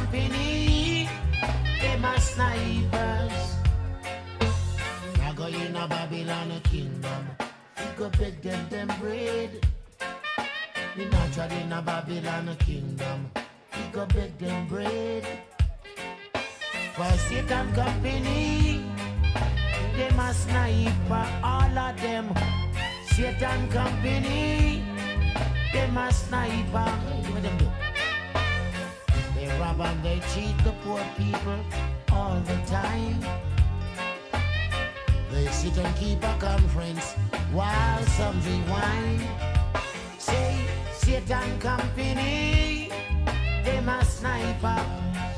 company, them a snipers. I go in a Babylon kingdom, we go beg them bread. We not in a Babylon kingdom, we go beg them bread. For Satan company, them a sniper, all of them. Satan company, them a sniper. What them do? They rob and they cheat the poor people all the time. They sit and keep a conference while some drink wine. Say, Satan company, them a sniper.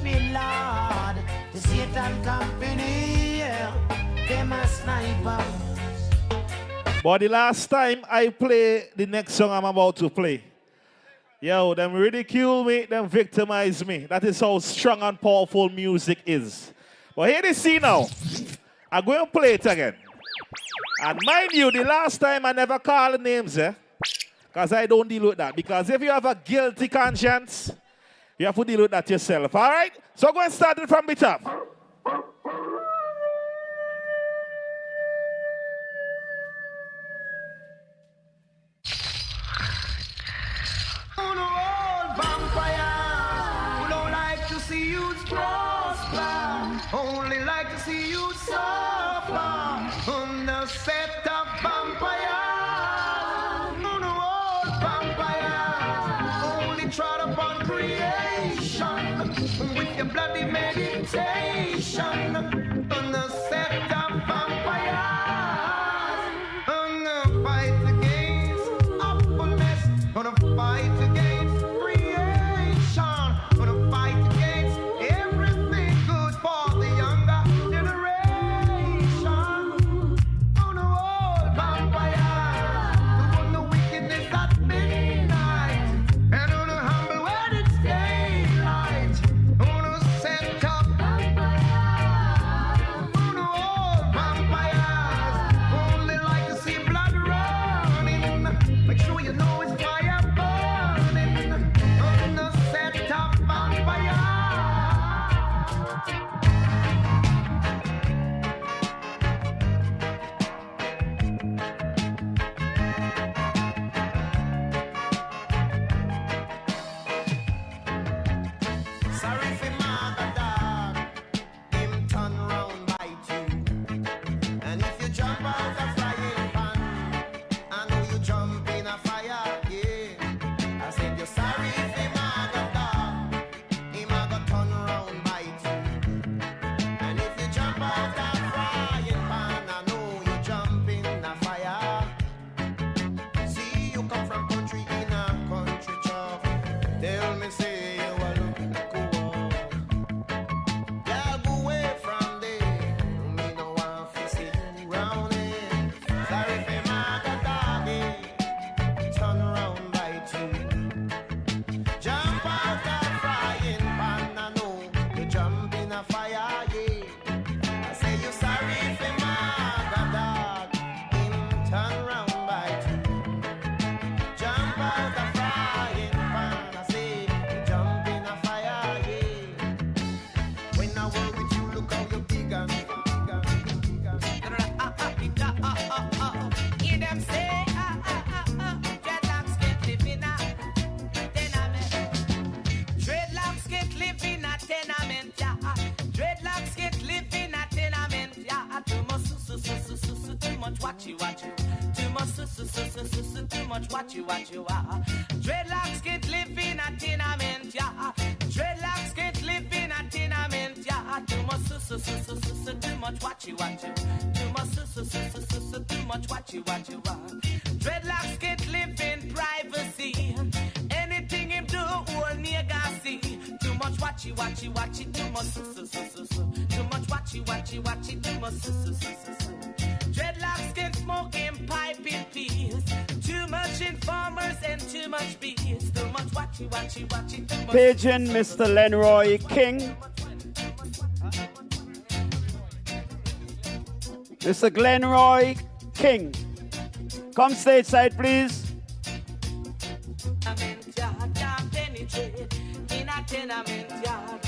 Me Lord, the Satan company, yeah, them a sniper. But the last time I play the next song I'm about to play, yo, them ridicule me, them victimize me. That is how strong and powerful music is. But here they see now. I'm going to play it again. And mind you, the last time I never called names, because I don't deal with that. Because if you have a guilty conscience, you have to deal with that yourself, all right? So go and start it from the top. Only like to see you suffer on the set of vampires. On the old vampires only trod upon creation with your bloody meditation on the set of vampires. Gonna fight against awfulness, gonna fight against creation, gonna fight against everything good for the younger generation. On the old vampires, on the wickedness at midnight, and on the humble when it's daylight. On the set of vampires, on the old vampires, only like to see blood running. Make sure you know it's fire burning on the set of vampires. Sorry for my dog, him turn round bite you. And if you jump out a frying pan, I know you jump in a fire, yeah. I said you're sorry for my dog, him a go turn round bite you. And if you jump out a frying pan, I know you jump in a fire. See, you come from country in a country chop. Tell me, say you are looking cool. Yeah, go away from there. Me no want to see you round here. Sorry for my doggy, turn around bite you. Jump out a frying pan, I know you jump in a fire, yeah. I say you sorry for my dog, him turn around bite you. Jump out a frying pan, I say you jump in a fire, yeah. When I work with you, look how you big and big. Hear them say, dreadlocks can't live in a tenement. Dreadlocks can't live in a tenement, yeah. Dreadlocks can't live in a tenement, yeah. Too much too much watch you. Too much too much watch you. Dreadlocks can't live in a tenement, yeah. Dreadlocks can't live in a tenement, yeah. Too much watch you. Too much watch you. Dreadlocks can't live in privacy. Anything him do, all nigga see. Too much watch it. Too much watch it. Too much watch it. Too much Dreadlocks can smoke in pipe in peace. Too much informers and too much beats. Too much watch it. Too much Pigeon, Mr. Lenroy King. Mr. Glenroy King. Come stateside, please. tenement yard, can't penetrate in a tenement yard.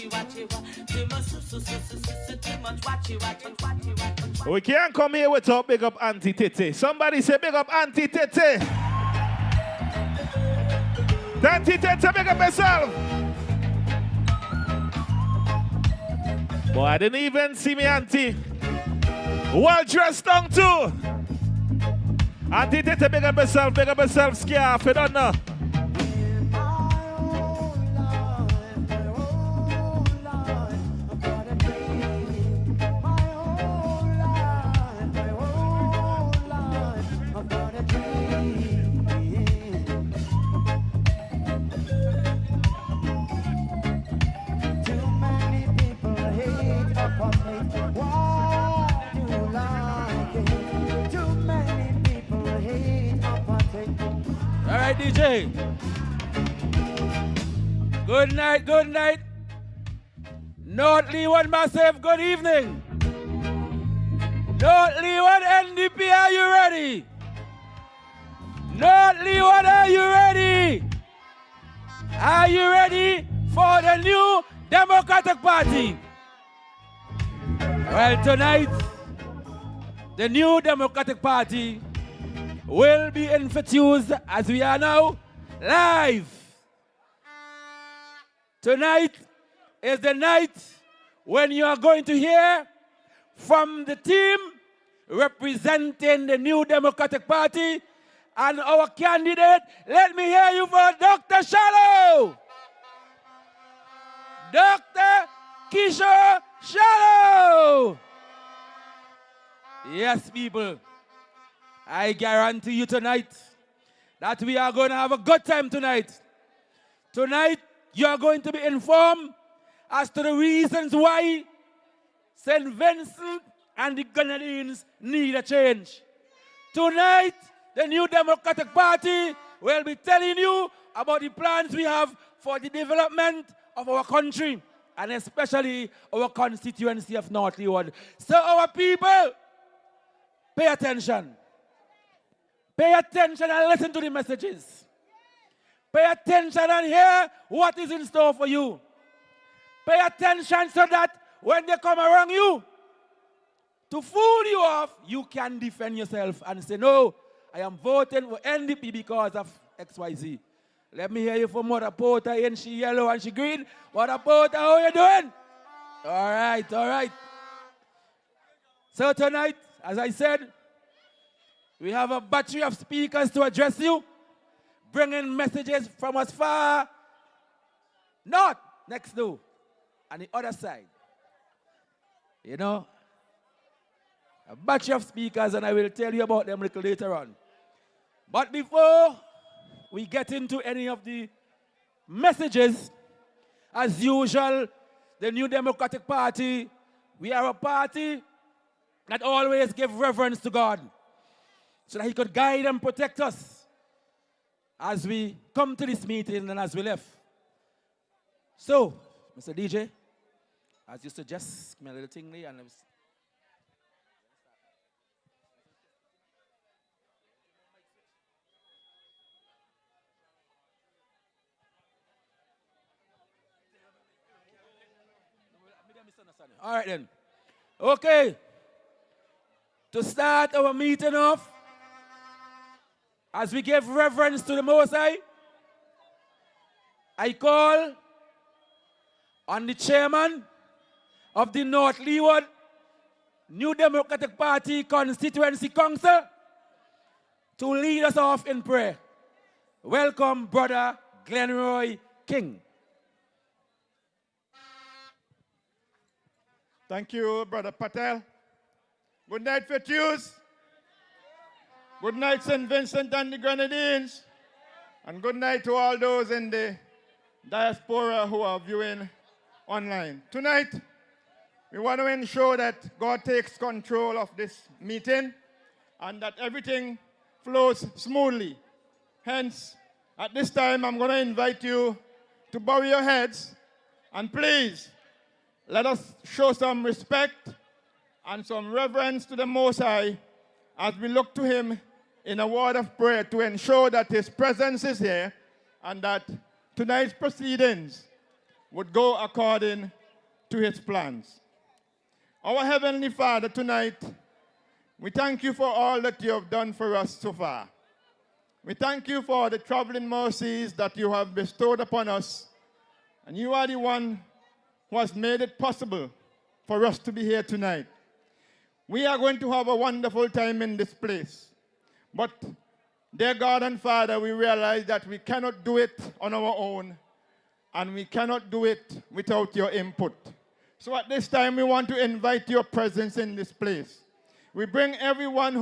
Too much, too much watchy. We can't come here without big up Auntie Tete. Somebody say big up Auntie Tete. Auntie Tete, big up yourself. Boy, I didn't even see me auntie. Well dressed down too. Auntie Tete, big up yourself, scarf, you don't know. DJ. Good night, good night. North Leeward Massive, good evening. North Leeward NDP, are you ready? North Leeward, are you ready? Are you ready for the new Democratic Party? Well, tonight, the new Democratic Party will be infused as we are now live. Tonight is the night when you are going to hear from the team representing the new Democratic Party and our candidate. Let me hear you for Dr. Shallow. Dr. Kishore Shallow. Yes, people. I guarantee you tonight that we are going to have a good time tonight. Tonight, you are going to be informed as to the reasons why St. Vincent and the Grenadines need a change. Tonight, the new Democratic Party will be telling you about the plans we have for the development of our country, and especially our constituency of North Leeward. So our people, pay attention. Pay attention and listen to the messages. Pay attention and hear what is in store for you. Pay attention so that when they come around you to fool you off, you can defend yourself and say, no, I am voting for NDP because of XYZ. Let me hear you from Mother Porter, and she yellow and she green. Mother Porter, how you doing? All right, all right. So tonight, as I said, we have a battery of speakers to address you, bringing messages from as far north, next door, and the other side. You know, a battery of speakers, and I will tell you about them a little later on. But before we get into any of the messages, as usual, the New Democratic Party, we are a party that always gives reverence to God, so that He could guide and protect us as we come to this meeting and as we left. So, Mr. DJ, as you suggest, give me a little thing there, and all right then. Okay. To start our meeting off, as we give reverence to the Most High, I call on the chairman of the North Leeward New Democratic Party Constituency Council to lead us off in prayer. Welcome, Brother Glenroy King. Thank you, Brother Patel. Good night, Fetius. Good night, St. Vincent and the Grenadines. And good night to all those in the diaspora who are viewing online. Tonight, we want to ensure that God takes control of this meeting and that everything flows smoothly. Hence, at this time, I'm going to invite you to bow your heads and please let us show some respect and some reverence to the Most High as we look to Him in a word of prayer to ensure that His presence is here and that tonight's proceedings would go according to his plans. Our Heavenly Father, tonight, we thank you for all that you have done for us so far. We thank you for the traveling mercies that you have bestowed upon us. And you are the one who has made it possible for us to be here tonight. We are going to have a wonderful time in this place. But, dear God and Father, we realize that we cannot do it on our own, and we cannot do it without your input. So at this time, we want to invite your presence in this place. We bring everyone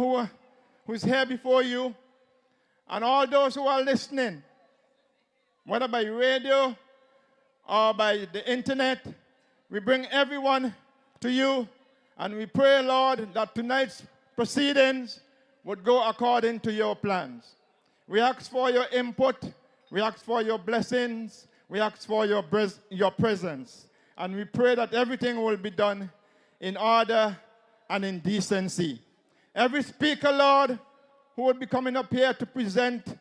who's here before you, and all those who are listening, whether by radio or by the internet. We bring everyone to you, and we pray, Lord, that tonight's proceedings would go according to your plans. We ask for your input. We ask for your blessings. We ask for your presence. And we pray that everything will be done in order and in decency. Every speaker, Lord, who would be coming up here to present,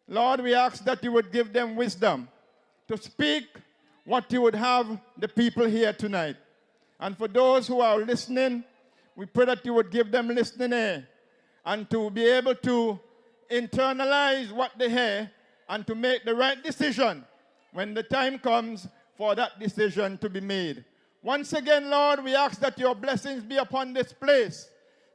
Lord, we ask that you would give them wisdom to speak what you would have the people here tonight. And for those who are listening, we pray that you would give them listening ear and to be able to internalize what they hear and to make the right decision when the time comes for that decision to be made. Once again, Lord, we ask that your blessings be upon this place.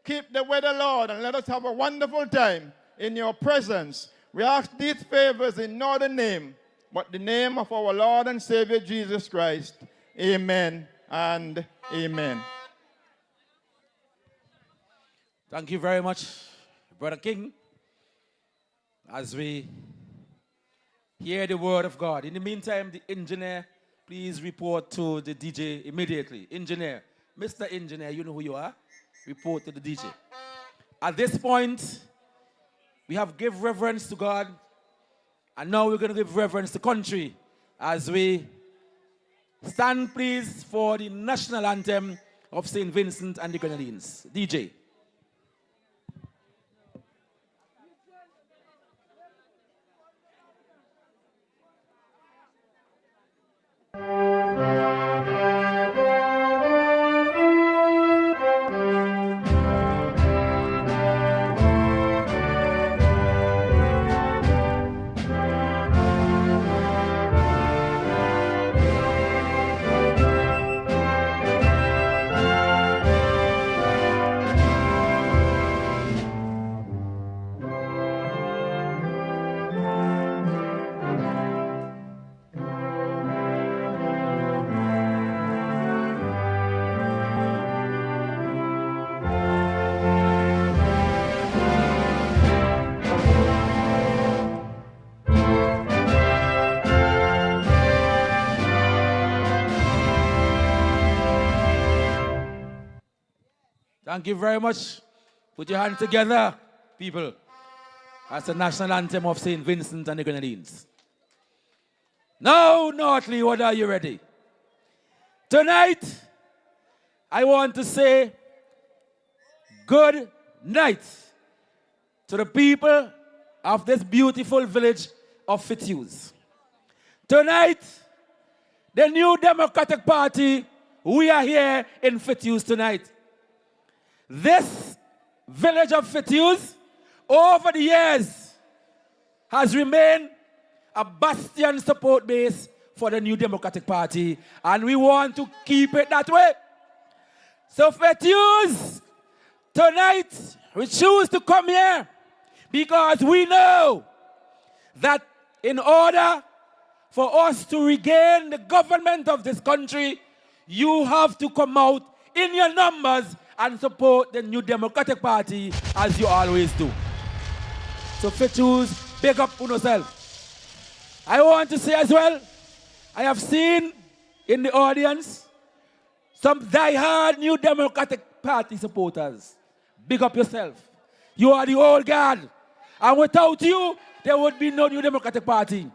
Keep the weather, Lord, and let us have a wonderful time in your presence. We ask these favors in no other name but the name of our Lord and Savior Jesus Christ. Amen and amen. Thank you very much, Brother King, as we hear the word of God. In the meantime, the engineer, please report to the DJ immediately. Engineer, Mr. Engineer, you know who you are. Report to the DJ. At this point, we have give reverence to God, and now we're going to give reverence to country as we stand, please, for the national anthem of St. Vincent and the Grenadines. DJ. Thank you very much. Put your hands together, people. That's the national anthem of St. Vincent and the Grenadines. Now, North Leeward, are you ready? Tonight, I want to say good night to the people of this beautiful village of Fitzhughes. Tonight, the New Democratic Party, we are here in Fitzhughes tonight. This village of Fitzhughes, over the years, has remained a bastion support base for the New Democratic Party, and we want to keep it that way. So Fitzhughes, tonight, we choose to come here because we know that in order for us to regain the government of this country, you have to come out in your numbers and support the New Democratic Party as you always do. So Fitzhughes, big up on yourself. I want to say as well, I have seen in the audience some die-hard New Democratic Party supporters. Big up yourself. You are the old guard. And without you, there would be no New Democratic Party.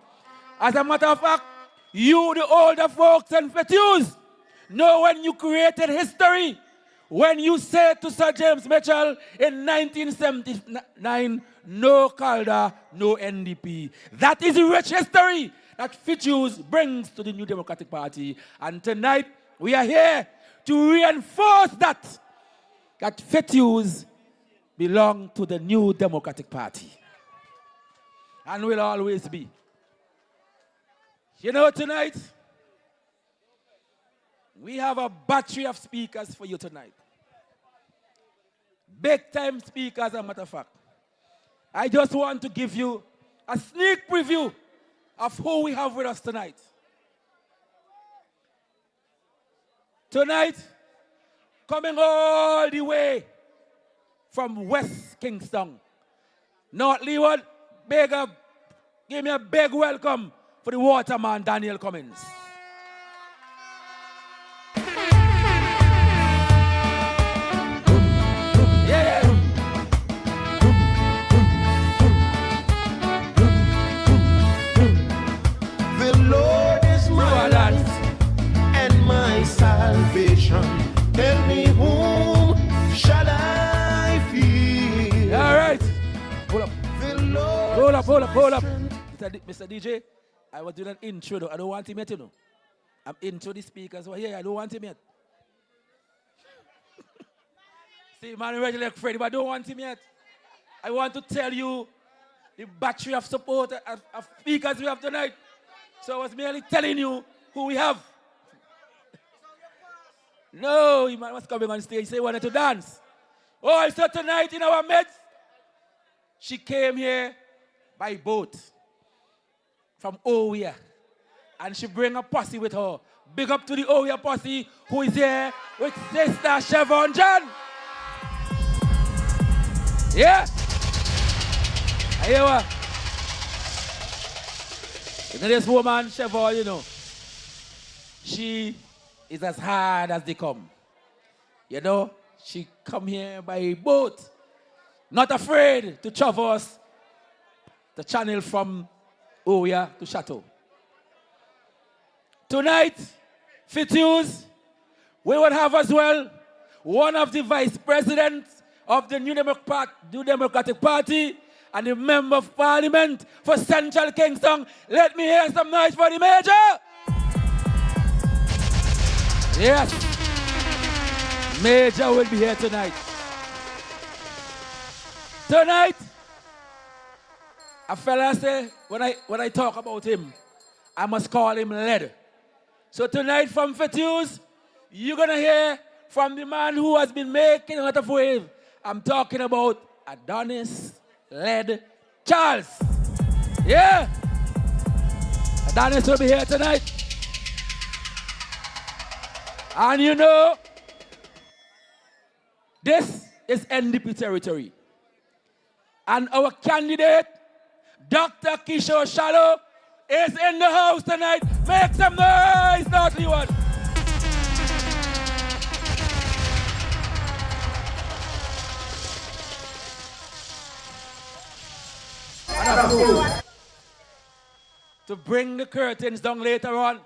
As a matter of fact, you, the older folks in Fitzhughes, know when you created history, when you said to Sir James Mitchell in 1979, no Calder, no NDP. That is a rich history that Fitzhughes brings to the New Democratic Party. And tonight, We are here to reinforce that Fettus belong to the New Democratic Party. And will always be. You know, tonight, we have a battery of speakers for you tonight. Big time speakers, as a matter of fact. I just want to give you a sneak preview of who we have with us tonight. Tonight, coming all the way from West Kingston, North Leeward, give me a big welcome for the waterman, Daniel Cummins. The Lord is my light and my salvation. Tell me whom shall I fear? All right. Hold up. The Lord Hold up. Mr. DJ, I was doing an intro though. I don't want him yet, you know. I'm intro the speakers who are here. I don't want him yet. See, man, ready like Freddy, but I don't want him yet. I want to tell you the battery of support of speakers we have tonight. So I was merely telling you who we have. No, he was coming on stage. He said he wanted to dance. Oh, so tonight in our midst, she came here by boat from Oya. And she bring a posse with her. Big up to the Oya posse who is here with Sister Siobhan John. Yeah. I hear what? You know this woman, Siobhan, you know, she is as hard as they come. You know, she come here by boat, not afraid to traverse the channel from Oya to Chateau. Tonight, Fettus, we will have as well one of the vice presidents of the New Democratic Party and the member of parliament for Central Kingston. Let me hear some noise for the Major. Yes, Major will be here tonight. Tonight, a fella say, when I talk about him, I must call him Lead. So tonight from Fettus, you're going to hear from the man who has been making a lot of wave. I'm talking about Adonis Lead Charles. Yeah. Adonis will be here tonight. And you know, this is NDP territory. And our candidate, Dr. Kishore Shallow, is in the house tonight. Make some noise, North Leeward. To bring the curtains down later on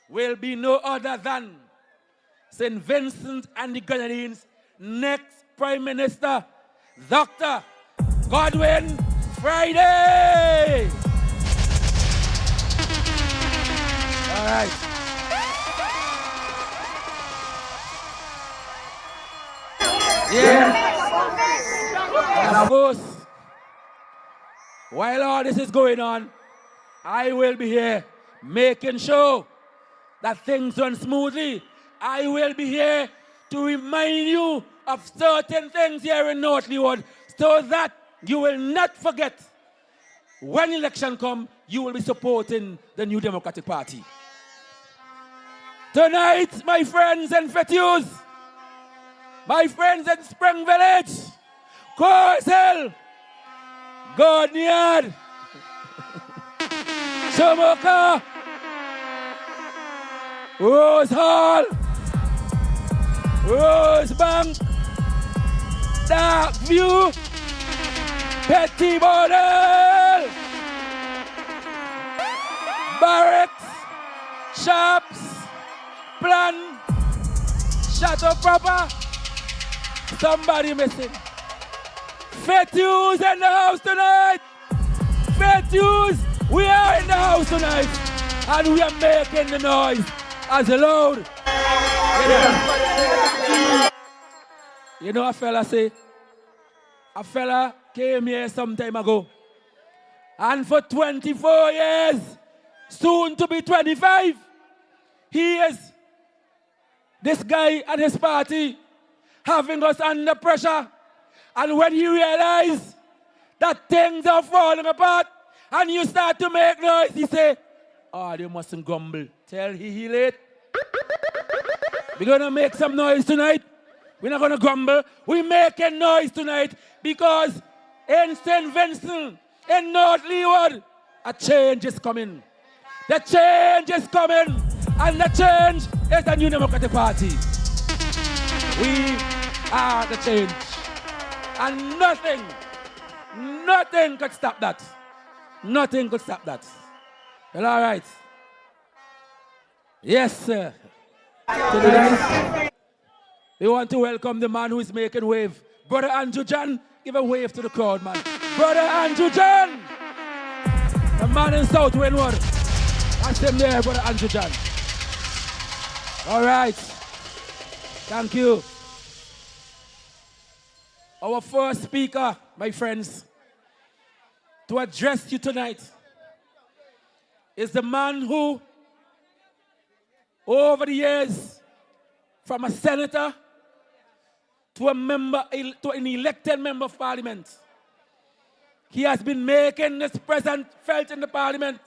will be no other than St. Vincent and the Grenadines' next Prime Minister, Dr. Godwin Friday. All right. Yeah. And of course, while all this is going on, I will be here making sure that things run smoothly. I will be here to remind you of certain things here in North Leeward so that you will not forget when election comes, you will be supporting the New Democratic Party. Tonight, my friends in Fettus, my friends in Spring Village, Coors Hill, Gordon, Shamoka, Rose Hall, Rosebank, Dark View, Petty Model, Barracks, Shops, Plan, Chateau Proper, somebody missing. Fettus in the house tonight. Fettus, we are in the house tonight. And we are making the noise as loud You know a fella say, a fella came here some time ago, and for 24 years, soon to be 25, he is, this guy and his party, having us under pressure. And when he realized that things are falling apart, and you start to make noise, he say, oh, they mustn't grumble. Tell he late. We're going to make some noise tonight. We're not going to grumble. We're making noise tonight because in St. Vincent, in North Leeward, a change is coming. The change is coming. And the change is the New Democratic Party. We are the change. And nothing could stop that. Nothing could stop that. Well, all right. Yes, sir. Tonight, we want to welcome the man who is making wave. Brother Andrew John, give a wave to the crowd, man. Brother Andrew John! The man in South Windward. That's him there, Brother Andrew John. All right. Thank you. Our first speaker, my friends, to address you tonight is the man who, over the years, from a senator to a member, to an elected member of parliament, he has been making his presence felt in the parliament,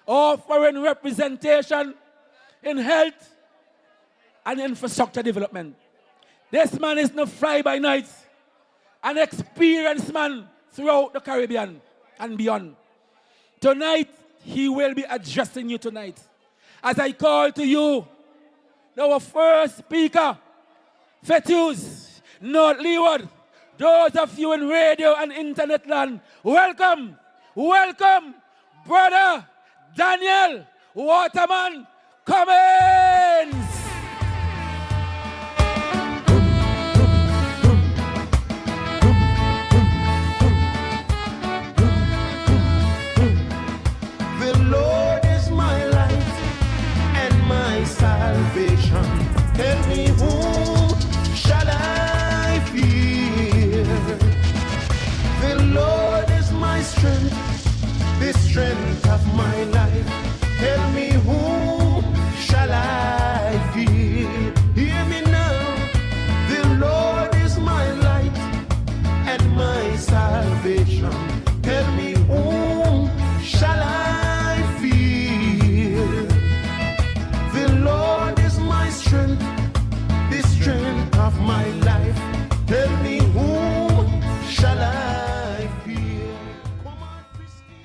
offering representation in health and infrastructure development. This man is no fly-by-night, an experienced man throughout the Caribbean and beyond. Tonight, he will be addressing you tonight. As I call to you, our first speaker, Fetus, North Leeward, those of you in radio and internet land, welcome, welcome, Brother Daniel Waterman Cummins. The Lord is my light and my salvation. Tell me whom shall I fear? The Lord is my strength, the strength of my life. Tell me whom shall I fear? Hear me now. The Lord is my light and my salvation. Tell me whom shall I fear? The Lord is my strength, the strength of my life. Tell me whom shall I fear? Come on, Christian.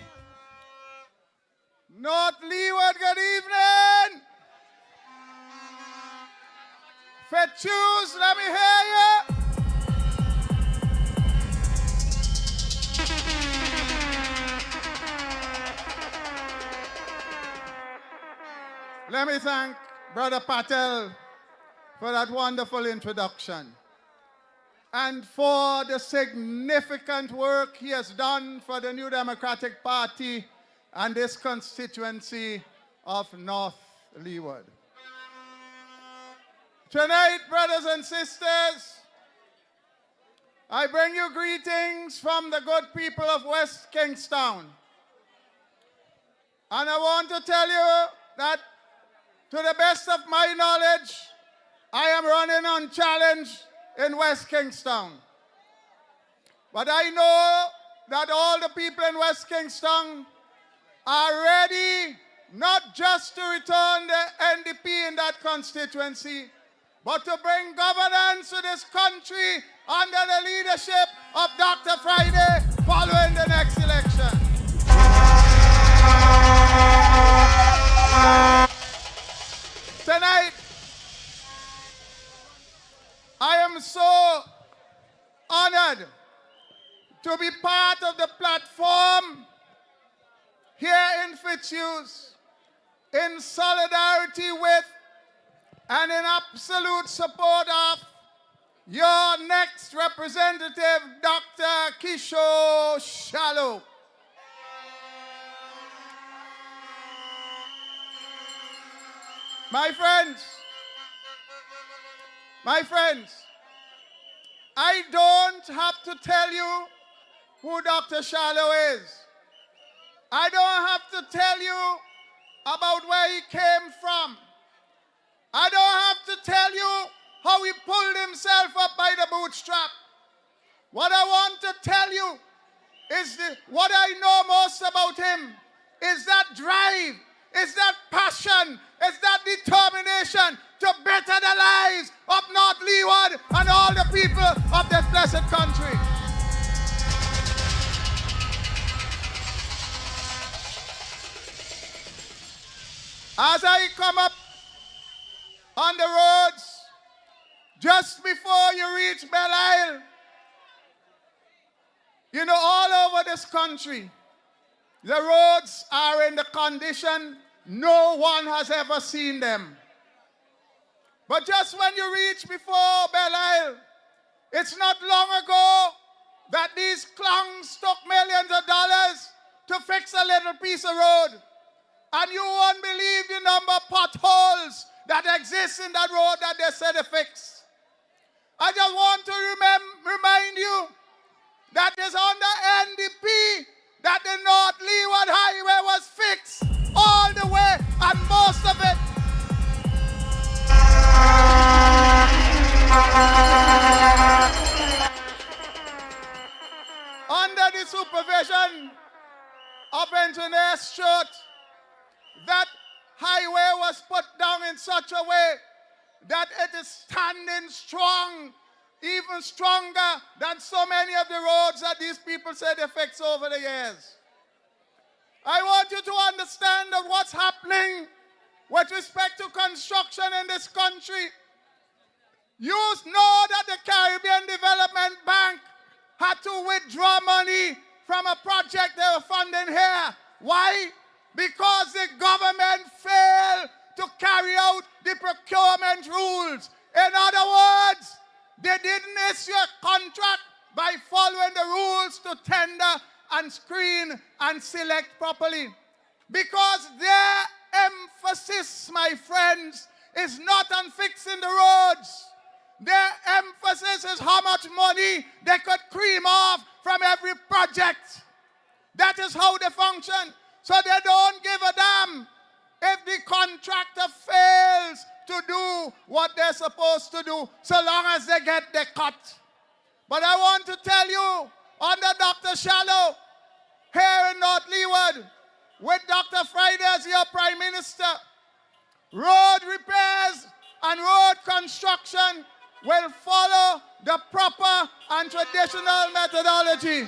North Leeward, good evening. Fetus, let me hear you. Let me thank Brother Patel for that wonderful introduction and for the significant work he has done for the New Democratic Party and this constituency of North Leeward. Tonight, brothers and sisters, I bring you greetings from the good people of West Kingstown. And I want to tell you that to the best of my knowledge, I am running unchallenged in West Kingstown. But I know that all the people in West Kingstown are ready not just to return the NDP in that constituency, but to bring governance to this country under the leadership of Dr. Friday following the next election. Tonight, I am so honored to be part of the platform here in Fitzhugh in solidarity with and in absolute support of your next representative, Dr. Kishore Shallow. My friends, My friends, I don't have to tell you who Dr. Shallow is. I don't have to tell you about where he came from. I don't have to tell you how he pulled himself up by the bootstrap. What I want to tell you is what I know most about him is that drive, is that passion, is that determination to better the lives of North Leeward and all the people of this blessed country. As I come up on the roads, just before you reach Belle Isle, you know, all over this country, the roads are in the condition no one has ever seen them. But just when you reach before Belle Isle, it's not long ago that these clowns took millions of dollars to fix a little piece of road. And you won't believe the number of potholes that exist in that road that they said they fixed. I just want to remind you that is under NDP that the North Leeward Highway was fixed all the way, and most of it. Under the supervision of Engineer Stewart, that highway was put down in such a way that it is standing strong, even stronger than so many of the roads that these people say they fixed over the years. I want you to understand that what's happening with respect to construction in this country. You know that the Caribbean Development Bank had to withdraw money from a project they were funding here. Why? Because the government failed to carry out the procurement rules. In other words, they didn't issue a contract by following the rules to tender and screen and select properly. Because their emphasis, my friends, is not on fixing the roads. Their emphasis is how much money they could cream off from every project. That is how they function. So they don't give a damn if the contractor fails to do what they're supposed to do, so long as they get the cut. But I want to tell you, under Dr. Shallow, here in North Leeward, with Dr. Friday as your Prime Minister, road repairs and road construction will follow the proper and traditional methodology.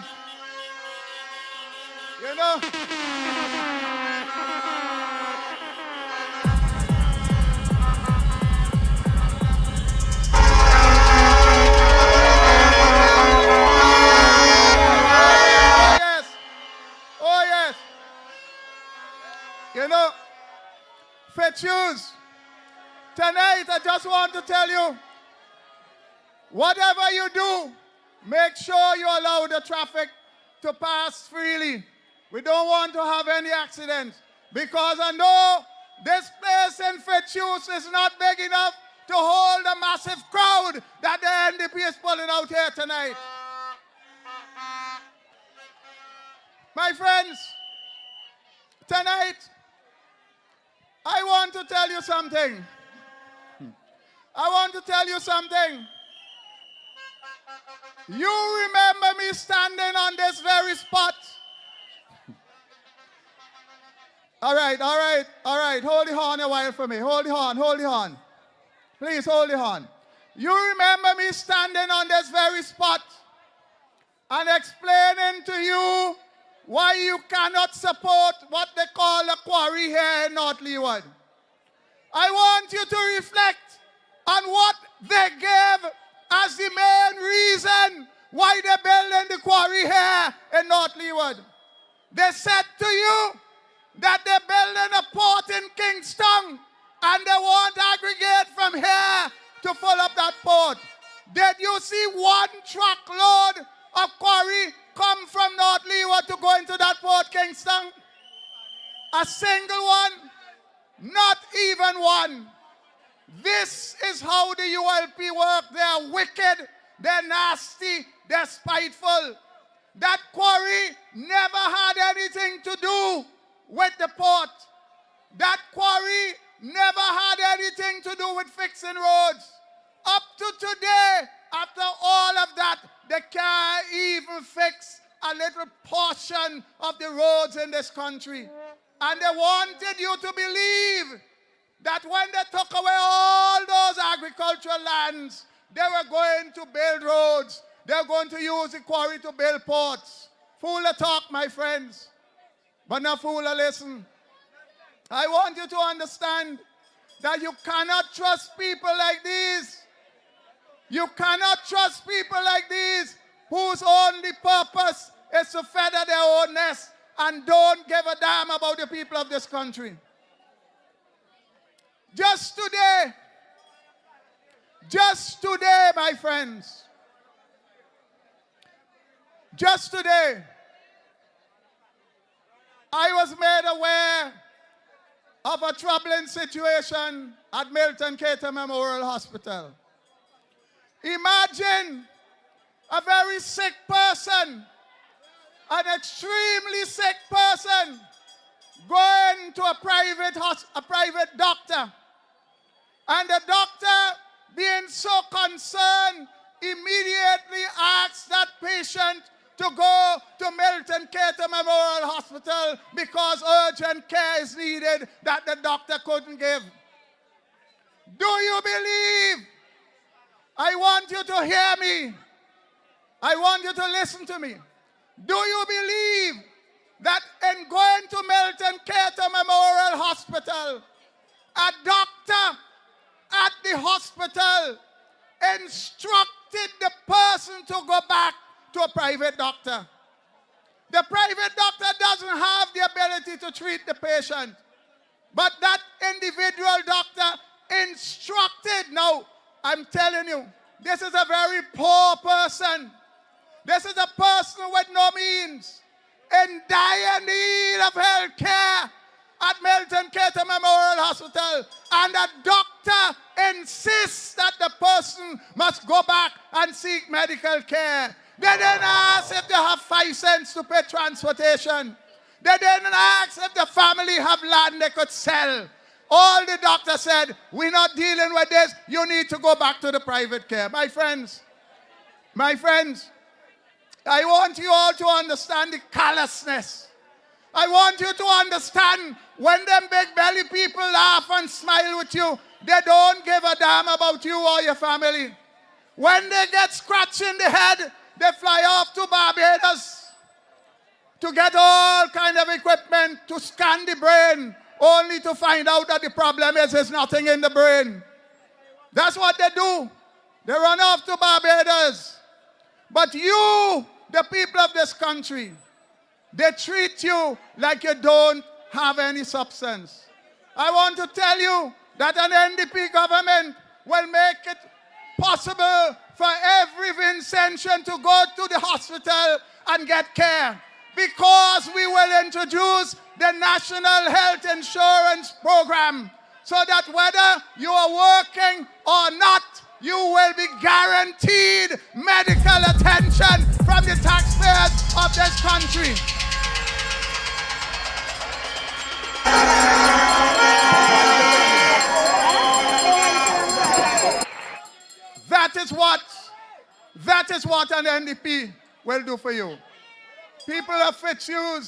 You know? You know, Fetchus, tonight I just want to tell you, whatever you do, make sure you allow the traffic to pass freely. We don't want to have any accidents, because I know this place in Fetchus is not big enough to hold a massive crowd that the NDP is pulling out here tonight. My friends, tonight, I want to tell you something. I want to tell you something. You remember me standing on this very spot. All right. Hold the horn a while for me. Hold the horn. Please hold the horn. You remember me standing on this very spot and explaining to you why you cannot support what they call a quarry here in North Leeward. I want you to reflect on what they gave as the main reason why they're building the quarry here in North Leeward. They said to you that they're building a port in Kingston and they want aggregate from here to fill up that port. Did you see one truckload of quarry come from North Leeward to go into that port, Kingston? A single one? Not even one. This is how the ULP work. They are wicked, they're nasty, they're spiteful. That quarry never had anything to do with the port. That quarry never had anything to do with fixing roads. Up to today, after all of that, they can't even fix a little portion of the roads in this country. And they wanted you to believe that when they took away all those agricultural lands, they were going to build roads. They were going to use the quarry to build ports. Fool a talk, my friends, but not fool a listen. I want you to understand that you cannot trust people like these. You cannot trust people like these whose only purpose is to feather their own nest and don't give a damn about the people of this country. Just today, my friends, just today, I was made aware of a troubling situation at Milton Cater Memorial Hospital. Imagine a very sick person, an extremely sick person, going to a private doctor, and the doctor, being so concerned, immediately asks that patient to go to Milton Cater Memorial Hospital because urgent care is needed that the doctor couldn't give. Do you believe? I want you to hear me. I want you to listen to me. Do you believe that in going to Milton Cater Memorial Hospital, a doctor at the hospital instructed the person to go back to a private doctor? The private doctor doesn't have the ability to treat the patient, but that individual doctor instructed. Now, I'm telling you, this is a very poor person. This is a person with no means, in dire need of health care at Milton Cater Memorial Hospital, and the doctor insists that the person must go back and seek medical care. They didn't ask if they have 5 cents to pay transportation. They didn't ask if the family have land they could sell. All the doctor said, we're not dealing with this. You need to go back to the private care. My friends, I want you all to understand the callousness. I want you to understand when them big belly people laugh and smile with you, they don't give a damn about you or your family. When they get scratched in the head, they fly off to Barbados to get all kind of equipment to scan the brain, only to find out that the problem is there's nothing in the brain. That's what they do. They run off to Barbados. But you, the people of this country, they treat you like you don't have any substance. I want to tell you that an NDP government will make it possible for every Vincentian to go to the hospital and get care, because we will introduce the National Health Insurance Program so that whether you are working or not, you will be guaranteed medical attention from the taxpayers of this country. That is what an NDP will do for you. People of Fitzhugh,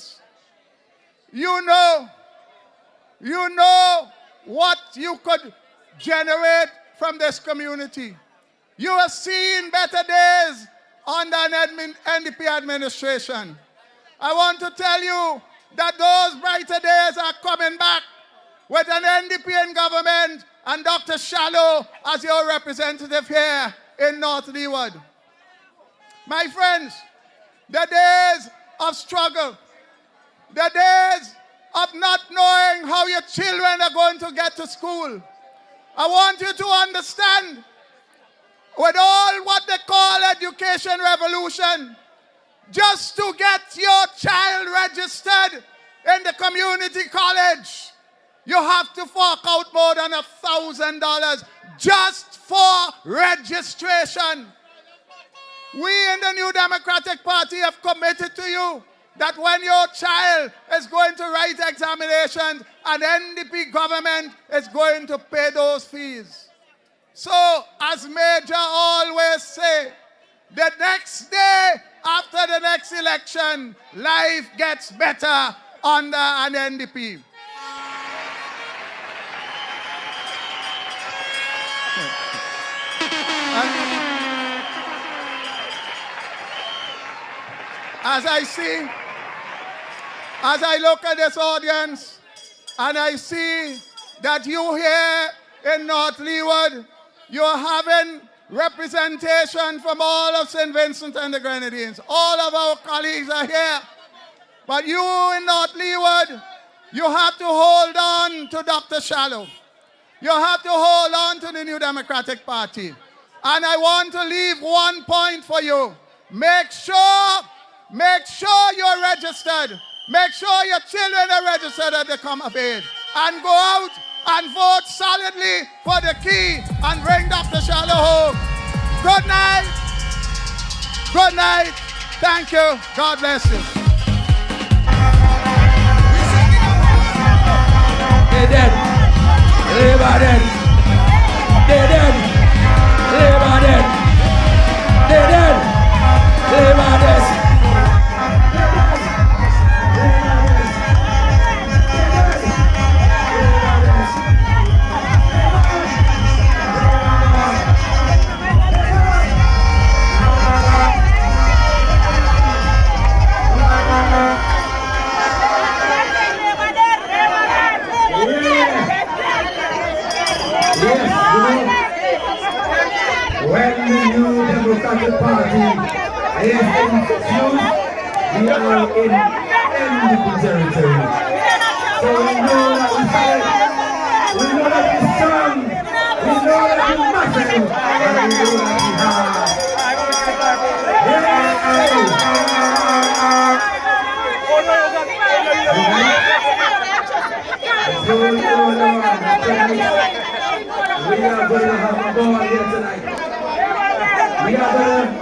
you know what you could generate from this community. You have seen better days under an NDP administration. I want to tell you that those brighter days are coming back with an NDP in government and Dr. Shallow as your representative here in North Leeward. My friends, the days of struggle, the days of not knowing how your children are going to get to school, I want you to understand, with all what they call education revolution, just to get your child registered in the community college, you have to fork out more than $1,000 just for registration. We in the New Democratic Party have committed to you that when your child is going to write examinations, an NDP government is going to pay those fees. So, as Major always say, the next day after the next election, life gets better under an NDP. As I look at this audience, and I see that you here in North Leeward, you're having representation from all of St. Vincent and the Grenadines. All of our colleagues are here. But you in North Leeward, you have to hold on to Dr. Shallow. You have to hold on to the New Democratic Party. And I want to leave one point for you. Make sure you're registered. Make sure your children are registered at the come of age. And go out and vote solidly for the key and bring Dr. Shallow home. Good night. Good night. Thank you. God bless you. They dead. Leeward dead. They dead. Leeward dead. They dead. Leeward dead. When the New Democratic Party is infused, we are in NDP territory. So we know that we fight, we know that we strong, we know that we massive, and we know that we hard. We are going to have a ball here tonight. We are going to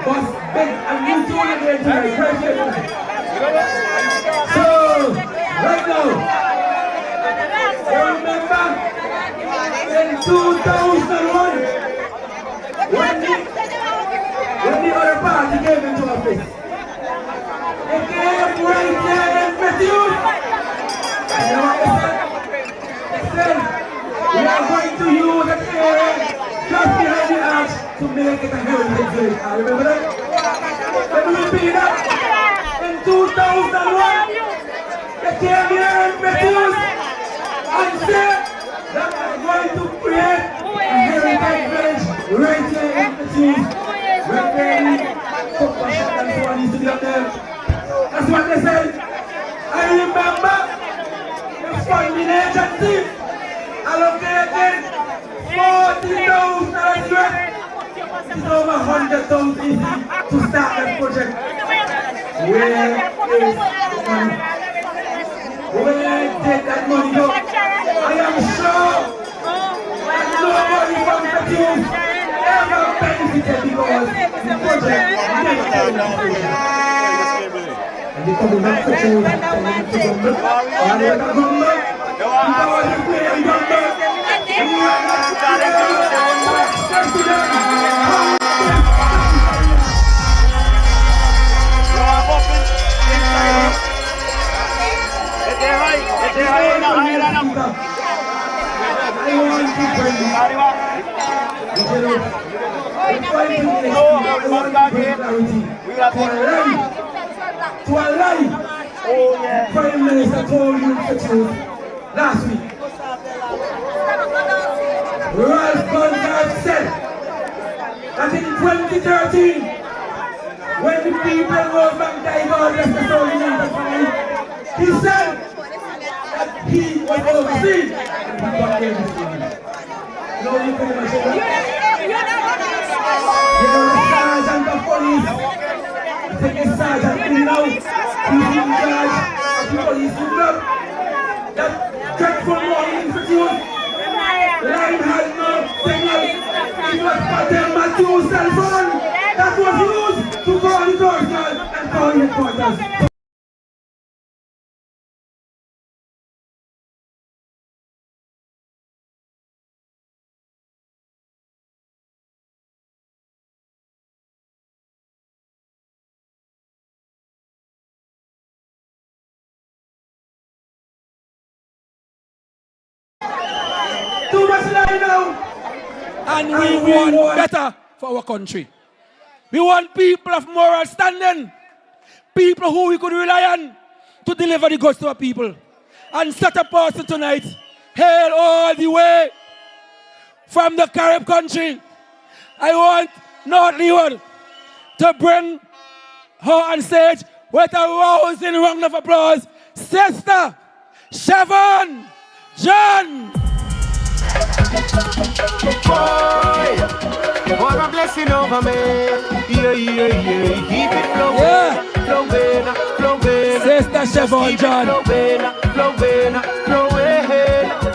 bust big and new tune here tonight, right here tonight. So, right now, you remember in 2001, when the other party came into office, they came right there and met you. And you know what they said? They said, we are going to use the area just behind the arch to make it a heritage village. Remember that? Let me repeat that. In 2001, they came here and met us and said that we are going to create a heritage village right here in the trees. Where they took a shot and so on used to be up there. That's what they said. I remember the funding agency allocated 40,000 US. It's over 100,000 to start that project. Where is the money? Where did that money go? I am sure that nobody from the team ever benefited because the project never came to fruition. And they come back to you and tell you to come back. And they come back. Because you play and come back. And you are not going to to a lie. Prime Minister told you the truth last week. Ralph Gonzalez said that in 2013, when the people rose back died all left the soul in the family, he said that he was overseen and he got everything. No, you can imagine that. You know, the sergeant of police, take a sergeant in now, he's in charge of the police club. That dreadful Patel Matthew cell phone that was used to call the dorsal and call headquarters. Too much lie now. And we want better for our country. We want people of moral standing. People who we could rely on to deliver the goods to our people. And such a person tonight, hail all the way from the Carib country. I want North Leeward to bring her on stage with a rousing round of applause. Sister Siobhan John. Boy, what a blessing over me. Yeah, yeah, yeah. Keep it flowing, flowing, flowing. Sister Siobhan John. Flowing, flowing, flowing.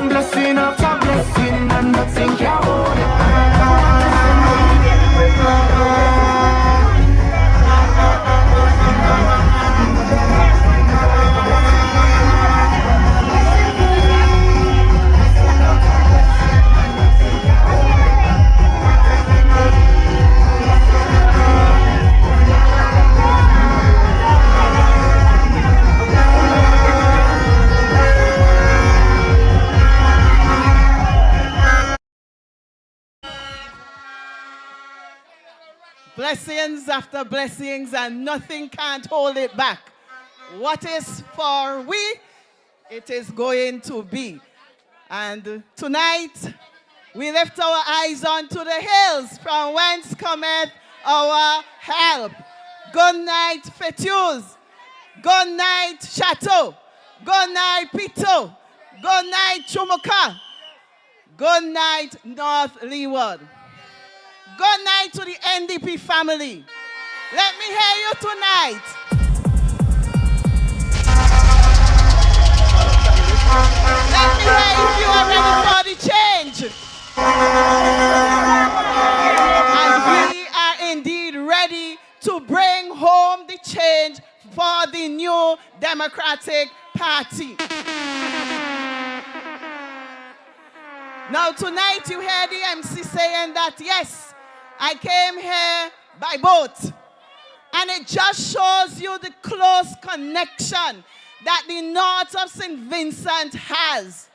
Blessing after blessing, and nothing can hold it. Blessings after blessings, and nothing can't hold it back. What is for we, it is going to be. And tonight, we lift our eyes unto the hills, from whence cometh our help. Good night, Fetius. Good night, Chateau. Good night, Pito. Good night, Chumuka. Good night, North Leeward. Good night to the NDP family. Let me hear you tonight. Let me hear if you are ready for the change. And we are indeed ready to bring home the change for the new Democratic Party. Now tonight you hear the MC saying that, yes, I came here by boat. And it just shows you the close connection that the north of St. Vincent has,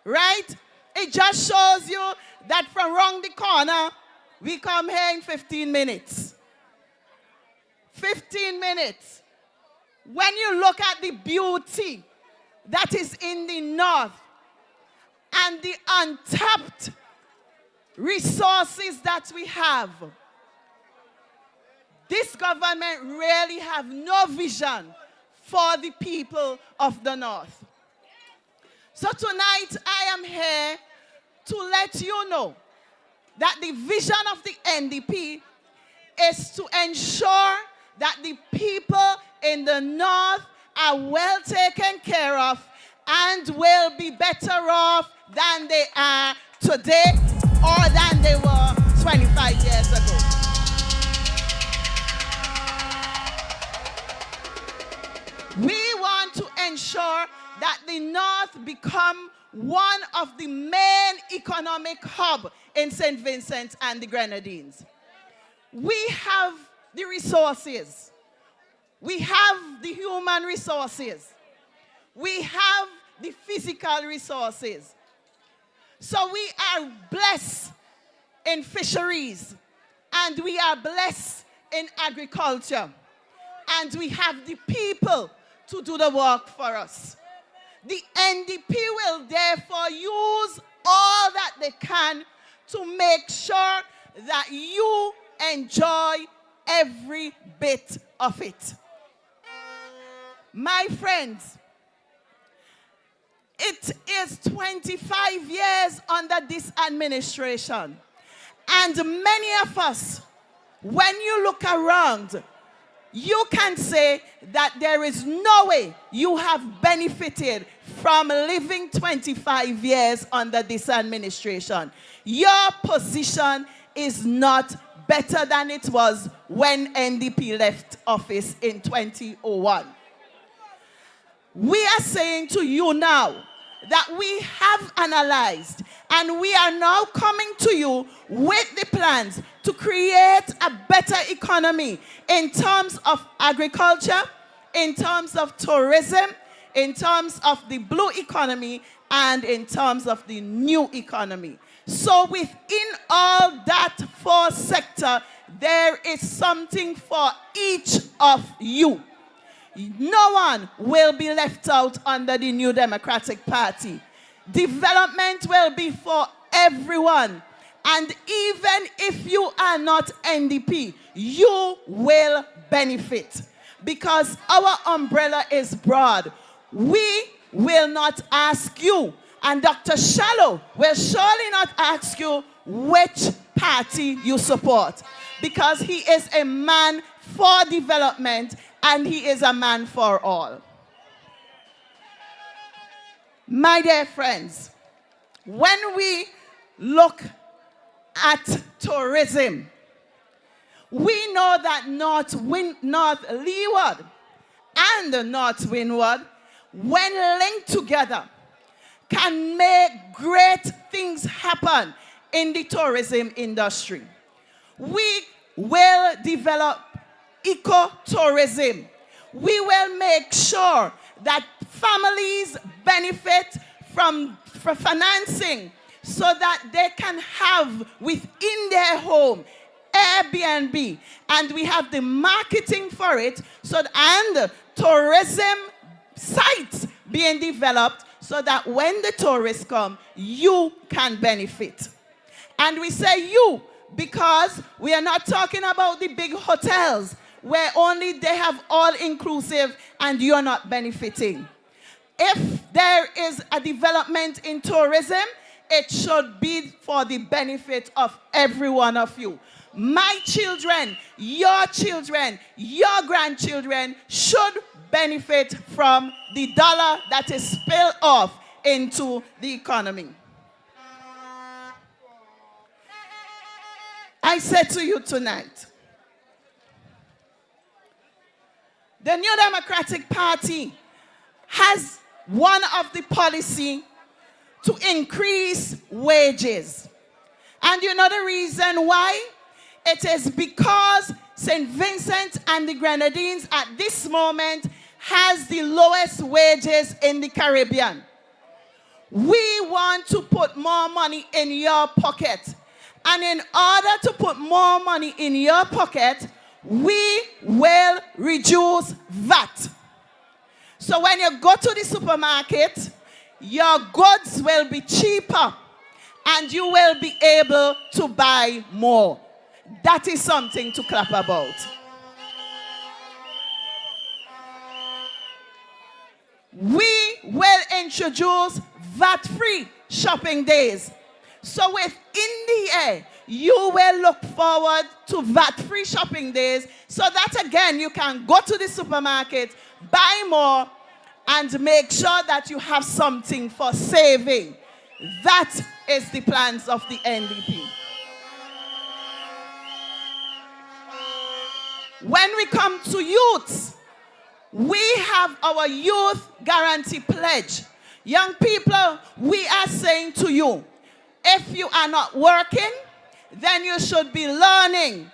right? It just shows you that from round the corner, we come here in 15 minutes. 15 minutes. When you look at the beauty that is in the north and the untapped resources that we have, this government really have no vision for the people of the north. So tonight I am here to let you know that the vision of the NDP is to ensure that the people in the north are well taken care of and will be better off than they are today or than they were 25 years ago. We want to ensure that the north become one of the main economic hub in St. Vincent and the Grenadines. We have the resources. We have the human resources. We have the physical resources. So we are blessed in fisheries, and we are blessed in agriculture, and we have the people to do the work for us. The NDP will therefore use all that they can to make sure that you enjoy every bit of it. My friends, it is 25 years under this administration, and many of us, when you look around, you can say that there is no way you have benefited from living 25 years under this administration. Your position is not better than it was when NDP left office in 2001. We are saying to you now that we have analyzed and we are now coming to you with the plans to create a better economy in terms of agriculture, in terms of tourism, in terms of the blue economy, and in terms of the new economy. So within all that 4 sector, there is something for each of you. No one will be left out under the New Democratic Party. Development will be for everyone. And even if you are not NDP, you will benefit. Because our umbrella is broad. We will not ask you, and Dr. Shallow will surely not ask you which party you support. Because he is a man for development and he is a man for all. My dear friends, when we look at tourism, we know that North Leeward and North Windward, when linked together, can make great things happen in the tourism industry. We will develop ecotourism. We will make sure that families benefit from financing so that they can have within their home Airbnb, and we have the marketing for it, and tourism sites being developed so that when the tourists come, you can benefit. And we say you because we are not talking about the big hotels where only they have all-inclusive and you're not benefiting. If there is a development in tourism, it should be for the benefit of every one of you. My children, your grandchildren should benefit from the dollar that is spilled off into the economy. I said to you tonight, the New Democratic Party has one of the policy to increase wages. And you know the reason why? It is because St. Vincent and the Grenadines at this moment has the lowest wages in the Caribbean. We want to put more money in your pocket. And in order to put more money in your pocket, we will reduce VAT. So when you go to the supermarket, your goods will be cheaper and you will be able to buy more. That is something to clap about. We will introduce VAT-free shopping days. So within the year, you will look forward to VAT-free shopping days so that again you can go to the supermarket, buy more, and make sure that you have something for saving. That is the plans of the NDP. When we come to youths, we have our youth guarantee pledge. Young people, we are saying to you, if you are not working, then you should be learning.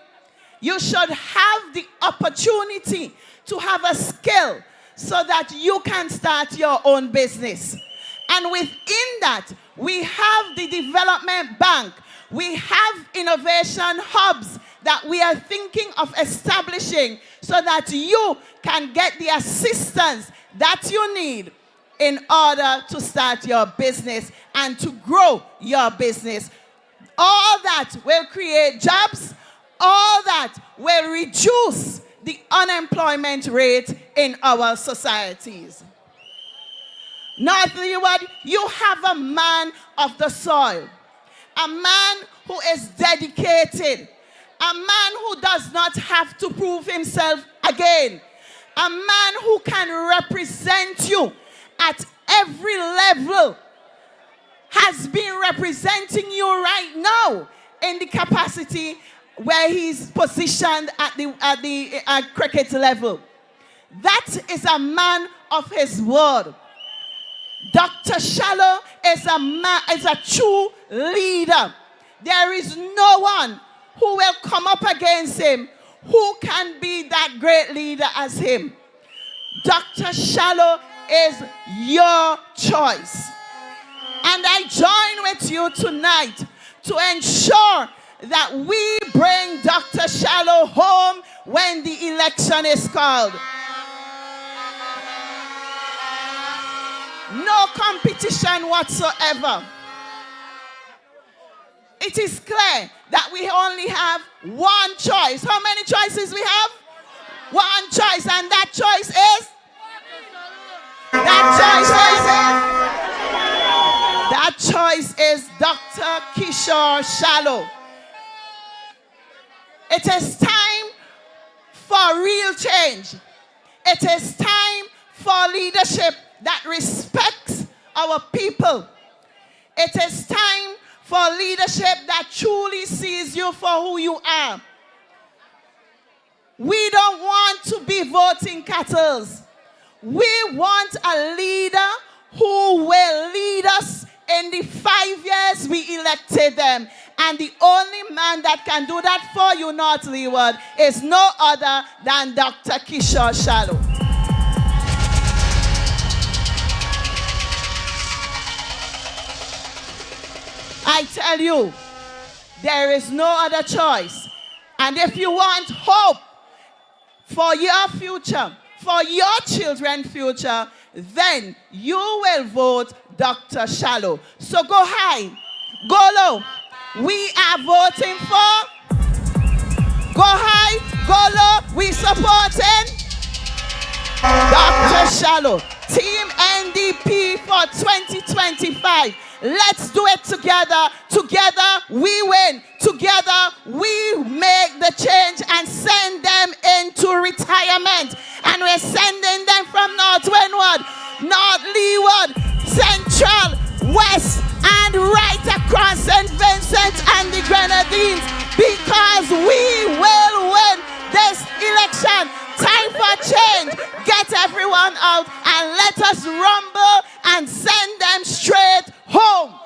You should have the opportunity to have a skill so that you can start your own business. And within that, we have the development bank. We have innovation hubs that we are thinking of establishing so that you can get the assistance that you need in order to start your business and to grow your business. All that will create jobs. All that will reduce the unemployment rate in our societies. North Leeward, you have a man of the soil, a man who is dedicated, a man who does not have to prove himself again, a man who can represent you at every level, has been representing you right now in the capacity where he's positioned at the cricket level. That is a man of his word. Dr. Shallow is a true leader. There is no one who will come up against him who can be that great leader as him. Dr. Shallow is your choice. And I join with you tonight to ensure that we bring Dr. Shallow home when the election is called. No competition whatsoever. It is clear that we only have one choice. How many choices we have? One choice, and that choice is? That choice is Dr. Kishore Shallow. It is time for real change. It is time for leadership that respects our people. It is time for leadership that truly sees you for who you are. We don't want to be voting cattle. We want a leader who will lead us in the 5 years we elected them. And the only man that can do that for you, North Leeward, is no other than Dr. Kishore Shallow. I tell you, there is no other choice. And if you want hope for your future, for your children's future, then you will vote Dr. Shallow. So go high, go low. We are voting for. Go high, go low. We supporting Dr. Shallow. Team NDP for 2025. Let's do it together. Together we win. Together we make the change and send them into retirement. And we're sending them from North Windward, North Leeward, Central, West, and right across St. Vincent and the Grenadines, because we will win this election. Time for change. Get everyone out and let us rumble and send them straight home.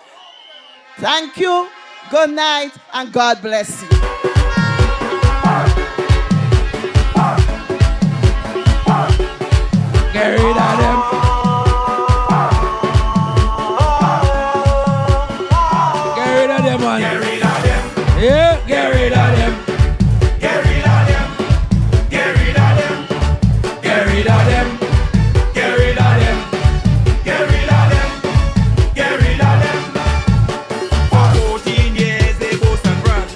Thank you, good night, and God bless you. Get rid of them. Get rid of them, man. Get rid of them. Yeah, get rid of them. Get rid of them. Get rid of them. Get rid of them. Get rid of them. Get rid of them. Get rid of them. For 14 years they boast and brag,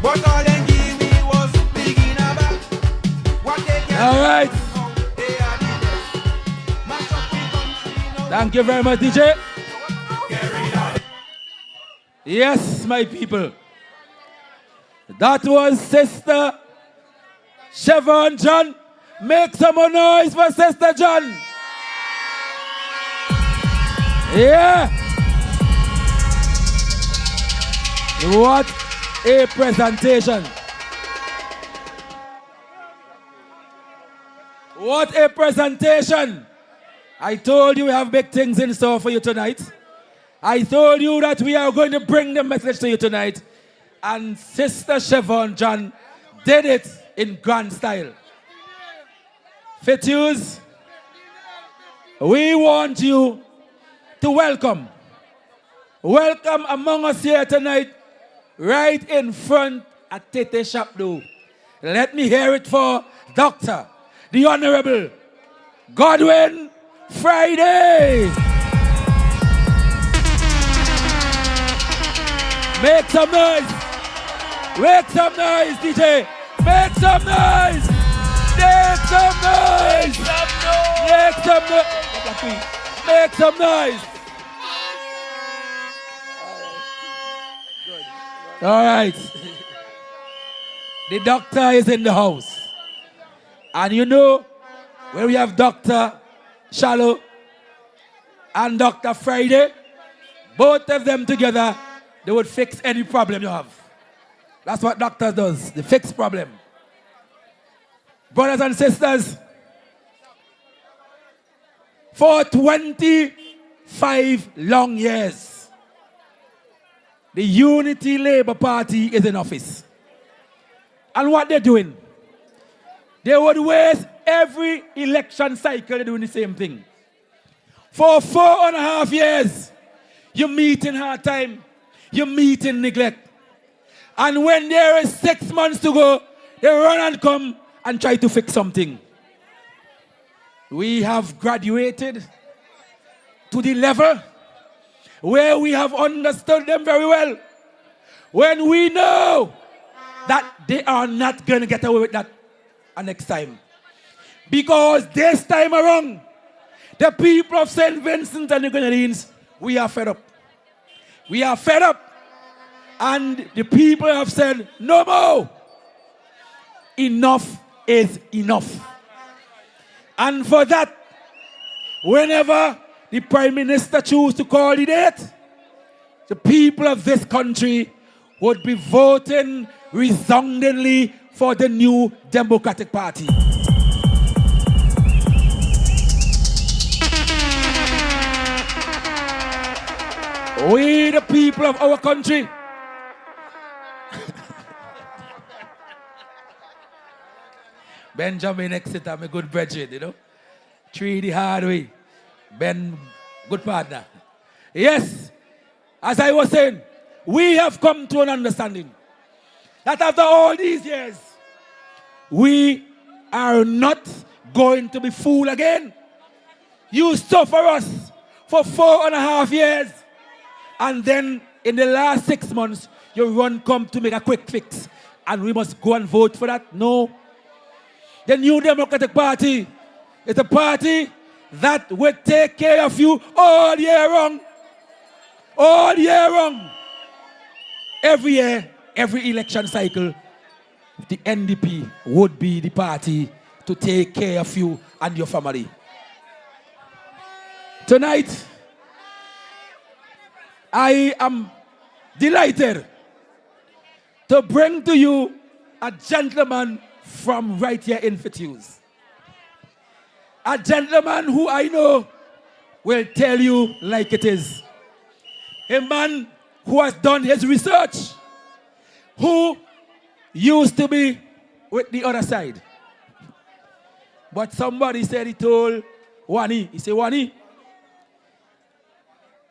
but all they give me was big in a bag. What they get. All right. They are the best. Mash up the country now. Thank you very much, DJ. Get rid of them. Yes, my people. That was Sister Siobhan John. Make some more noise for Sister John. Yeah. What a presentation. What a presentation. I told you we have big things in store for you tonight. I told you that we are going to bring the message to you tonight. And Sister Siobhan John did it in grand style. Fituse, we want you to welcome among us here tonight, right in front at Tete Shapdo. Let me hear it for Dr. the Honorable Godwin Friday. Make some noise. Make some noise, DJ. Make some noise. Make some noise. Make some noise. Make some noise. All right. The doctor is in the house. And you know, when we have Dr. Shallow and Dr. Friday, both of them together, they would fix any problem you have. That's what doctors does. They fix problem. Brothers and sisters, for 25 long years, the Unity Labour Party is in office. And what they're doing, they would waste every election cycle, they're doing the same thing. For 4.5 years, you meet in hard time, you meet in neglect. And when there is 6 months to go, they run and come and try to fix something. We have graduated to the level where we have understood them very well. When we know that they are not going to get away with that next time. Because this time around, the people of St. Vincent and the Grenadines, we are fed up. We are fed up. And the people have said, no more. Enough is enough. And for that, whenever the Prime Minister chooses to call the date, the people of this country would be voting resoundingly for the New Democratic Party. We, the people of our country, Benjamin Exeter, my good brethren, you know. Treat the hard way. Ben, good partner. Yes, as I was saying, we have come to an understanding that after all these years, we are not going to be fooled again. You suffer us for 4.5 years, and then in the last 6 months, you come to make a quick fix, and we must go and vote for that. No. The New Democratic Party is a party that will take care of you all year round. All year round. Every year, every election cycle, the NDP would be the party to take care of you and your family. Tonight, I am delighted to bring to you a gentleman from right here in Fitzhughes. A gentleman who I know will tell you like it is. A man who has done his research, who used to be with the other side. But somebody said he told Wani, he said, Wani,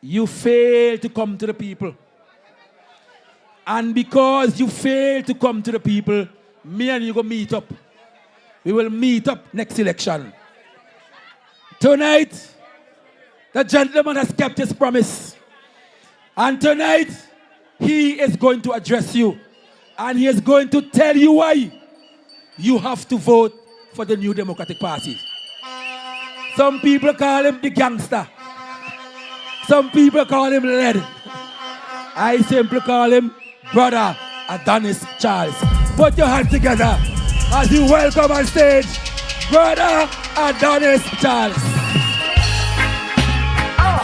you fail to come to the people. And because you fail to come to the people, me and you go meet up. We will meet up next election. Tonight, the gentleman has kept his promise. And tonight, he is going to address you. And he is going to tell you why you have to vote for the New Democratic Party. Some people call him the gangster. Some people call him Lead. I simply call him Brother Adonis Charles. Put your hands together as you welcome on stage Brother Adonis Charles. Oh,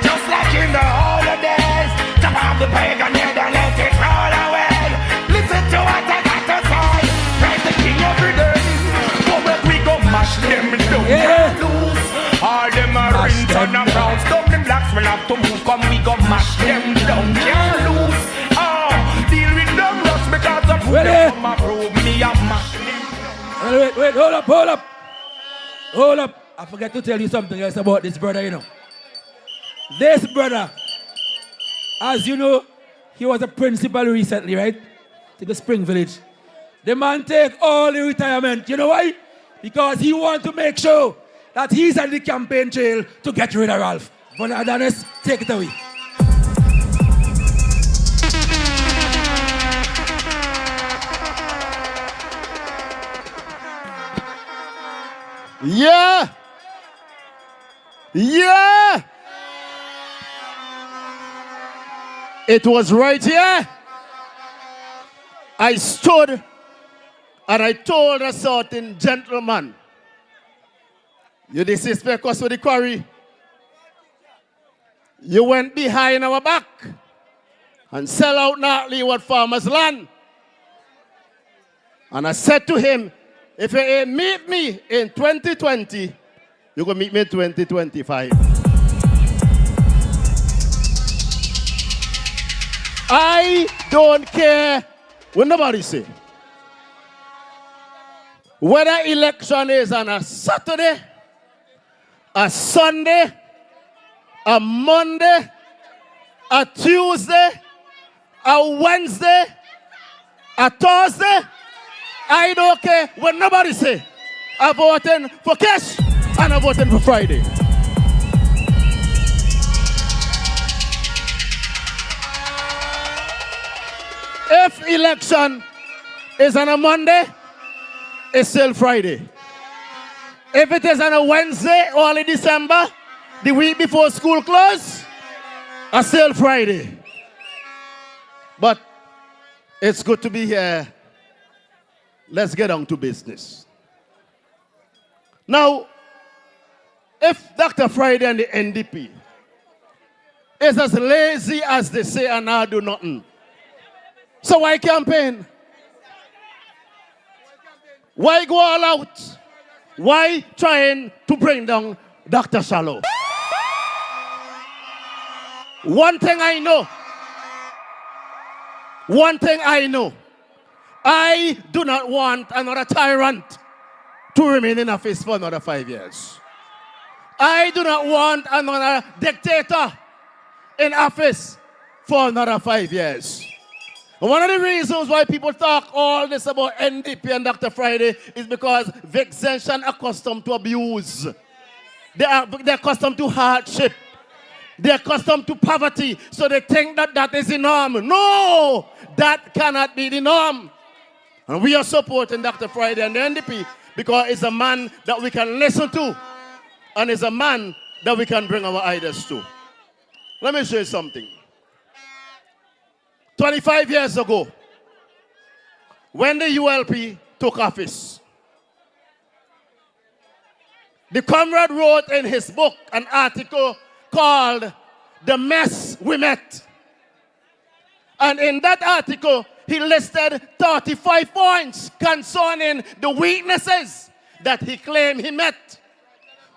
just like in the holidays, jump off the pagan head and let it roll away. Listen to what I got to say. Praise the King every day. Go where we go mash them down. Yeah. Loose. All them are rinse and a brown. Stop them blacks will have to move. Come we go mash them down. Can't lose. Oh, deal with them rust because of who they come approve me and mash them down. Wait, hold up. I forgot to tell you something else about this brother, you know. This brother, as you know, he was a principal recently, right? To the Spring Village. The man take all the retirement. You know why? Because he want to make sure that he's on the campaign trail to get rid of Ralph. Brother Adonis, take it away. Yeah! Yeah! It was right here. I stood and I told a certain gentleman, you disrespect us with the quarry. You went behind our back and sell out North Leeward farmers' land And I said to him, if you ain't meet me in 2020, you're going to meet me in 2025. I don't care what nobody say. Whether election is on a Saturday, a Sunday, a Monday, a Tuesday, a Wednesday, a Thursday, I don't care what nobody say. I'm voting for cash and I'm voting for Friday. If election is on a Monday, it's still Friday. If it is on a Wednesday, early December, the week before school close, it's still Friday. But it's good to be here. Let's get on to business. Now, if Dr. Friday and the NDP is as lazy as they say and I do nothing, so why campaign? Why go all out? Why trying to bring down Dr. Shallow? One thing I know, I do not want another tyrant to remain in office for another 5 years. I do not want another dictator in office for another 5 years. And one of the reasons why people talk all this about NDP and Dr. Friday is because vexation are accustomed to abuse. They're accustomed to hardship. They're accustomed to poverty. So they think that that is the norm. No, that cannot be the norm. And we are supporting Dr. Friday and the NDP because it's a man that we can listen to. And it's a man that we can bring our ideas to. Let me show you something. 25 years ago, when the ULP took office, the comrade wrote in his book an article called The Mess We Met. And in that article, he listed 35 points concerning the weaknesses that he claimed he met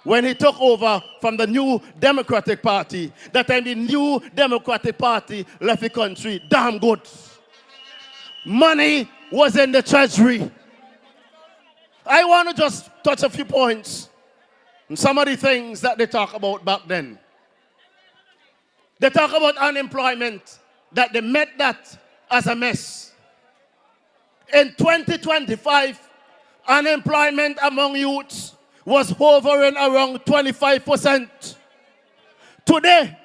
when he took over from the New Democratic Party. That time the New Democratic Party left the country damn good. Money was in the treasury. I want to just touch a few points on some of the things that they talk about back then. They talk about unemployment, that they met that as a mess. In 2025, unemployment among youths was hovering around 25%. Today,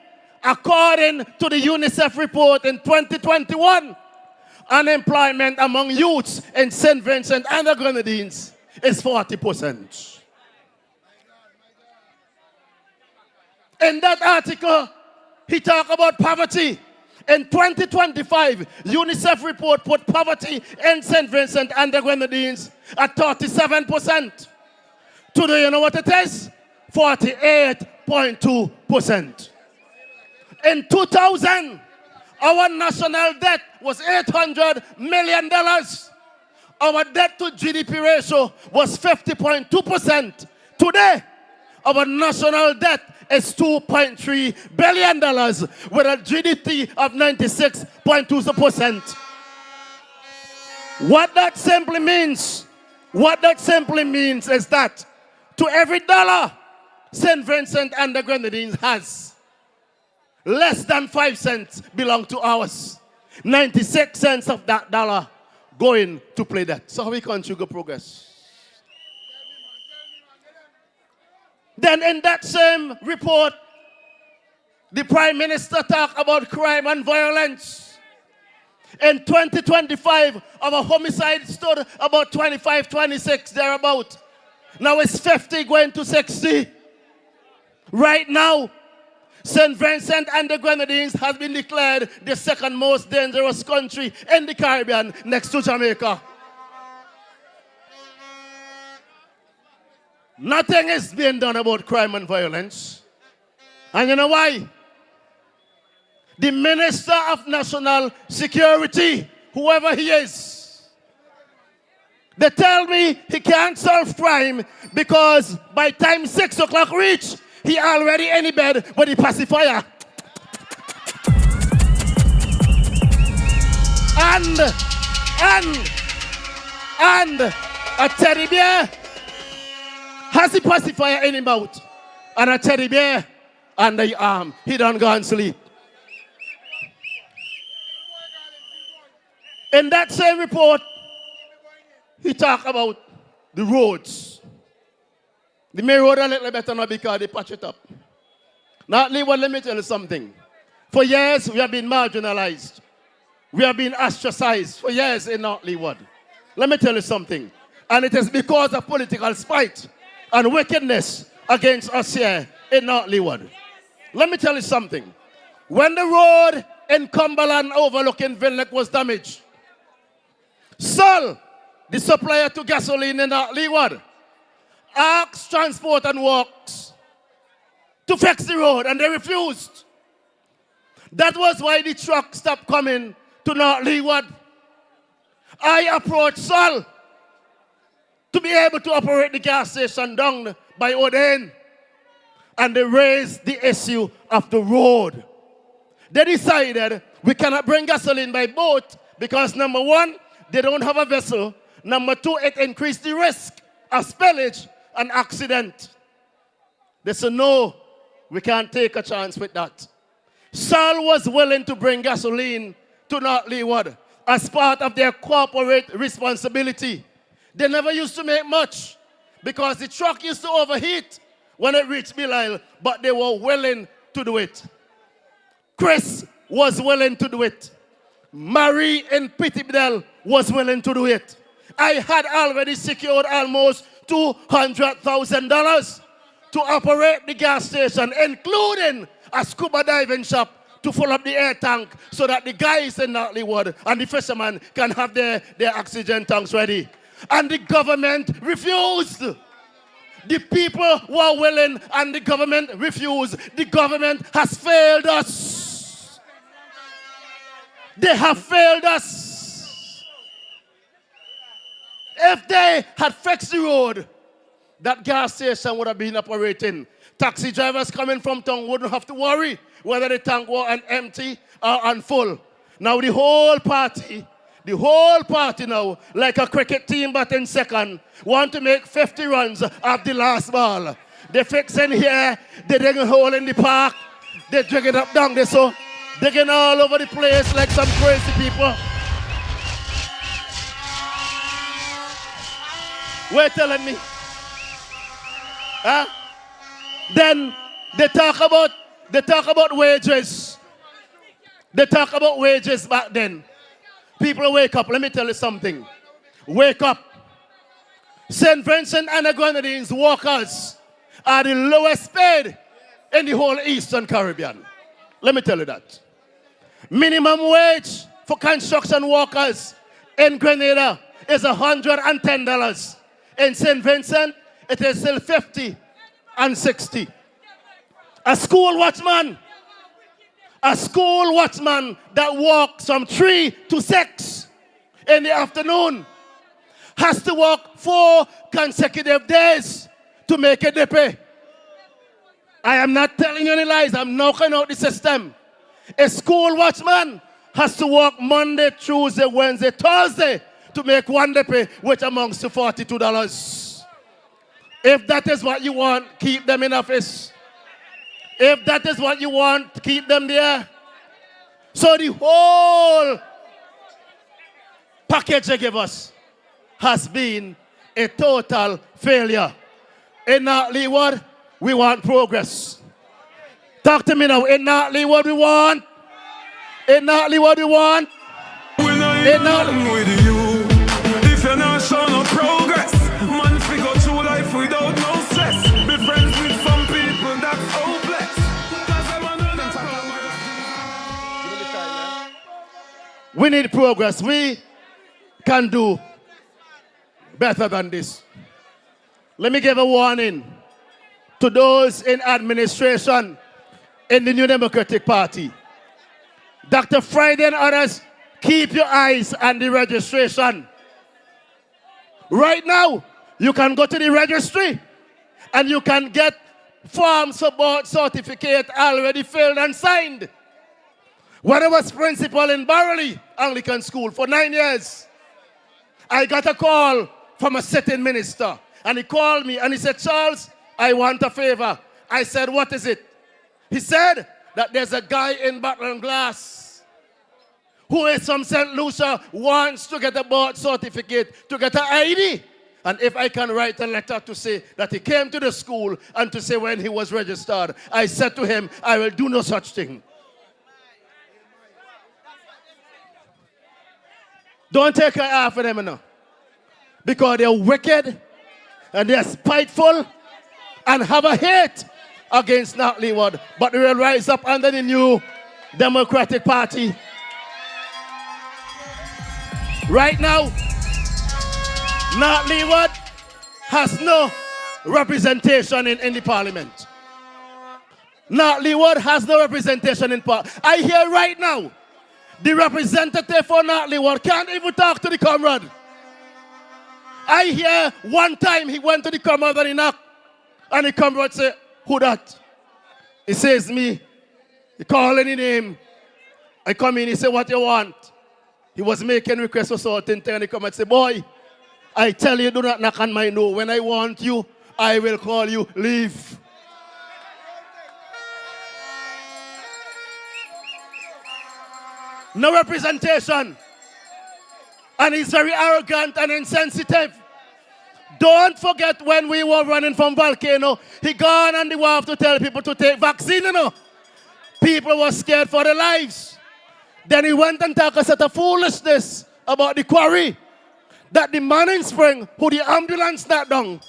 according to the UNICEF report in 2021, unemployment among youths in St. Vincent and the Grenadines is 40%. In that article, he talked about poverty. In 2025, UNICEF report put poverty in St. Vincent and the Grenadines at 37%. Today, you know what it is? 48.2%. In 2000, our national debt was $800 million. Our debt to GDP ratio was 50.2%. Today, our national debt is $2.3 billion with a GDP of 96.2%. What that simply means is that to every dollar St. Vincent and the Grenadines has, less than 5 cents belong to ours. 96 cents of that dollar going to play that. So how we contribute progress? Then in that same report, the Prime Minister talked about crime and violence. In 2025, our homicide stood about 25, 26, thereabout. Now it's 50 going to 60. Right now, St. Vincent and the Grenadines has been declared the second most dangerous country in the Caribbean next to Jamaica. Nothing is being done about crime and violence. And you know why? The Minister of National Security, whoever he is, They tell me he can't solve crime because by time 6 o'clock reach, he already in the bed with the pacifier. And a teddy bear has the pacifier in his mouth. And a teddy bear under the arm. He done go and sleep. In that same report, he talk about the roads. The main road a little better now because they patch it up. Now, Leeward, let me tell you something. For years, we have been marginalized. We have been ostracized for years in North Leeward. Let me tell you something. And it is because of political spite and wickedness against us here in North Leeward. Let me tell you something. When the road in Cumberland overlooking Vinlek was damaged, Sol, the supplier to gasoline in North Leeward, asked Transport and Works to fix the road, and they refused. That was why the truck stopped coming to North Leeward. I approached Sol to be able to operate the gas station down by Oden, and they raised the issue of the road. They decided we cannot bring gasoline by boat because, number one, they don't have a vessel. Number two, it increased the risk of spillage and accident. They said, no, we can't take a chance with that. Sol was willing to bring gasoline to North Leeward as part of their corporate responsibility. They never used to make much because the truck used to overheat when it reached Belial, but they were willing to do it. Chris was willing to do it. Marie in Pitibdel was willing to do it. I had already secured almost $200,000 to operate the gas station, including a scuba diving shop to fill up the air tank so that the guys in North Leeward and the fishermen can have their oxygen tanks ready. And the government refused. The people were willing and the government refused. The government has failed us. They have failed us. If they had fixed the road, that gas station would have been operating. Taxi drivers coming from town wouldn't have to worry whether the tank was empty or on full. Now the whole party now, like a cricket team but in second, want to make 50 runs of the last ball. They fix in here, they dig a hole in the park, they dig it up down there, so digging all over the place like some crazy people. Wait telling me. Huh? Then they talk about wages. They talk about wages back then. People wake up. Let me tell you something. Wake up. St. Vincent and the Grenadines workers are the lowest paid in the whole Eastern Caribbean. Let me tell you that. Minimum wage for construction workers in Grenada is $110. In St. Vincent, it is still 50 and 60. A school watchman that works from 3 to 6 in the afternoon has to work 4 consecutive days to make a dip. I am not telling you any lies. I'm knocking out the system. A school watchman has to work Monday, Tuesday, Wednesday, Thursday to make one dip, which amounts to $42. If that is what you want, keep them in office. If that is what you want, keep them there. So the whole package they give us has been a total failure. In North Leeward, we want progress. Talk to me now. In North Leeward, we want. In North Leeward, we want. In North with you. If you're not showing no progress, man, figure through life without no stress. Be friends with some people that's hopeless. We need progress. We can do better than this. Let me give a warning to those in administration in the New Democratic Party. Dr. Friday and others, keep your eyes on the registration. Right now, you can go to the registry and you can get forms for board certificate already filled and signed. When I was principal in Barley Anglican School for 9 years, I got a call from a sitting minister. And he called me and he said, Charles, I want a favor. I said, what is it? He said that there's a guy in Battle Glass who is from St. Lucia, wants to get a board certificate, to get an ID. And if I can write a letter to say that he came to the school and to say when he was registered, I said to him, I will do no such thing. Don't take her after them now. Because they're wicked and they're spiteful and have a hate against North Leeward. But they will rise up under the new Democratic Party. Right now, North Leeward has no representation in the parliament. North Leeward has no representation in parliament. I hear right now, the representative for North Leeward can't even talk to the comrade. I hear one time he went to the comrade and he knocked. And the comrade said, who that? He says, me. He called any name. I come in, he said, what you want? He was making requests for certain things. And he come and say, boy, I tell you, do not knock on my door. When I want you, I will call you. Leave. No representation. And he's very arrogant and insensitive. Don't forget when we were running from Volcano, he gone on the wharf to tell people to take vaccine, you know. People were scared for their lives. Then he went and talked a set of foolishness about the quarry. That the man in Spring, who the ambulance knocked down.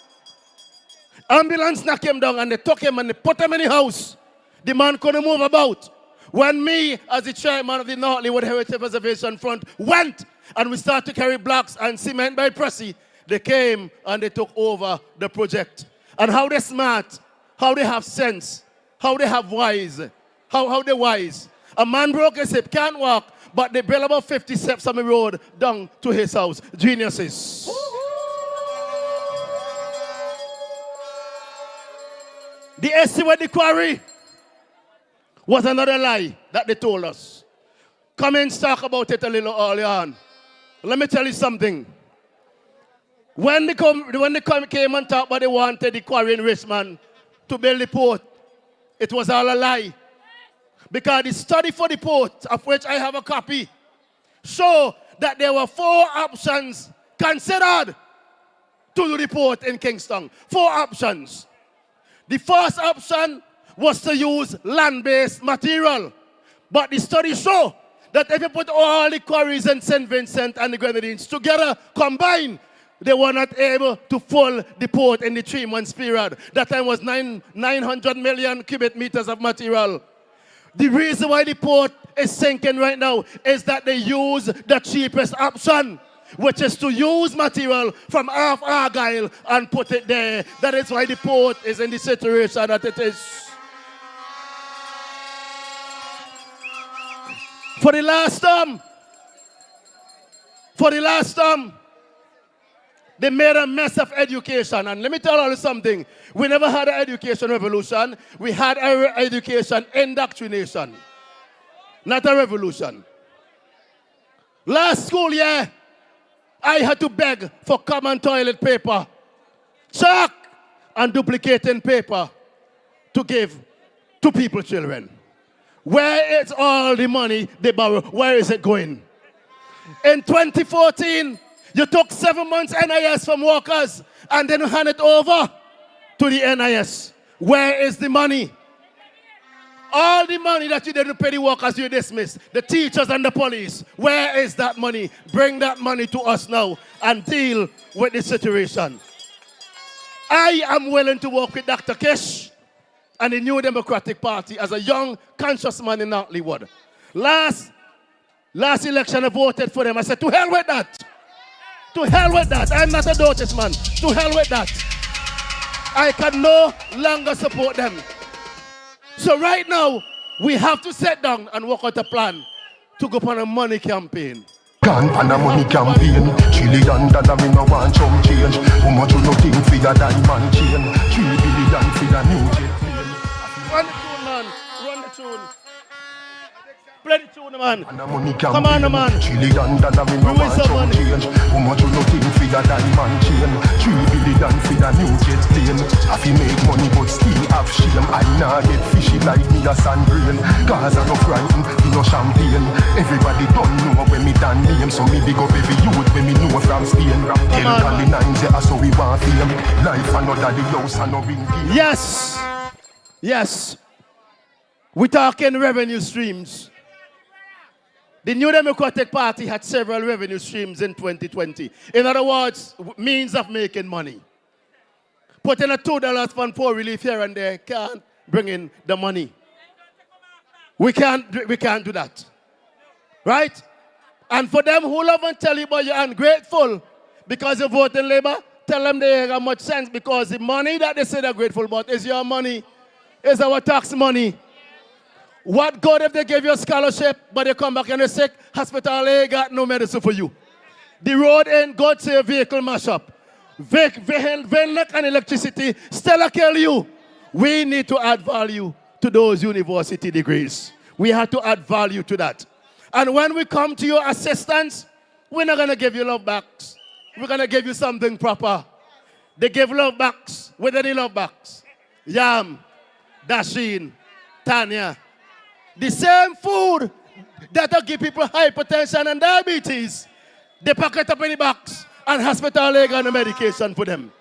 Ambulance knocked him down and they took him and they put him in the house. The man couldn't move about. When me, as the chairman of the North Leeward Heritage Preservation Front, went and we started to carry blocks and cement by Pressy, they came and they took over the project. And how they smart, how they have sense, how they have wise, how they wise. A man broke his hip, can't walk, but they built about 50 steps on the road down to his house. Geniuses. The issue with the quarry was another lie that they told us. Come and talk about it a little early on. Let me tell you something. When they came and talked about they wanted the quarry in Richmond to build the port, it was all a lie. Because the study for the port, of which I have a copy, show that there were 4 options considered to do the port in Kingston. 4 options. The first option was to use land-based material. But the study show that if you put all the quarries in St. Vincent and the Grenadines together, combined, they were not able to fill the port in the 3 months period. That time was 900 million cubic meters of material. The reason why the port is sinking right now is that they use the cheapest option, which is to use material from off Argyle and put it there. That is why the port is in the situation that it is. For the last time, they made a mess of education. And let me tell you something. We never had an education revolution. We had an education indoctrination. Not a revolution. Last school year, I had to beg for common toilet paper, chalk, and duplicating paper to give to people's children. Where is all the money they borrow? Where is it going? In 2014, you took 7 months NIS from workers and then hand it over to the NIS. Where is the money? All the money that you didn't pay the workers, you dismissed. The teachers and the police. Where is that money? Bring that money to us now and deal with the situation. I am willing to work with Dr. Kish and the New Democratic Party as a young, conscious man in North Leeward. Last election, I voted for them. I said, to hell with that. To hell with that. I'm not a Dutchess man. To hell with that. I can no longer support them. So right now, we have to sit down and work out a plan to go on a money campaign. Gone pan a money campaign. $1 trillion we no want some change. How much you no think for your diamond chain? $3 billion for your new jet plane. Run the tune, man. Run the tune. Play the tune, man. Come on, man. $1 trillion we no want some change. How much you no think for your diamond chain? $3 billion for your new jet plane. I fi make money but still have shame. I nah get fishy like me a sand grain. Cause I no frightened, me no champagne. Everybody don't know when me done name. So me big up every youth when me know from Spain. Tell all the nines, yeah, so we want fame. Life another the house and no ring game. Yes. Yes. We talking revenue streams. The New Democratic Party had several revenue streams in 2020. In other words, means of making money. Putting a $2 fund poor relief here and there can't bring in the money. We can't do that. Right? And for them who love and tell you but you're ungrateful because you vote in Labour, tell them they have much sense because the money that they say they're grateful about is your money. Is our tax money. What good if they give you a scholarship, but they come back and they sick, hospital, they got no medicine for you. The road ain't good, say vehicle mash up. Vehicle and electricity still kill you. We need to add value to those university degrees. We have to add value to that. And when we come to your assistance, we're not going to give you love backs. We're going to give you something proper. They give love backs. What are the love backs? Yam, Dashin, Tanya. The same food that will give people hypertension and diabetes, they pack it up in the box and hospital they got the medication for them.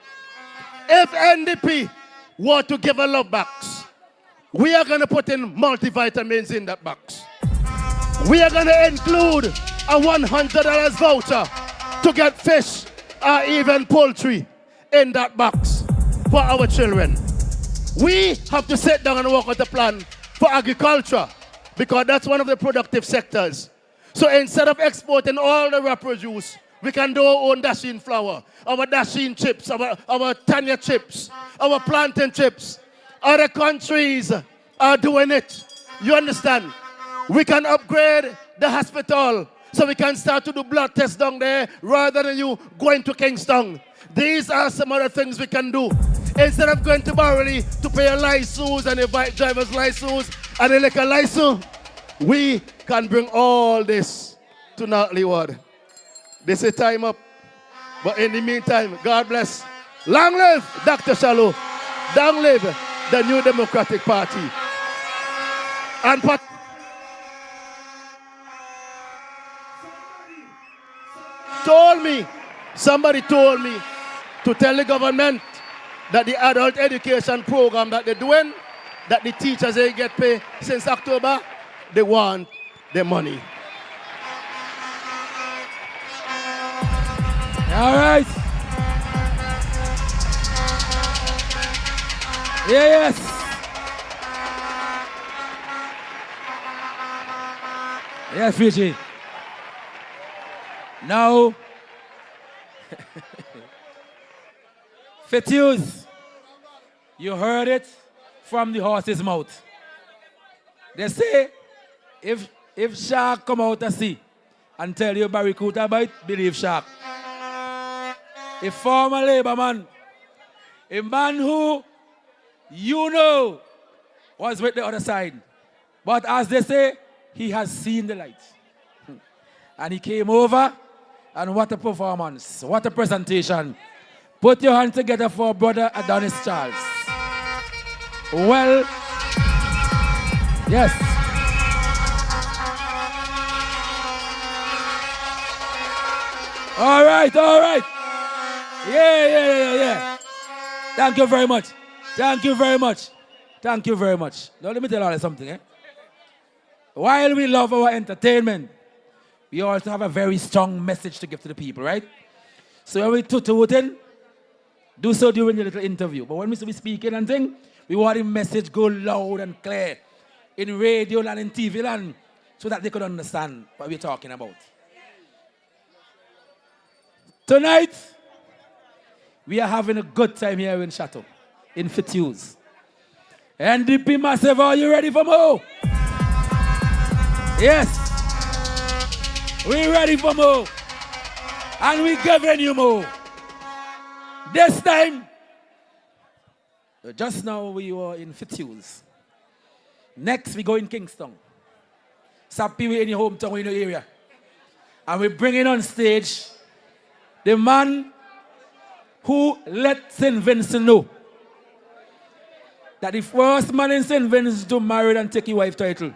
If NDP want to give a love box, we are going to put in multivitamins in that box. We are going to include a $100 voucher to get fish or even poultry in that box for our children. We have to sit down and work out a plan for agriculture because that's one of the productive sectors. So instead of exporting all the raw produce, we can do our own Dashin flour, our Dashin chips, our Tanya chips, our plantain chips. Other countries are doing it. You understand? We can upgrade the hospital so we can start to do blood tests down there rather than you going to Kingston. These are some other things we can do. Instead of going to Barley to pay a license and a bike driver's license and a liquor license, we can bring all this to North Leeward. This is time up. But in the meantime, God bless. Long live Dr. Shallow. Long live the New Democratic Party. And somebody told me to tell the government that the adult education program that they're doing, that the teachers they get paid since October, they want their money. All right. Yes. Yes, Fiji. Now, Fetius, you heard it from the horse's mouth. They say, if shark come out of sea and tell you barracuda bite, believe shark. A former labor man, a man who you know was with the other side. But as they say, he has seen the light. And he came over, and what a performance, what a presentation. Put your hands together for brother Adonis Charles. Well, yes. All right. Yeah. Thank you very much. Now let me tell you something, eh? While we love our entertainment, we also have a very strong message to give to the people, right? So when we tutu-wooten, do so during the little interview. But when we speaking and thing, we want the message go loud and clear in radio land and TV land so that they could understand what we're talking about. Tonight, we are having a good time here in Chateau, in Fitius. NDP Massive, are you ready for more? Yes. We ready for more. And we giving you more. This time, just now we were in Fitzhughes. Next we go in Kingston. Sappy we in your hometown, in your area. And we're bringing on stage the man who let St. Vincent know that the first man in St. Vincent to marry and take your wife title.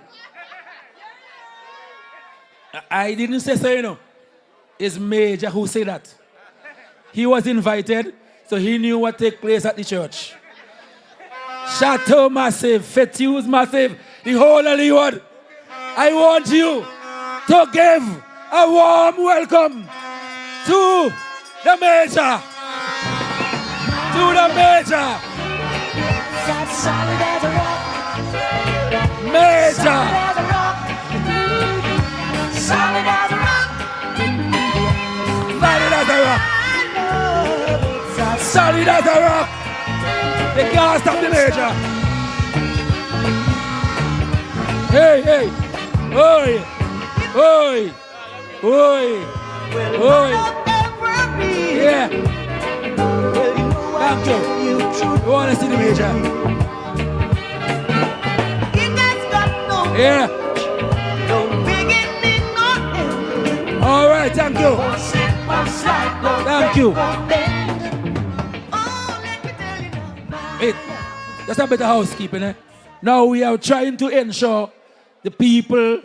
I didn't say so, you know. It's Major who said that. He was invited, so he knew what take place at the church. Chateau massive, Fitzhughes massive, the whole of Leeward. I want you to give a warm welcome to the Major. To the Major. Major. Solid as a rock. Solid as a rock. Solid as a rock. They can't stop the Major. Hey, hey. Oi. Oi. Oi. Oi. Yeah. Thank you. You want to see the Major? Yeah. All right, thank you. Thank you. Wait, that's a better housekeeping, eh? Now we are trying to ensure the people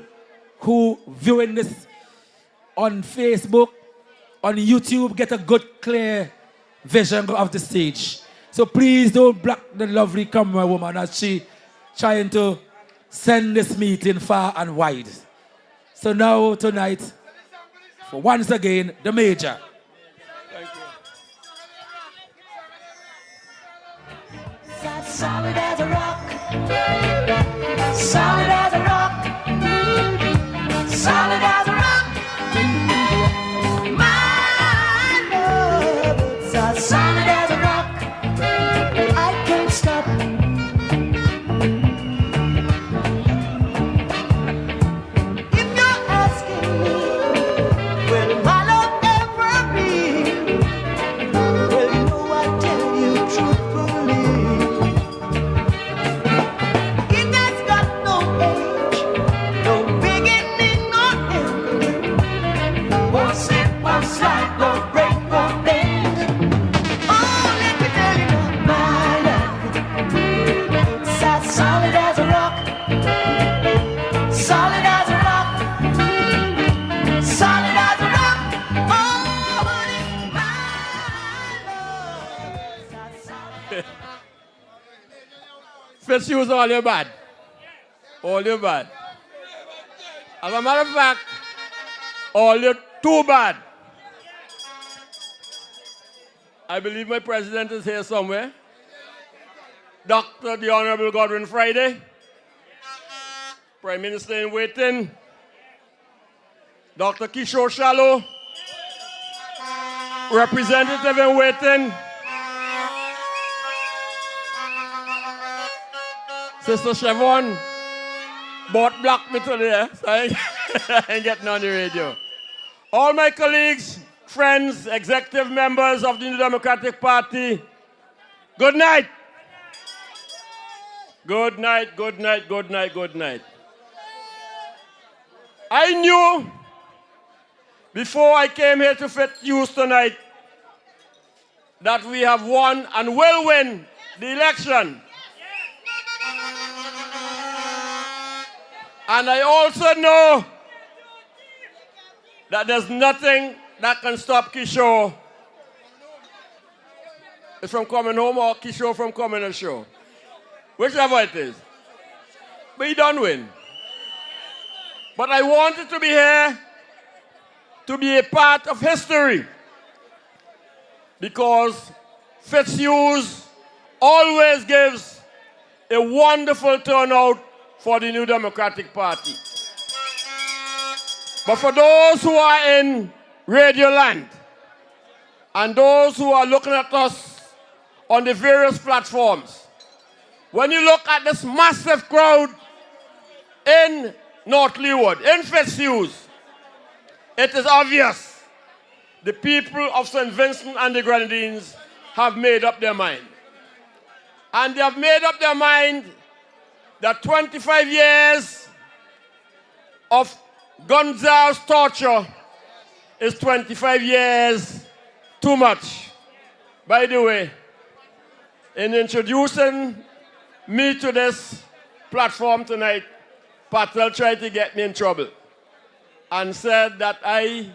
who viewing this on Facebook, on YouTube, get a good, clear vision of the stage. So please don't block the lovely camera woman as she trying to send this meeting far and wide. So now, tonight, for once again, the Major. Thank you. Solid as a rock. Solid as a rock. Solid as a rock. My love, it's as solid as a rock. I can't stop. If you're asking me, will my love ever be? Well, you know I tell you truthfully. It has got no age, no beginning nor end. Won't slip, won't slide, won't break, won't bend. Oh, let me tell you now, my love, it's as solid as a rock. Solid as a rock. Solid as a rock. Oh, honey, my love, it's as solid. Fitzhughes, all you bad. All you bad. As a matter of fact, all you too bad. I believe my president is here somewhere. Dr. the Honorable Godwin Friday. Prime Minister in waiting. Dr. Kishore Shallow. Representative in waiting. Sister Chevron bought blocked me today, so I ain't getting on the radio. All my colleagues, friends, executive members of the New Democratic Party, good night. Good night, good night, good night, good night. I knew before I came here to Fitzhughes tonight that we have won and will win the election. And I also know that there's nothing that can stop Kishore from coming home or Kishore from coming to show. Whichever it is. But he don't win. But I wanted to be here to be a part of history. Because Fitzhughes always gives a wonderful turnout for the New Democratic Party. But for those who are in Radio Land and those who are looking at us on the various platforms, when you look at this massive crowd in North Leeward, in Fitzhughes, it is obvious the people of St. Vincent and the Grenadines have made up their mind. And they have made up their mind that 25 years of Gonzal's torture is 25 years too much. By the way, in introducing me to this platform tonight, Patel tried to get me in trouble and said that I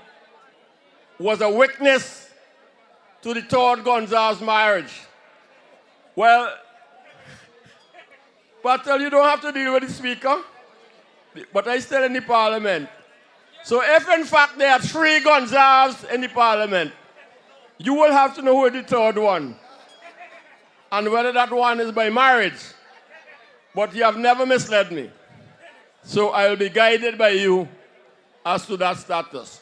was a witness to the third Gonzal's marriage. Well, Patel, you don't have to deal with the speaker, but I still in the parliament. So if in fact there are 3 Gonzales in the parliament, you will have to know who is the third one and whether that one is by marriage. But you have never misled me. So I will be guided by you as to that status.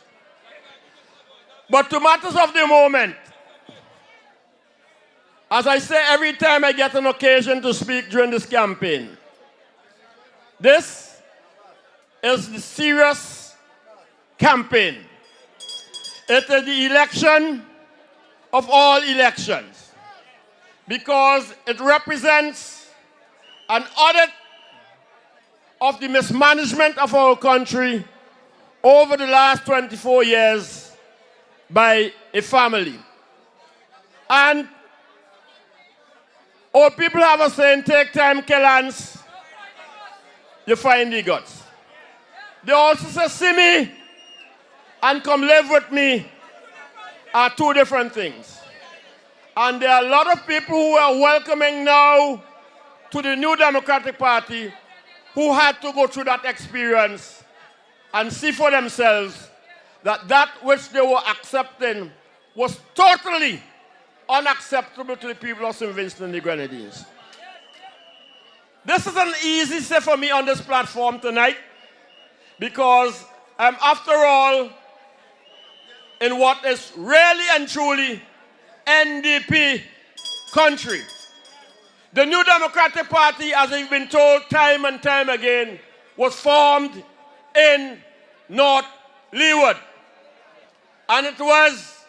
But to matters of the moment, as I say every time I get an occasion to speak during this campaign, this is the serious campaign. It is the election of all elections because it represents an audit of the mismanagement of our country over the last 24 years by a family. And our people have a saying, take time, kill ants, you find the guts. They also say, see me and come live with me are 2 different things. And there are a lot of people who are welcoming now to the New Democratic Party who had to go through that experience and see for themselves that that which they were accepting was totally unacceptable to the people of St. Vincent and the Grenadines. This is an easy say for me on this platform tonight because I'm, after all, in what is really and truly NDP country. The New Democratic Party, as I've been told time and time again, was formed in North Leeward. And it was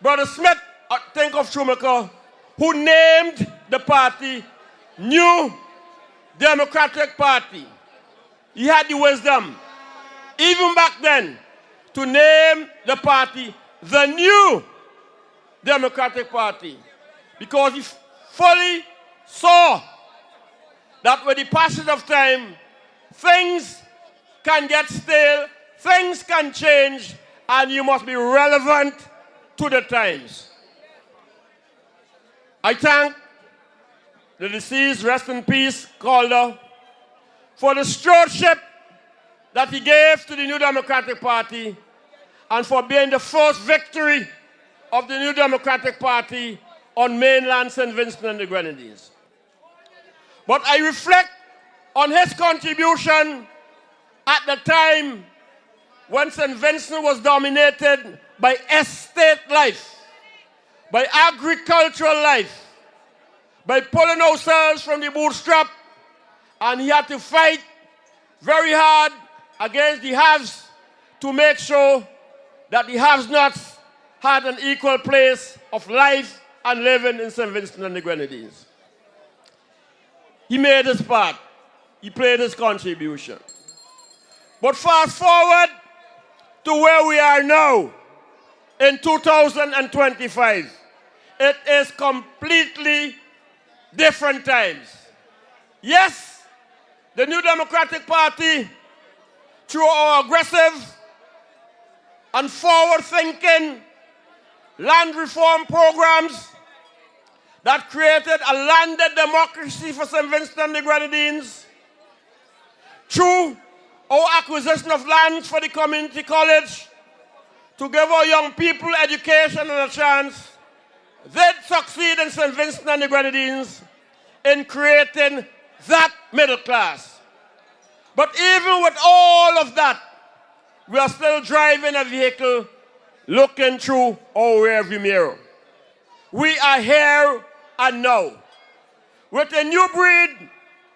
Brother Smith, I think of Schumacher, who named the party New Democratic Party. He had the wisdom, even back then, to name the party the New Democratic Party because he fully saw that with the passage of time, things can get stale, things can change, and you must be relevant to the times. I thank the deceased, rest in peace, Calder, for the stewardship that he gave to the New Democratic Party and for being the first victory of the New Democratic Party on mainland St. Vincent and the Grenadines. But I reflect on his contribution at the time when St. Vincent was dominated by estate life, by agricultural life, by pulling ourselves from the bootstrap, and he had to fight very hard against the haves to make sure that the have-nots had an equal place of life and living in St. Vincent and the Grenadines. He made his part. He played his contribution. But fast forward to where we are now, in 2025. It is completely different times. Yes, the New Democratic Party, through our aggressive and forward-thinking land reform programs that created a landed democracy for St. Vincent and the Grenadines, through our acquisition of land for the community college to give our young people education and a chance, did succeed in St. Vincent and the Grenadines in creating that middle class. But even with all of that, we are still driving a vehicle looking through our rearview mirror. We are here and now with a new breed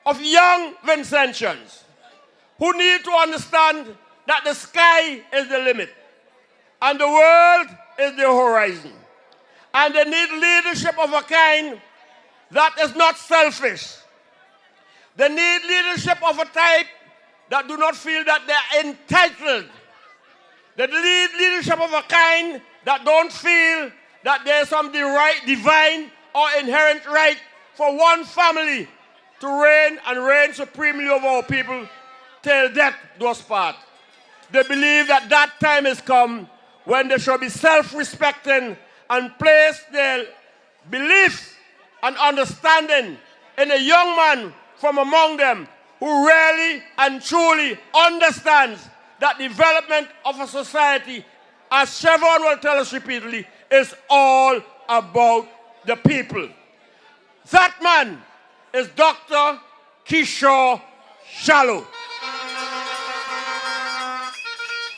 of young Vincentians who need to understand that the sky is the limit. and the world is their horizon. And they need leadership of a kind that is not selfish. They need leadership of a type that do not feel that they're entitled. They need leadership of a kind that don't feel that there's some divine or inherent right for one family to reign and reign supremely over our people till death do us part. They believe that that time has come when they shall be self-respecting and place their belief and understanding in a young man from among them who really and truly understands that development of a society, as Chevron will tell us repeatedly, is all about the people. That man is Dr. Kishore Shallow.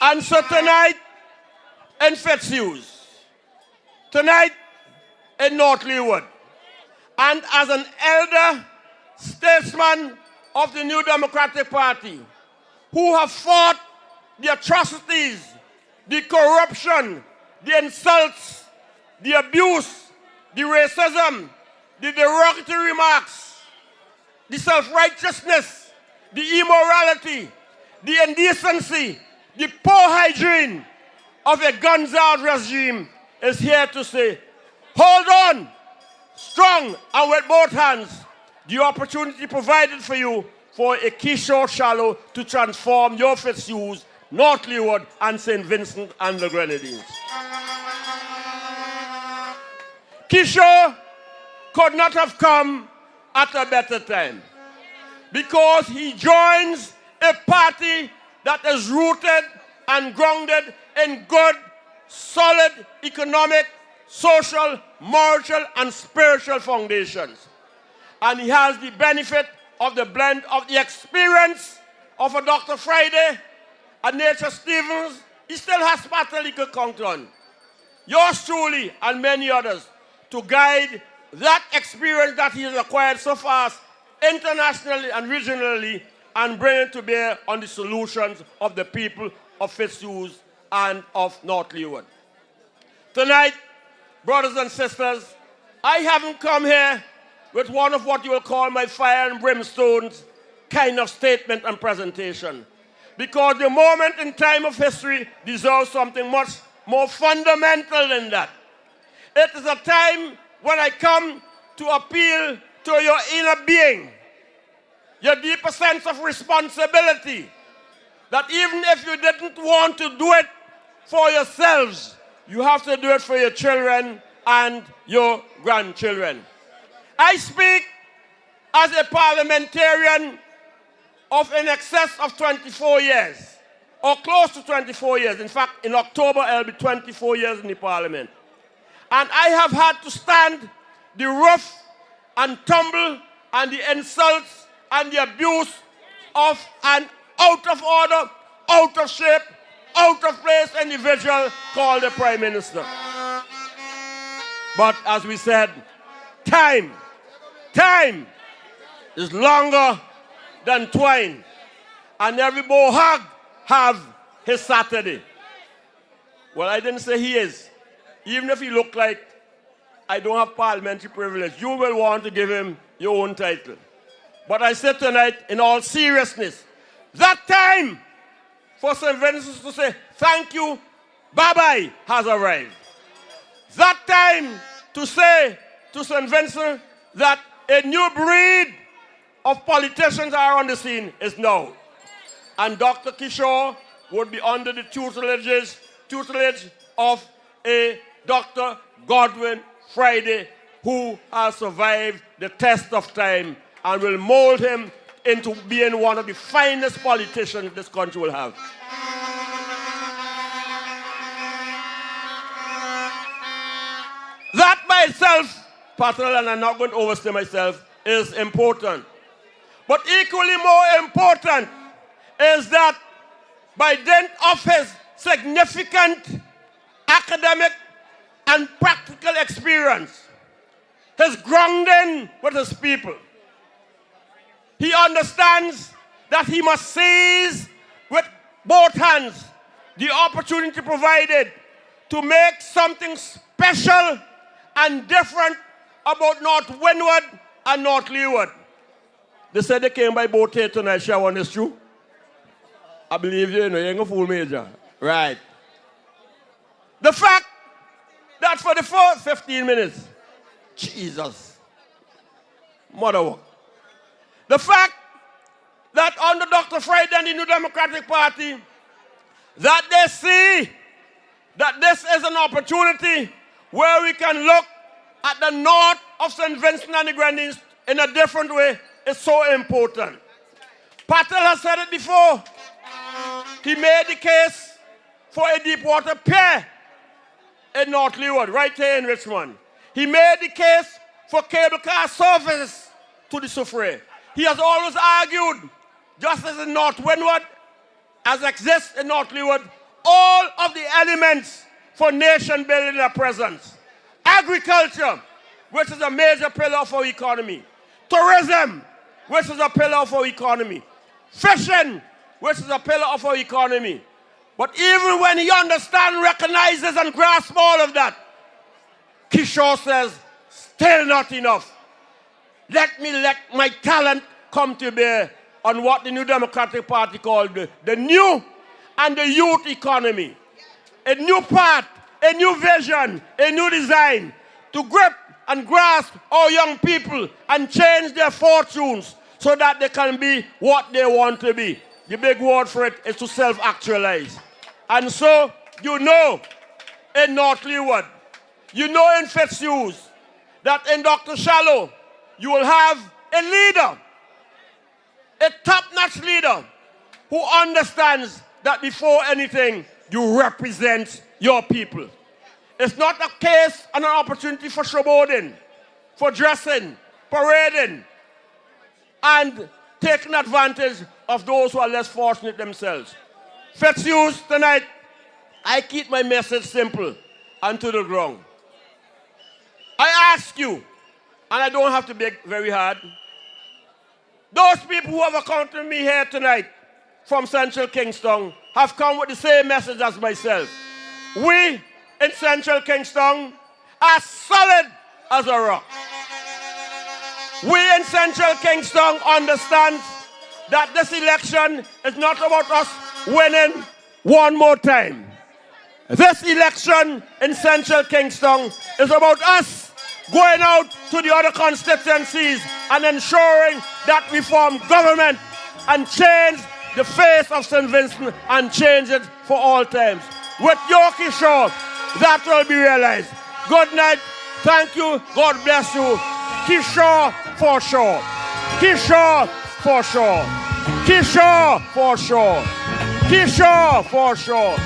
And so tonight in Fitzhughes, tonight in North Leeward, and as an elder statesman of the New Democratic Party, who have fought the atrocities, the corruption, the insults, the abuse, the racism, the derogatory remarks, the self-righteousness, the immorality, the indecency, the poor hygiene of a guns-out regime, is here to say, hold on, strong and with both hands, the opportunity provided for you for a Kishore Shallow to transform your Fitzhughes, North Leeward, and St. Vincent and the Grenadines. Kishore could not have come at a better time because he joins a party that is rooted and grounded in good, solid economic, social, moral, and spiritual foundations. And he has the benefit of the blend of the experience of a Dr. Friday, a Nature Stevens. He still has Sparta he could count on. Yours truly and many others to guide that experience that he has acquired so fast internationally and regionally and bring it to bear on the solutions of the people of Fitzhughes and of North Leeward. Tonight, brothers and sisters, I haven't come here with one of what you will call my fire and brimstones kind of statement and presentation. Because the moment in time of history deserves something much more fundamental than that. It is a time when I come to appeal to your inner being, your deeper sense of responsibility, that even if you didn't want to do it for yourselves, you have to do it for your children and your grandchildren. I speak as a parliamentarian of in excess of 24 years, or close to 24 years. In fact, in October, I'll be 24 years in the parliament. And I have had to stand the rough and tumble and the insults and the abuse of an out of order, out of shape, out of place individual called the Prime Minister. But as we said, time is longer than twine. And every bohag have his Saturday. Well, I didn't say he is. Even if he look like I don't have parliamentary privilege, you will want to give him your own title. But I said tonight, in all seriousness, that time for St. Vincent to say thank you, bye-bye, has arrived. That time to say to St. Vincent that a new breed of politicians are on the scene is now. And Dr. Kishore would be under the tutelage of a Dr. Godwin Friday, who has survived the test of time and will mold him into being one of the finest politicians this country will have. That by itself, Patel, and I'm not going to overstay myself, is important. But equally more important is that by dint of his significant academic and practical experience, his grounding with his people, he understands that he must seize with both hands the opportunity provided to make something special and different about North Windward and North Leeward. They said they came by boat here tonight. Shawan, is true? I believe you, you ain't gonna fool Major. Right. The fact that for the first 15 minutes, Jesus, mother work. The fact that under Dr. Friday and the New Democratic Party, that they see that this is an opportunity where we can look at the north of St. Vincent and the Grenadines in a different way is so important. Patel has said it before. He made the case for a deep water pier in North Leeward, right here in Richmond. He made the case for cable car service to the Soufriere. He has always argued, just as in North Windward, as exists in North Leeward, all of the elements for nation building are present. Agriculture, which is a major pillar of our economy. Tourism, which is a pillar of our economy. Fishing, which is a pillar of our economy. But even when he understands, recognizes, and grasps all of that, Kishore says, still not enough. Let my talent come to bear on what the New Democratic Party called the new and the youth economy. A new path, a new vision, a new design to grip and grasp our young people and change their fortunes so that they can be what they want to be. The big word for it is to self-actualize. And so, you know in North Leeward, you know in Fitzhughes, that in Dr. Shallow, you will have a leader, a top-notch leader who understands that before anything, you represent your people. It's not a case and an opportunity for showboating, for dressing, parading, and taking advantage of those who are less fortunate themselves. Fitzhughes, tonight, I keep my message simple and to the ground. I ask you, and I don't have to beg very hard, those people who have accompanied me here tonight from Central Kingston have come with the same message as myself. We in Central Kingston are solid as a rock. We in Central Kingston understand that this election is not about us winning one more time. This election in Central Kingston is about us going out to the other constituencies and ensuring that we form government and change the face of St. Vincent and change it for all times. With your Kishore, that will be realized. Good night. Thank you. God bless you. Kishore for sure. Kishore for sure. Kishore for sure. Kishore for sure.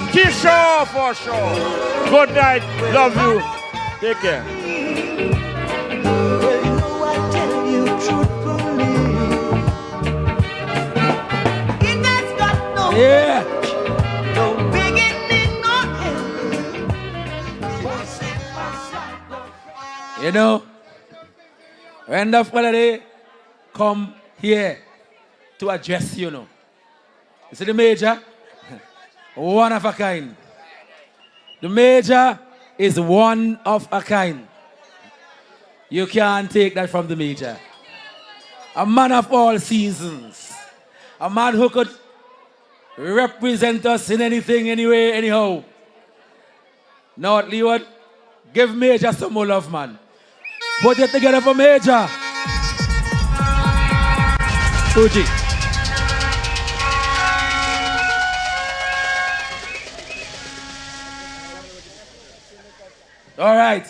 Kishore for sure. Good night. Love you. Take care. Yeah. No beginning or end. You know, when the family come here to address you, know. You see the major? One of a kind. The major is one of a kind. You can't take that from the major. A man of all seasons. A man who could represent us in anything, anyway, anyhow. Now, Leeward, give Major some more love, man. Put it together for Major. Fuji. All right.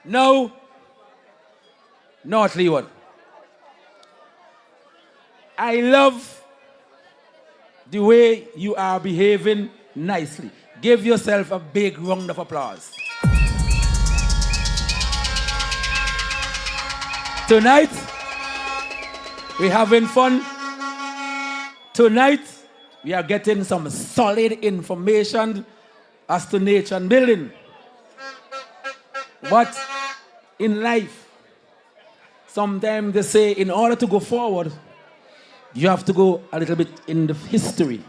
Now, North Leeward. I love the way you are behaving nicely. Give yourself a big round of applause. Tonight, we're having fun. Tonight, we are getting some solid information as to nation building. But in life, sometimes they say in order to go forward, you have to go a little bit in the history.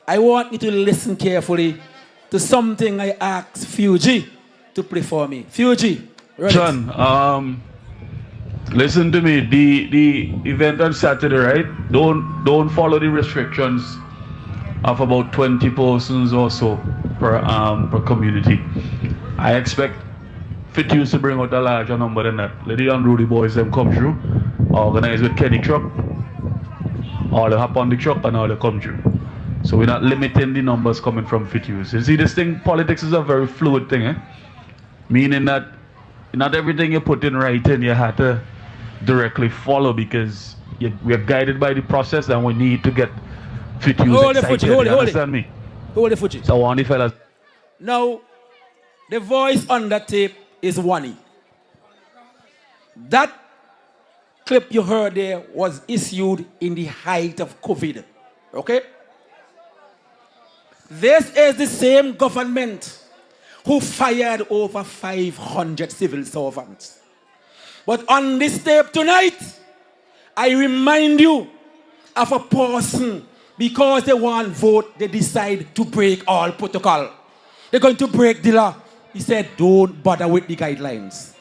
I want you to listen carefully to something I asked Fuji to play for me. Fuji, John, listen to me. The event on Saturday, right? Don't follow the restrictions of about 20 persons or so per community. I expect Fit Use to bring out a larger number than that. Let the unruly boys them come through, organize with Kenny truck, all they hop on the truck and all they come through. So we're not limiting the numbers coming from Fit Use. You see, this thing, politics is a very fluid thing, eh? Meaning that not everything you put in writing you have to directly follow, because we are guided by the process and we need to get Fit Use excited. Hold you understand me? Hold the Fuji. So I want the fellas. Now, the voice on the tape is Wani. That clip you heard there was issued in the height of COVID. Okay? This is the same government who fired over 500 civil servants. But on this tape tonight, I remind you of a person, because they want vote, they decide to break all protocol. They're going to break the law. He said, don't bother with the guidelines.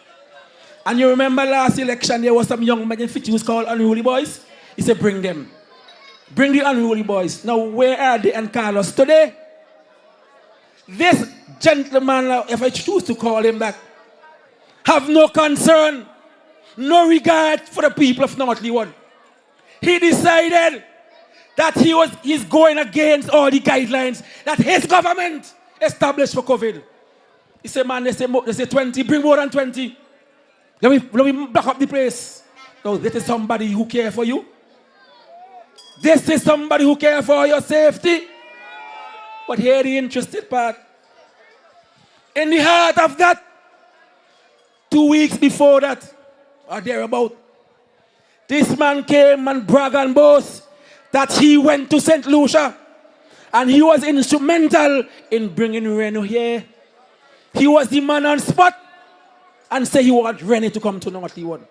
And you remember last election, there was some young men in Fit Use called unruly boys? He said, bring them. Bring the unruly boys. Now, where are they and Carlos today? This gentleman, if I choose to call him that, have no concern, no regard for the people of North Leeward. He decided that he's going against all the guidelines that his government established for COVID. He said, man, they say 20, bring more than 20. Let me back up the place. No, this is somebody who cares for you. This is somebody who cares for your safety. But here the interested part. In the heart of that, 2 weeks before that, or thereabout, this man came and bragged and boast that he went to St. Lucia and he was instrumental in bringing Reno here. He was the man on spot and said he wanted Reno to come to North Leeward.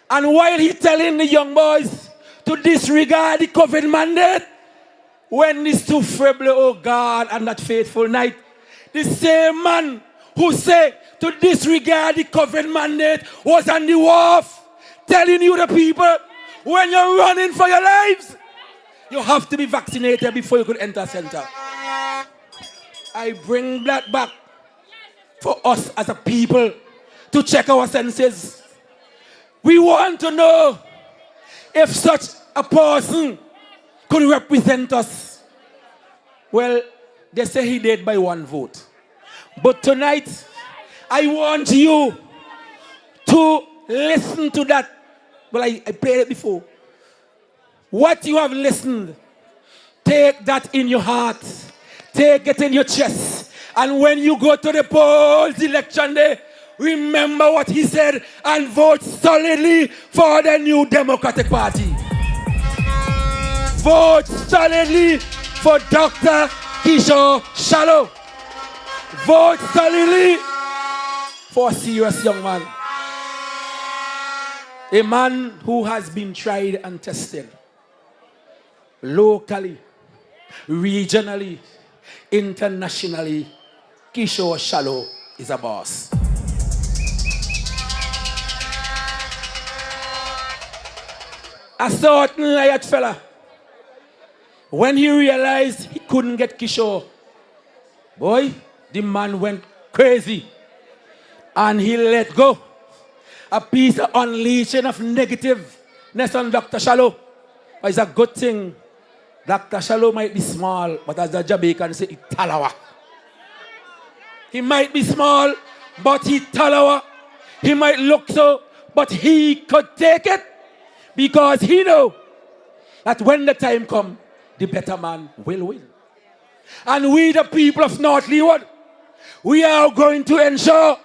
And while he telling the young boys to disregard the COVID mandate, when this too feeble, oh God, and that faithful night, the same man who said to disregard the COVID mandate was on the wharf telling you, the people, when you're running for your lives, you have to be vaccinated before you could enter center. I bring that back for us as a people to check our senses. We want to know if such a person could represent us. Well, they say he did by 1 vote. But tonight, I want you to listen to that. Well, I played it before. What you have listened, take that in your heart. Take it in your chest. And when you go to the polls election day, remember what he said and vote solidly for the New Democratic Party. Vote solidly for Dr. Kishore Shallow. Vote solidly for a serious young man. A man who has been tried and tested. Locally, regionally, internationally, Kishore Shallow is a boss. A certain riot fella, when he realized he couldn't get Kishore, boy, the man went crazy and he let go. A piece of unleashing of negativeness on Dr. Shallow. But it's a good thing. Dr. Shallow might be small, but as the Jamaicans say, it's talawa. He might be small, but he talawa. He might look so, but he could take it because he know that when the time comes, the better man will win. And we, the people of North Leeward, we are going to ensure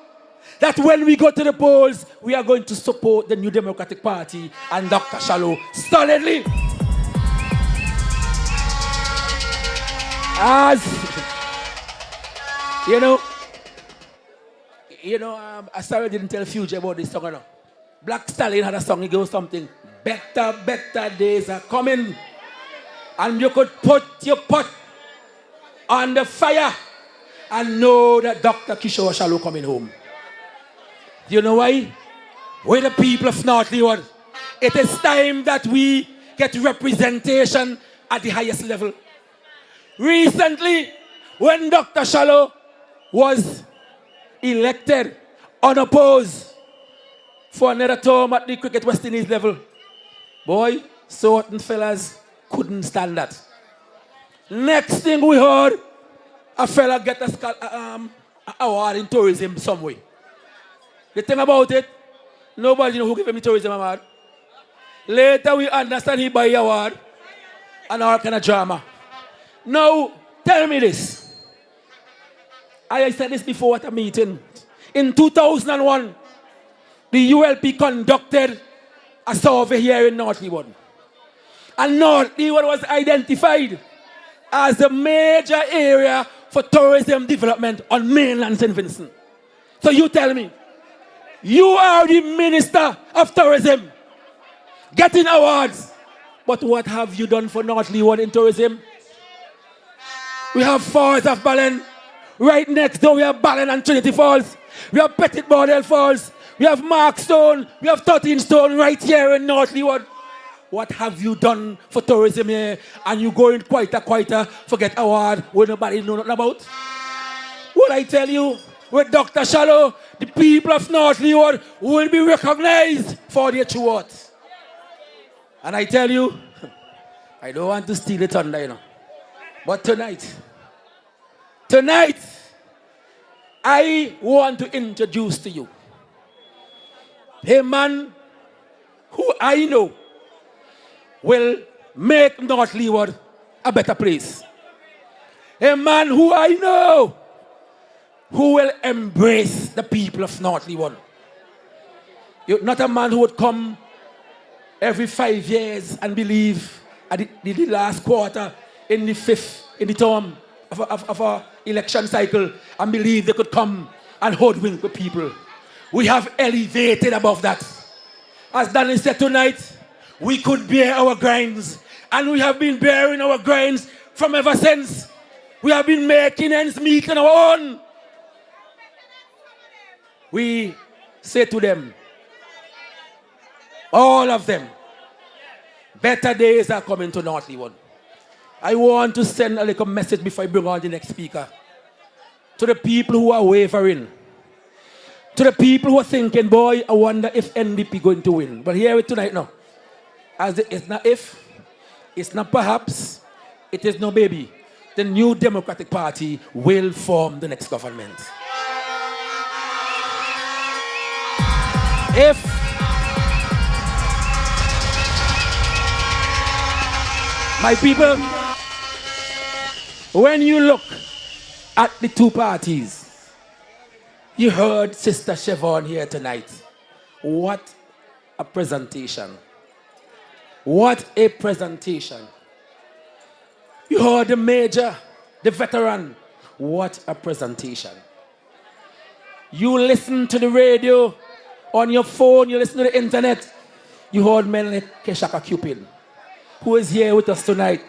that when we go to the polls, we are going to support the New Democratic Party and Dr. Shallow solidly. As you know, I sorry didn't tell Fuji about this song. No? Black Stallion had a song, he goes something, better days are coming. And you could put your pot on the fire and know that Dr. Kishore Shallow coming home. Do you know why? We're the people of North Leeward. It is time that we get representation at the highest level. Recently, when Dr. Shallow was elected unopposed for another term at the Cricket West Indies level, boy, certain fellas couldn't stand that. Next thing we heard, a fella get a award in tourism some way. The thing about it, nobody know who gave him the tourism award. Later we understand he buy award and all kind of drama. Now, tell me this. I said this before at a meeting. In 2001, the ULP conducted a survey here in North Leeward. And North Leeward was identified as a major area for tourism development on mainland St. Vincent. So you tell me, you are the Minister of Tourism, getting awards, but what have you done for North Leeward in tourism? We have Falls of Ballen. Right next door we have Ballen and Trinity Falls. We have Petit Bordel Falls. We have Markstone. We have 13 Stone right here in North Leeward. What have you done for tourism here? And you going quieter, forget award where nobody know nothing about? What I tell you, with Dr. Shallow, the people of North Leeward will be recognized for their true worth. And I tell you, I don't want to steal the thunder, you know. But tonight, I want to introduce to you a man who I know will make North Leeward a better place. A man who I know who will embrace the people of North Leeward. You're not a man who would come every 5 years and believe at the last quarter in the term of our election cycle and believe they could come and hoodwink the people. We have elevated above that. As Danny said tonight, we could bear our grinds, and we have been bearing our grinds from ever since. We have been making ends meet on our own. We say to them, all of them, better days are coming to North Leeward. I want to send a little message before I bring on the next speaker. To the people who are wavering. To the people who are thinking, boy, I wonder if NDP going to win. But hear it tonight now. It's not if, it's not perhaps, it is no baby. The new Democratic Party will form the next government. If my people, when you look at the two parties, you heard Sister Siobhan here tonight. What a presentation. What a presentation. You heard the major, the veteran. What a presentation. You listen to the radio, on your phone, you listen to the internet. You heard men like Keshaka Cupid, who is here with us tonight.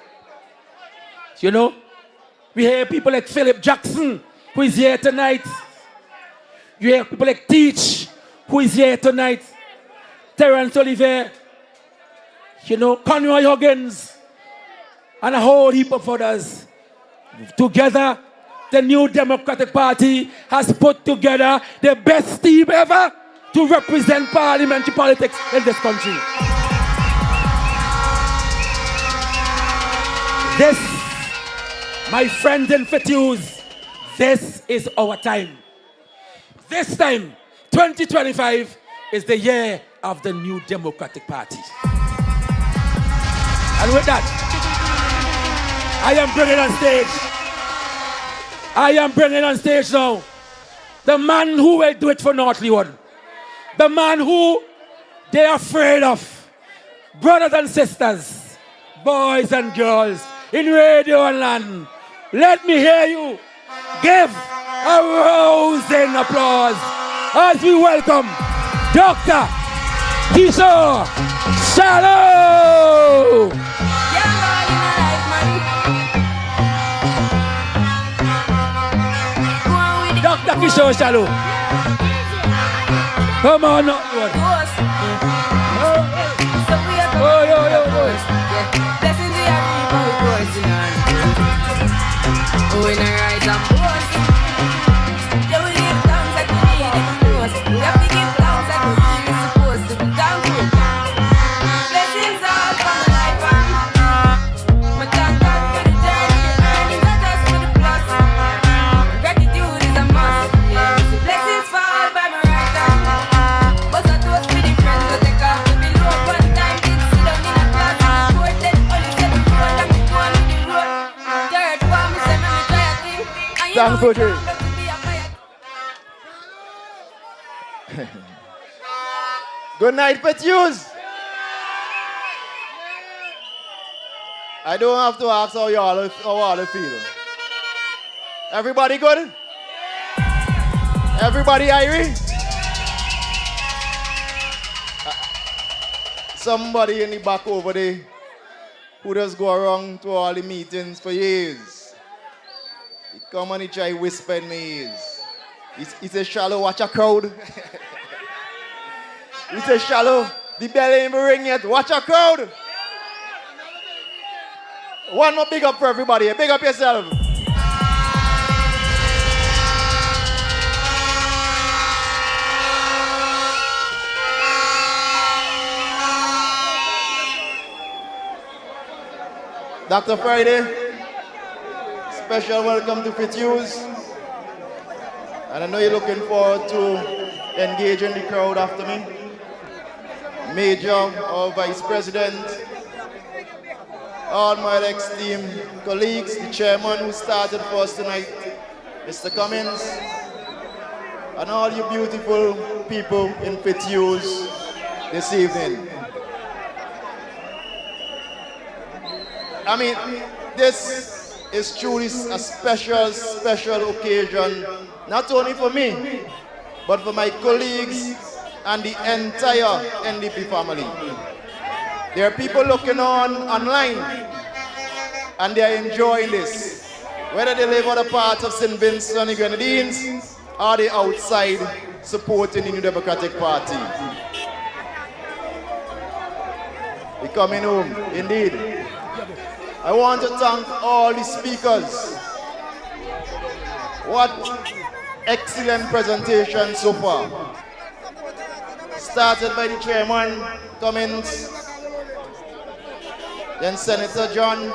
You know, we hear people like Philip Jackson, who is here tonight. You hear people like Teach, who is here tonight. Terence Oliver, you know, Conroy Huggins, and a whole heap of others. Together, the new Democratic Party has put together the best team ever to represent parliamentary politics in this country. This, my friends and fatigues, this is our time. This time, 2025, is the year of the new Democratic Party. And with that, I am bringing on stage now the man who will do it for North Leeward. The man who they are afraid of. Brothers and sisters, boys and girls, in radio and land, let me hear you give a rousing applause as we welcome Dr. Kishore Shallow. Rocky show, Shallow. Come on, no. Oh, yo. Blessings we are reaping, we coursing on. When I rise and boast, yeah, we give thanks like we need it most. We have to give thanks like we really supposed to be thankful. Blessings all for my life and my thank God for the journey. The earnings are just for the plus. Gratitude is a must. Yeah, blessings fall by my right hand. But I toast with the friends who take off with me low one time. Kids sit down in a class and report that only 7 road and me go on with the road. Third one, me say me try a thing. And you know Thank you, it's wrong, but to be a fire. Good night, Petuse. I don't have to ask how y'all feel. Everybody good? Everybody irie? Somebody in the back over there who does go around to all the meetings for years. He come and he try whisper in my ears. He say, Shallow, watch a crowd. He say, Shallow, the bell ain't even ring yet. Watch a crowd. One more big up for everybody. Big up yourself. Dr. Friday, special welcome to Fitzhughes. And I know you're looking forward to engaging the crowd after me. Major, our Vice President, all my esteemed colleagues, the chairman who started for us tonight, Mr. Cummins, and all you beautiful people in Fitzhughes this evening. I mean, this is truly a special occasion, not only for me, but for my colleagues and the entire NDP family. There are people looking online, and they are enjoying this, whether they live other parts of St. Vincent and the Grenadines, or they outside supporting the New Democratic Party. We're coming home, indeed. I want to thank all the speakers. What excellent presentation so far. Started by the chairman, Cummins, then Senator John,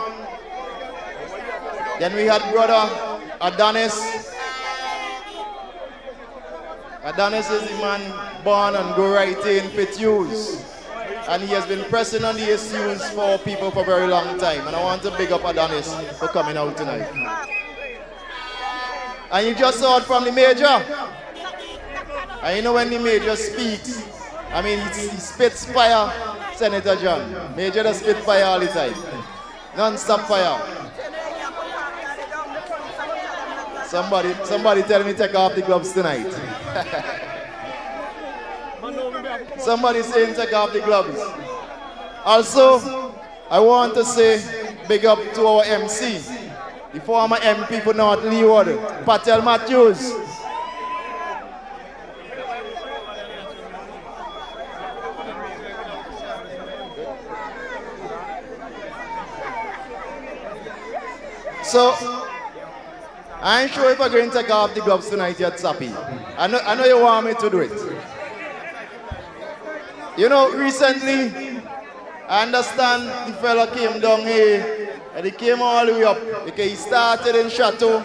then we had brother Adonis. Adonis is the man born and go right in Fitzhughes. And he has been pressing on the issues for people for a very long time. And I want to big up Adonis for coming out tonight. And you just heard from the major. And you know when the major speaks, I mean, he spits fire, Senator John. Major does spit fire all the time. Non-stop fire. Somebody tell me to take off the gloves tonight. Somebody saying take off the gloves. Also, I want to say big up to our MC, the former MP for North Leeward, Patel Matthews. So, I ain't sure if I'm going to take off the gloves tonight yet, Sappy. I know you want me to do it. You know, recently, I understand the fella came down here and he came all the way up. Okay, he started in Chateau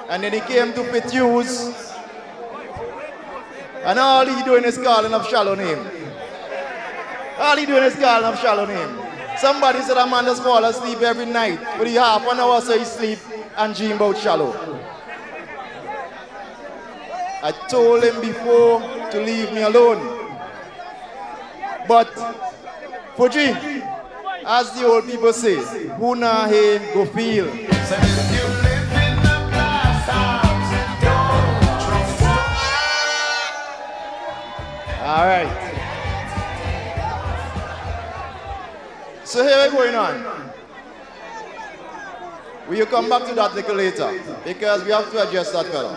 and then he came to Fitzhughes. And all he doing is calling up shallow name. All he doing is calling up shallow name. Somebody said a man just fall asleep every night, but he half an hour so he sleep and dream about shallow. I told him before to leave me alone. But, Fuji, as the old people say, who na he go feel. All right. So here we're going on. We'll come back to that little later because we have to address that fellow.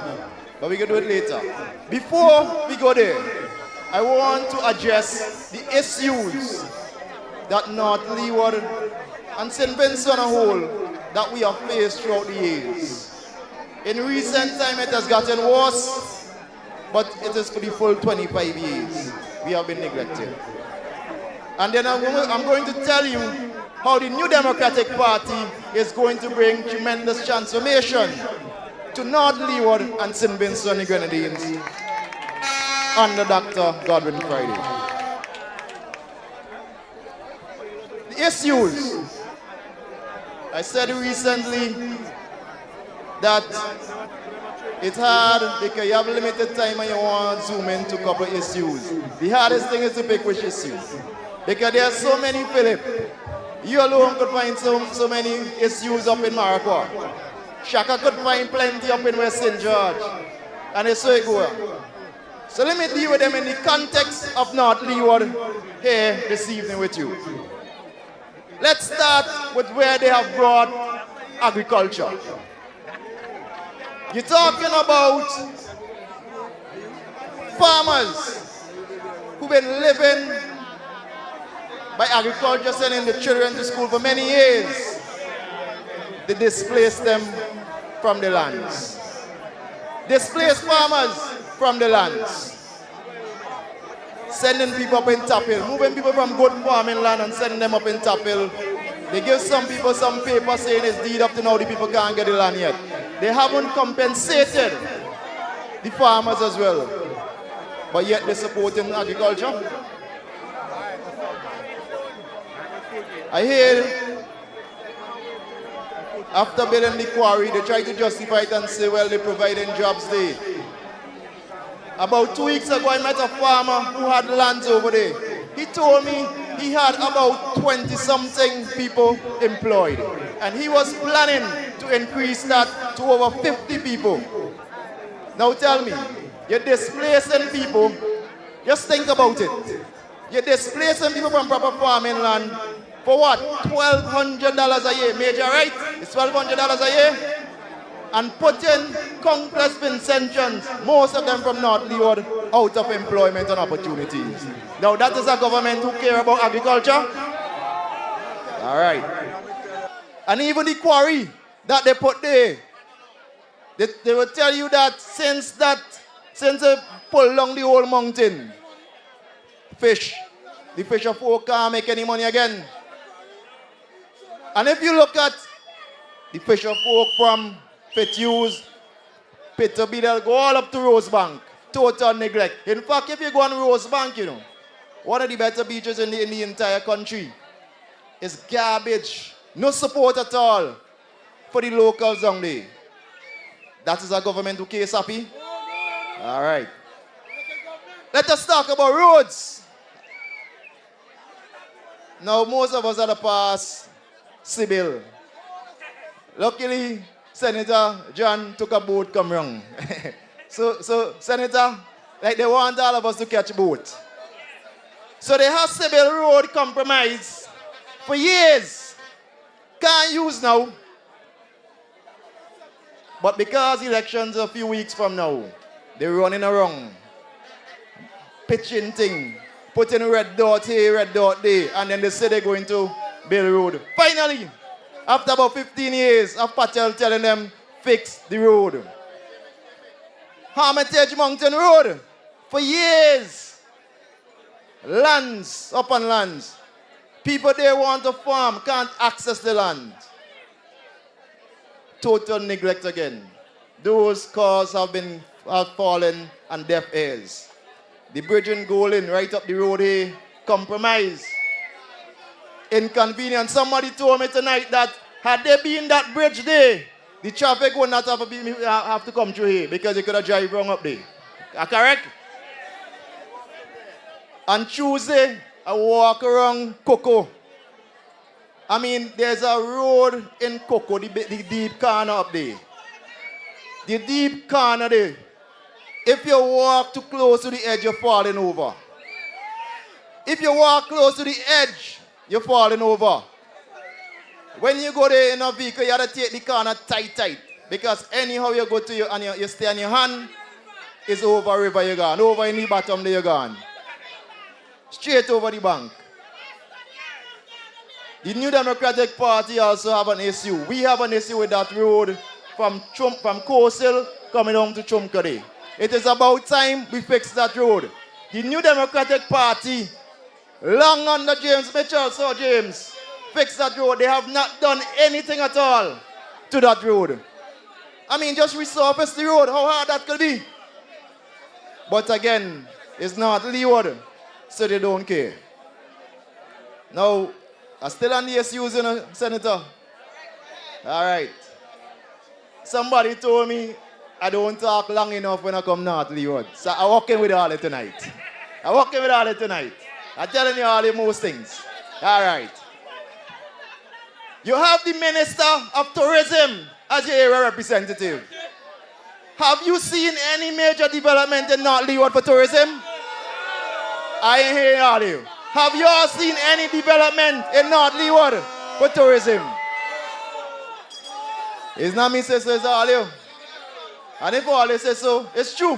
but we can do it later. Before we go there, I want to address the issues that North Leeward and St. Vincent on a whole that we have faced throughout the years. In recent time, it has gotten worse, but it is for the full 25 years we have been neglected. And then I'm going to tell you how the New Democratic Party is going to bring tremendous transformation to North Leeward and St. Vincent and the Grenadines under Dr. Godwin Friday. The issues. I said recently that it's hard because you have limited time and you want to zoom into a couple of issues. The hardest thing is to pick which issue. Because there are so many, Philip. You alone could find so many issues up in Maracua. Shaka could find plenty up in West St. George. And it's so it goes. So let me deal with them in the context of North Leeward here this evening with you. Let's start with where they have brought agriculture. You're talking about farmers who've been living by agriculture, sending the children to school for many years. They displaced them from the lands. Displaced farmers from the lands. Sending people up in Tapil, moving people from good farming land and sending them up in Tapil. They give some people some paper saying it's deed up to now, the people can't get the land yet. They haven't compensated the farmers as well. But yet they're supporting agriculture. I hear after building the quarry, they try to justify it and say, well, they're providing jobs there. About 2 weeks ago, I met a farmer who had lands over there. He told me he had about 20-something people employed. And he was planning to increase that to over 50 people. Now tell me, you're displacing people, just think about it. You're displacing people from proper farming land for what? $1,200 a year. Major, right? It's $1,200 a year. And putting countless Vincentians, most of them from North Leeward, out of employment and opportunities. Now that is a government who care about agriculture? All right. And even the quarry that they put there, they will tell you that since they pull down the whole mountain, the fisher folk can't make any money again. And if you look at the fisher folk from Fitzhughes, Peterby, they'll go all up to Rosebank. Total neglect. In fact, if you go on Rosebank, you know, one of the better beaches in the entire country is garbage. No support at all for the locals down there. That is a government who cares happy. All right. Let us talk about roads. Now, most of us are the past Sibyl. Luckily, Senator John took a boat come wrong. so Senator, like they want all of us to catch a boat. So they have Sibyl Road compromise for years. Can't use now. But because elections are a few weeks from now, they're running around, pitching thing, putting red dot here, red dot there, and then they say they're going to build a road. Finally, after about 15 years of Patel telling them, fix the road. Hermitage Mountain Road, for years, lands upon lands. People there want to farm, can't access the land. Total neglect again. Those cars have fallen on deaf ears. The bridge in Golden, right up the road here, compromise. Inconvenient. Somebody told me tonight that had there been that bridge there, the traffic would not have to come through here because you could have drive wrong up there. Correct? On Tuesday, I walk around Coco. I mean, there's a road in Coco, the deep corner up there. The deep corner there. If you walk too close to the edge, you're falling over. If you walk close to the edge, you're falling over. When you go there in a vehicle, you have to take the corner tight. Because anyhow you go to and you stay on your hand, is over river you gone. Over in the bottom there you gone. Straight over the bank. The New Democratic Party also have an issue. We have an issue with that road from Coastal coming home to Chumkade. It is about time we fix that road. The New Democratic Party, long under James Mitchell, Sir James, fix that road. They have not done anything at all to that road. I mean, just resurface the road, how hard that could be. But again, it's not Leeward, so they don't care. Now, I'm still on the issues, you know, Senator. All right. Somebody told me I don't talk long enough when I come North Leeward. So I'm walking with all it tonight. I'm telling you all the most things. All right. You have the Minister of Tourism as your area representative. Have you seen any major development in North Leeward for tourism? I ain't hearing all of you. Have you all seen any development in North Leeward for tourism? It's not me say so, it's all you. And if all they say so, it's true.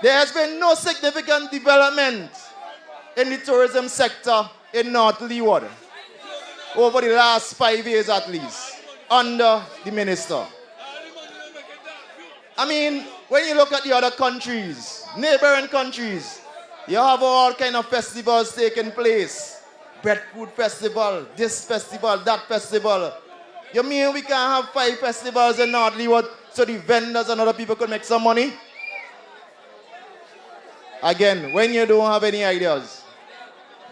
There has been no significant development in the tourism sector in North Leeward over the last 5 years at least, under the minister. I mean, when you look at the other countries, neighboring countries, you have all kind of festivals taking place. Breadfruit festival, this festival, that festival. You mean we can have 5 festivals in North Leeward so the vendors and other people could make some money? Again, when you don't have any ideas,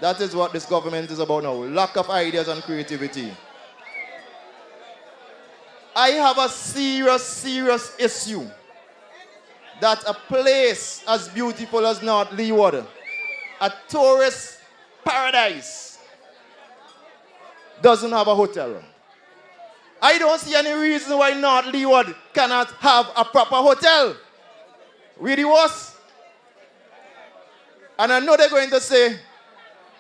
that is what this government is about now. Lack of ideas and creativity. I have a serious issue that a place as beautiful as North Leeward, a tourist paradise, doesn't have a hotel. I don't see any reason why North Leeward cannot have a proper hotel. Really was. And I know they're going to say,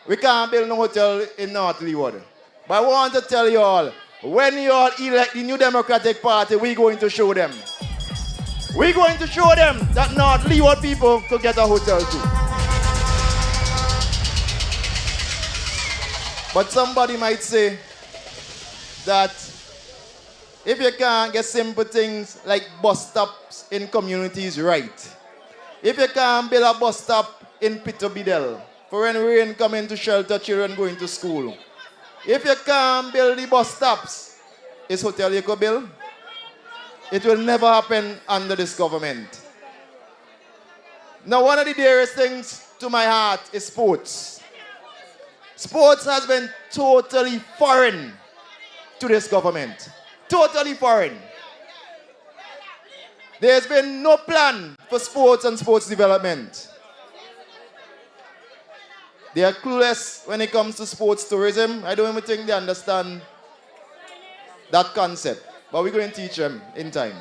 we can't build no hotel in North Leeward. But I want to tell you all, when you all elect the New Democratic Party, we're going to show them. We're going to show them that North Leeward people could get a hotel too. But somebody might say that if you can't get simple things like bus stops in communities right, if you can't build a bus stop in Pitobidel for when rain coming to shelter children going to school, if you can't build the bus stops, is hotel you could build? It will never happen under this government. Now, one of the dearest things to my heart is sports. Sports has been totally foreign to this government. Totally foreign. There's been no plan for sports and sports development. They are clueless when it comes to sports tourism. I don't even think they understand that concept. But we're going to teach them in time.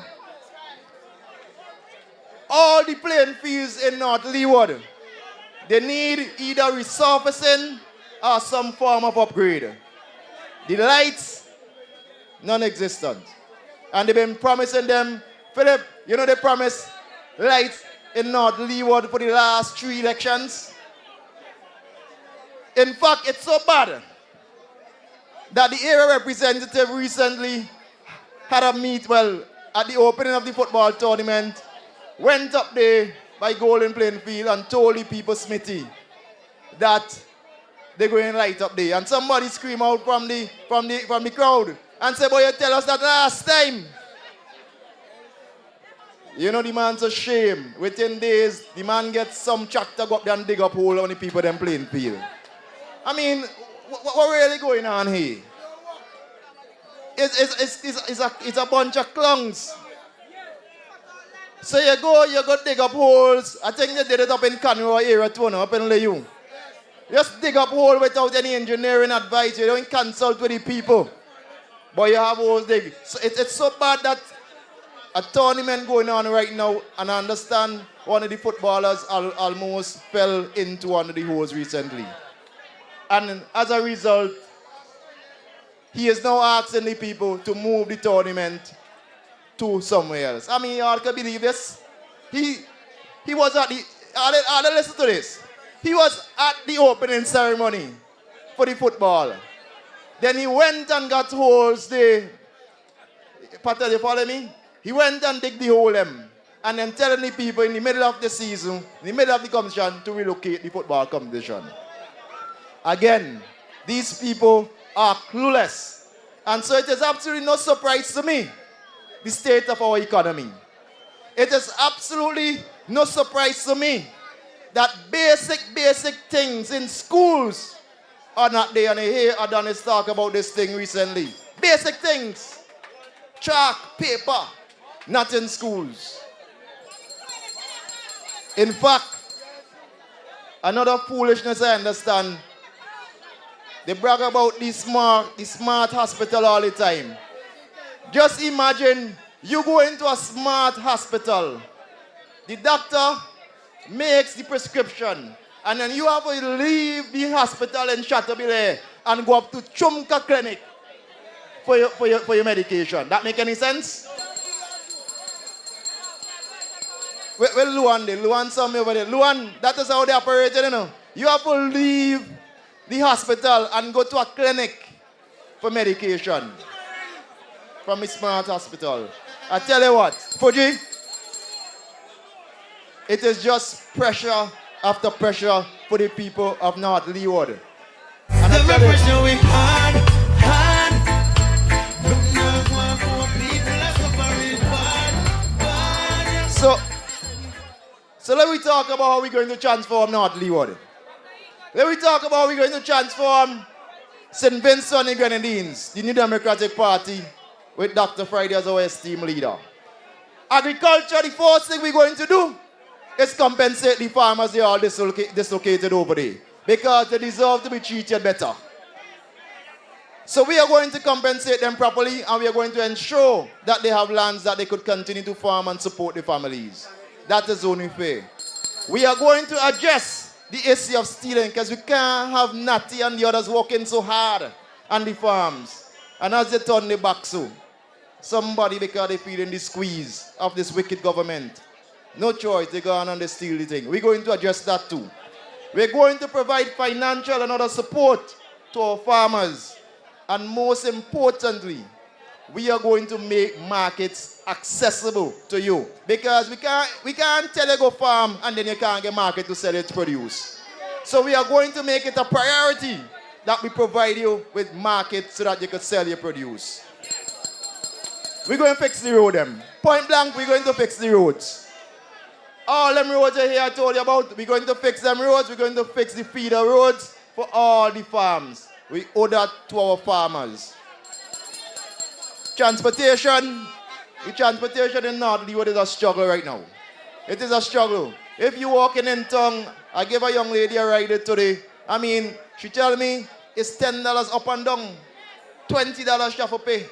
All the playing fields in North Leeward, they need either resurfacing or some form of upgrade. The lights, non-existent. And they've been promising them, Philip, you know they promised lights in North Leeward for the last 3 elections? In fact, it's so bad that the area representative recently had a meet, at the opening of the football tournament, went up there by Golden Plain Field and told the people, Smithy, that they're going to light up there. And somebody screamed out from the crowd and said, boy, you tell us that last time. You know, the man's a shame. Within days, the man gets some tractor go up there and dig up hole on the people them playing field. I mean, what really going on here? It's a bunch of clunks. So you go dig up holes. I think they did it up in Conroe area too, up in Leeward. Just dig up hole without any engineering advice. You don't consult with the people. But you have holes dig. So it's so bad that a tournament going on right now, and I understand one of the footballers almost fell into one of the holes recently. And as a result, he is now asking the people to move the tournament to somewhere else. I mean, y'all can believe this? he was at the, listen to this. He was at the opening ceremony for the football. Then he went and got holes there. Patel, you follow me? He went and dig the hole them. And then telling the people in the middle of the season, in the middle of the competition, to relocate the football competition. Again, these people are clueless. And so it is absolutely no surprise to me, the state of our economy. It is absolutely no surprise to me that basic things in schools are not there. And I hear Adonis talk about this thing recently. Basic things. Chalk, paper, not in schools. In fact, another foolishness I understand, they brag about the smart hospital all the time. Just imagine you go into a smart hospital. The doctor makes the prescription, and then you have to leave the hospital in Chateaubriand and go up to Chumka Clinic for your medication. That make any sense? Well, Luan, Luan saw me over there. Luan, that is how they operate, you know. You have to leave the hospital and go to a clinic for medication from a smart hospital. I tell you what, Fuji, it is just pressure after pressure for the people of North Leeward. And I tell you, So let me talk about how we're going to transform North Leeward. Let me talk about how we're going to transform St. Vincent and Grenadines, the New Democratic Party, with Dr. Friday as our esteemed leader. Agriculture, the first thing we're going to do is compensate the farmers they are dislocated over there, because they deserve to be treated better. So we are going to compensate them properly, and we are going to ensure that they have lands that they could continue to farm and support the families. That is only fair. We are going to address the issue of stealing, because we can't have Natty and the others working so hard on the farms. And as they turn their back so, somebody, because they're feeling the squeeze of this wicked government, no choice, they go on and they steal the thing. We're going to address that too. We're going to provide financial and other support to our farmers. And most importantly, we are going to make markets accessible to you. Because we can't tell you go farm and then you can't get market to sell your produce. So we are going to make it a priority that we provide you with markets so that you can sell your produce. We're going to fix the road them. Point blank, we're going to fix the roads. All them roads here I told you about, we're going to fix them roads. We're going to fix the feeder roads for all the farms. We owe that to our farmers. Transportation. The transportation in North Leeward is a struggle right now. It is a struggle. If you walking in town, I gave a young lady a ride today. I mean, she tell me it's $10 up and down, $20 she have to pay.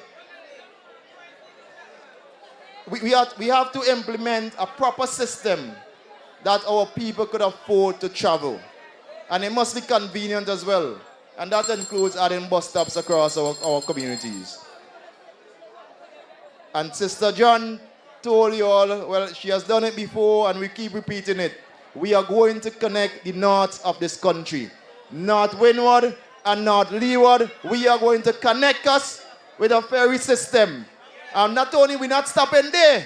We have to implement a proper system that our people could afford to travel. And it must be convenient as well. And that includes adding bus stops across our communities. And Sister John told you all, well, she has done it before and we keep repeating it. We are going to connect the north of this country. North Windward and North Leeward. We are going to connect us with a ferry system. And not only we're not stopping there,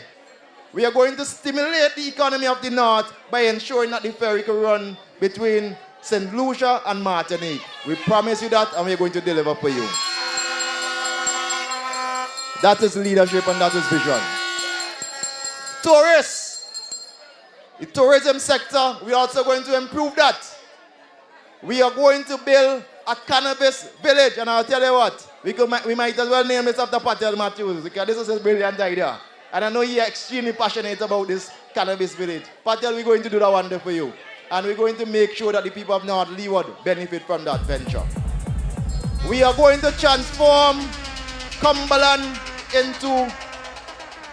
we are going to stimulate the economy of the north by ensuring that the ferry can run between St. Lucia and Martinique. We promise you that and we're going to deliver for you. That is leadership and that is vision. Tourists. The tourism sector, we're also going to improve that. We are going to build a cannabis village, and I'll tell you what, we might as well name this after Patel Matthews, because this is a brilliant idea. And I know you're extremely passionate about this cannabis village. Patel, we're going to do that one day for you. And we're going to make sure that the people of North Leeward benefit from that venture. We are going to transform Cumberland into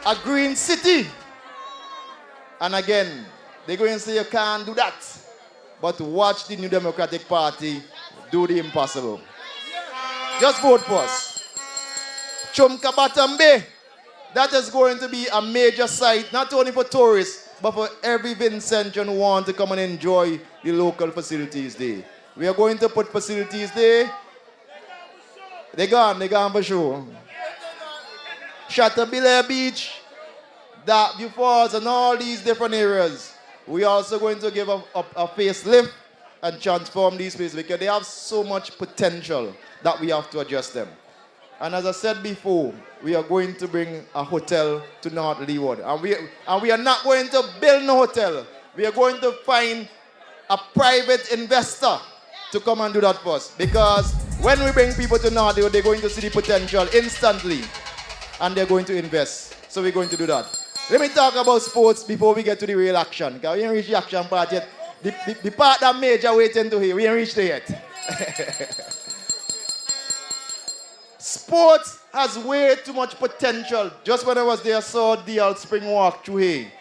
a green city. And again, they're going to say you can't do that. But watch the New Democratic Party do the impossible. Just vote for us. Chumka Batambe, that is going to be a major site, not only for tourists, but for every Vincentian who want to come and enjoy the local facilities there. We are going to put facilities there. They gone for sure. Shatterbiller Beach, Darkview Falls, and all these different areas. We are also going to give a facelift and transform these places because they have so much potential that we have to address them. And as I said before, we are going to bring a hotel to North Leeward. And we are not going to build no hotel. We are going to find a private investor to come and do that for us. Because when we bring people to North Leeward, they're going to see the potential instantly. And they're going to invest. So we're going to do that. Let me talk about sports before we get to the real action. Because we ain't reached the action part yet. The part that Major waiting to hear, we ain't reached there yet. Sports has way too much potential. Just when I was there, I saw DL Spring walk through here.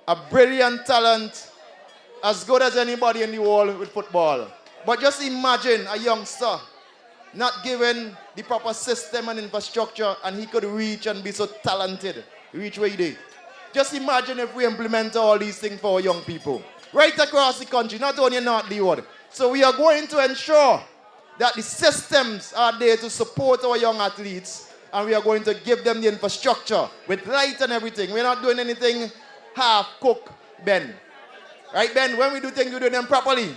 A brilliant talent, as good as anybody in the world with football. But just imagine a youngster not given the proper system and infrastructure, and he could reach and be so talented. Reach where he did. Just imagine if we implement all these things for our young people. Right across the country, not only in North Leeward. So we are going to ensure that the systems are there to support our young athletes, and we are going to give them the infrastructure with light and everything. We're not doing anything half-cooked, Ben. Right, Ben? When we do things, we do them properly.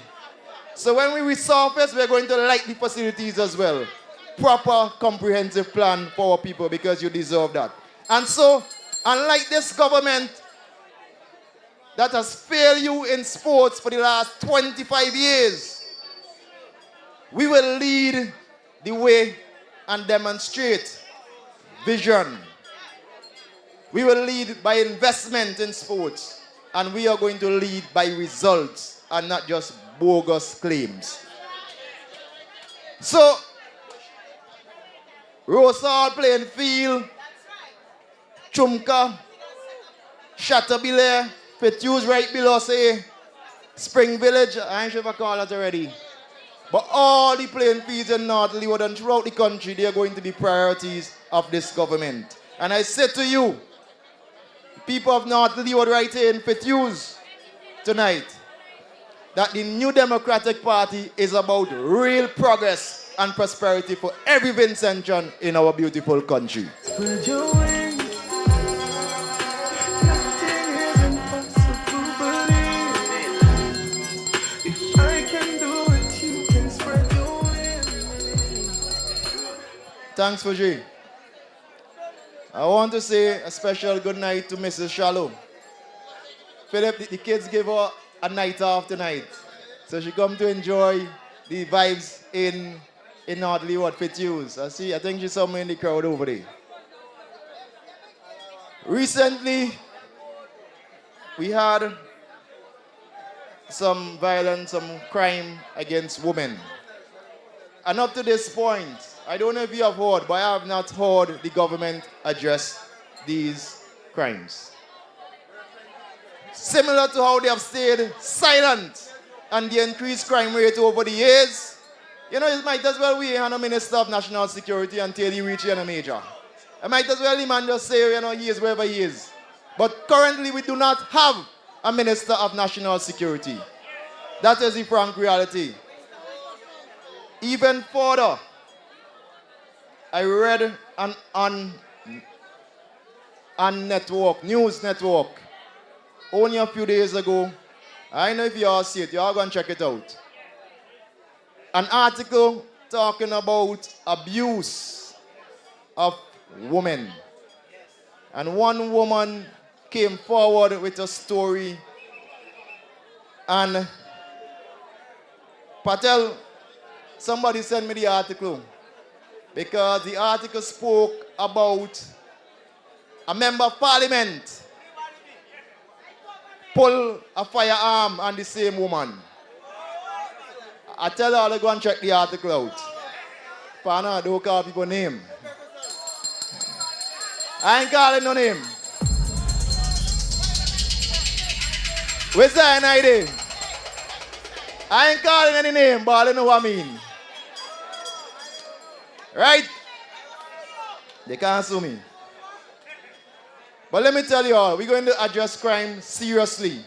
So when we resurface, we're going to light the facilities as well. Proper, comprehensive plan for our people because you deserve that. And so, unlike this government that has failed you in sports for the last 25 years, we will lead the way and demonstrate vision. We will lead by investment in sports, and we are going to lead by results and not just bogus claims. So, Rosal playing field, Chumka, Shatterbiller, Petuse right below, say, Spring Village, I ain't sure if I call that already. But all the playing fields in North Leeward and throughout the country, they are going to be priorities of this government. And I say to you, people of North Leeward right here in Petuse tonight, that the New Democratic Party is about real progress and prosperity for every Vincentian in our beautiful country. Thanks, Fuji. I want to say a special good night to Mrs. Shallow. Philip, the kids gave her a night off tonight. So she come to enjoy the vibes in North Leeward, Petuse. I think she's somewhere in the crowd over there. Recently, we had some violence, some crime against women. And up to this point, I don't know if you have heard, but I have not heard the government address these crimes. Similar to how they have stayed silent and the increased crime rate over the years, you know, it might as well we have a Minister of National Security until he reaches a major. It might as well the man just say, you know, he is wherever he is. But currently we do not have a Minister of National Security. That is the frank reality. Even further, I read on news network, only a few days ago. I don't know if you all see it, you all go and check it out. An article talking about abuse of women. And one woman came forward with a story. And Patel, somebody sent me the article. Because the article spoke about a member of parliament pull a firearm on the same woman. I tell her to go and check the article out. Pana, don't call people name. I ain't calling no name. Where's that idea? I ain't calling any name, but I know what I mean. Right? They can't sue me. But let me tell you all, we're going to address crime seriously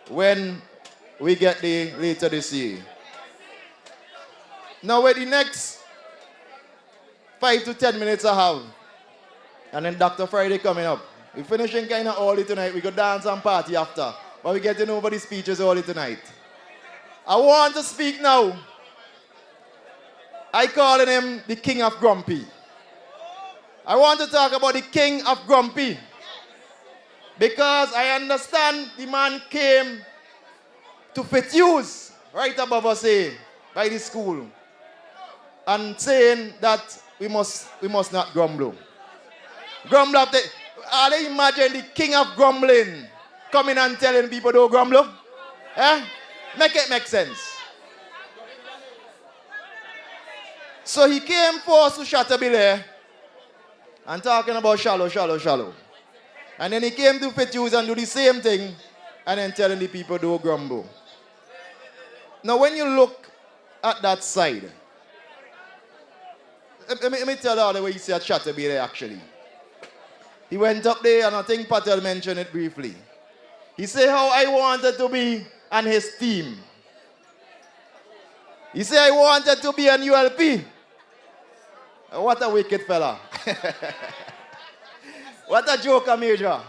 when we get there later this year. Now, with the next 5 to 10 minutes I have, and then Dr. Friday coming up. We're finishing kind of early tonight. We go dance and party after. But we get to know about the speeches early tonight. I want to speak now. I call him the King of Grumpy. I want to talk about the King of Grumpy. Because I understand the man came to fit use right above us here by the school. And saying that we must not grumble. Grumble up the... Are they imagine the king of grumbling coming and telling people don't grumble? Eh? Make it make sense. So he came forced to Chatterbilly and talking about shallow. And then he came to Fitzhugh and do the same thing and then telling the people don't grumble. Now when you look at that side, let me tell you the way you see at Chatterbilly actually. He went up there and I think Patel mentioned it briefly. He said how I wanted to be on his team. He said I wanted to be an ULP. What a wicked fella. What a joker, Major.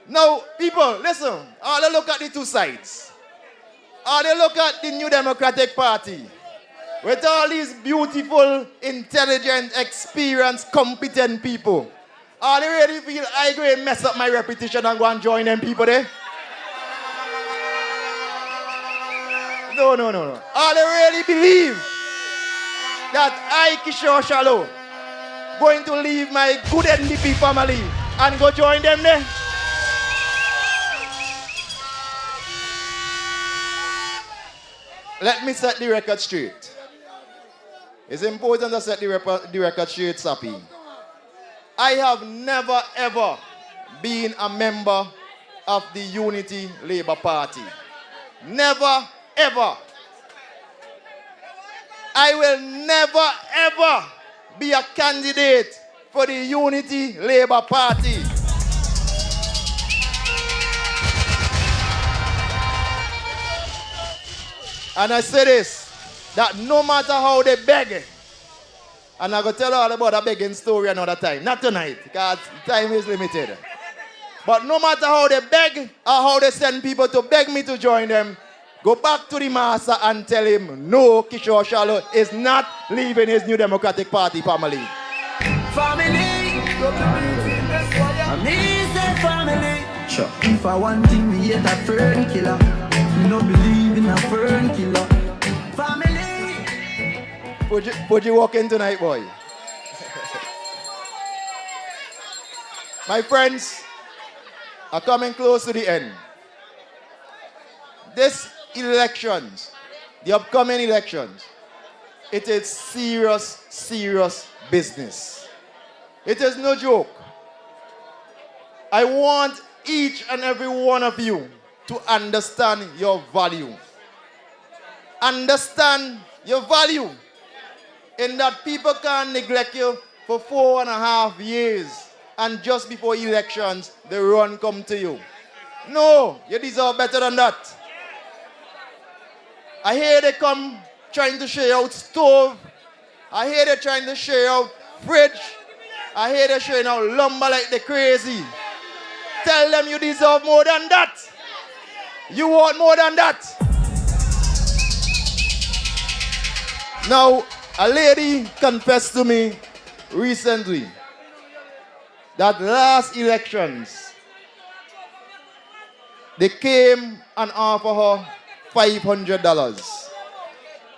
Now, people, listen. All they look at the two sides. All they look at the New Democratic Party. With all these beautiful, intelligent, experienced, competent people. All they really feel I go and mess up my reputation and go and join them people there? No. All they really believe that I, Kishore Shallow, going to leave my good NDP family and go join them there? Let me set the record straight. It's important to set the record straight, Sappy. I have never ever been a member of the Unity Labour Party. Never ever. I will never ever be a candidate for the Unity Labour Party. And I say this, that no matter how they beg, and I'm going to tell you all about a begging story another time. Not tonight, because time is limited. But no matter how they beg or how they send people to beg me to join them, go back to the master and tell him, no, Kishore Shallow is not leaving his New Democratic Party family. Family, family. Sure. If I want thing, me hate a fern killer. Me no believe in a fern killer. Family. Would you walk in tonight, boy? My friends are coming close to the end. This elections, the upcoming elections, it is serious, serious business. It is no joke. I want each and every one of you to understand your value. Understand your value. In that people can't neglect you for 4.5 years and just before elections, the run come to you. No, you deserve better than that. I hear they come trying to share out stove. I hear they trying to share out fridge. I hear they sharing out lumber like they crazy. Tell them you deserve more than that. You want more than that. Now, a lady confessed to me recently that last elections, they came and offered her $500.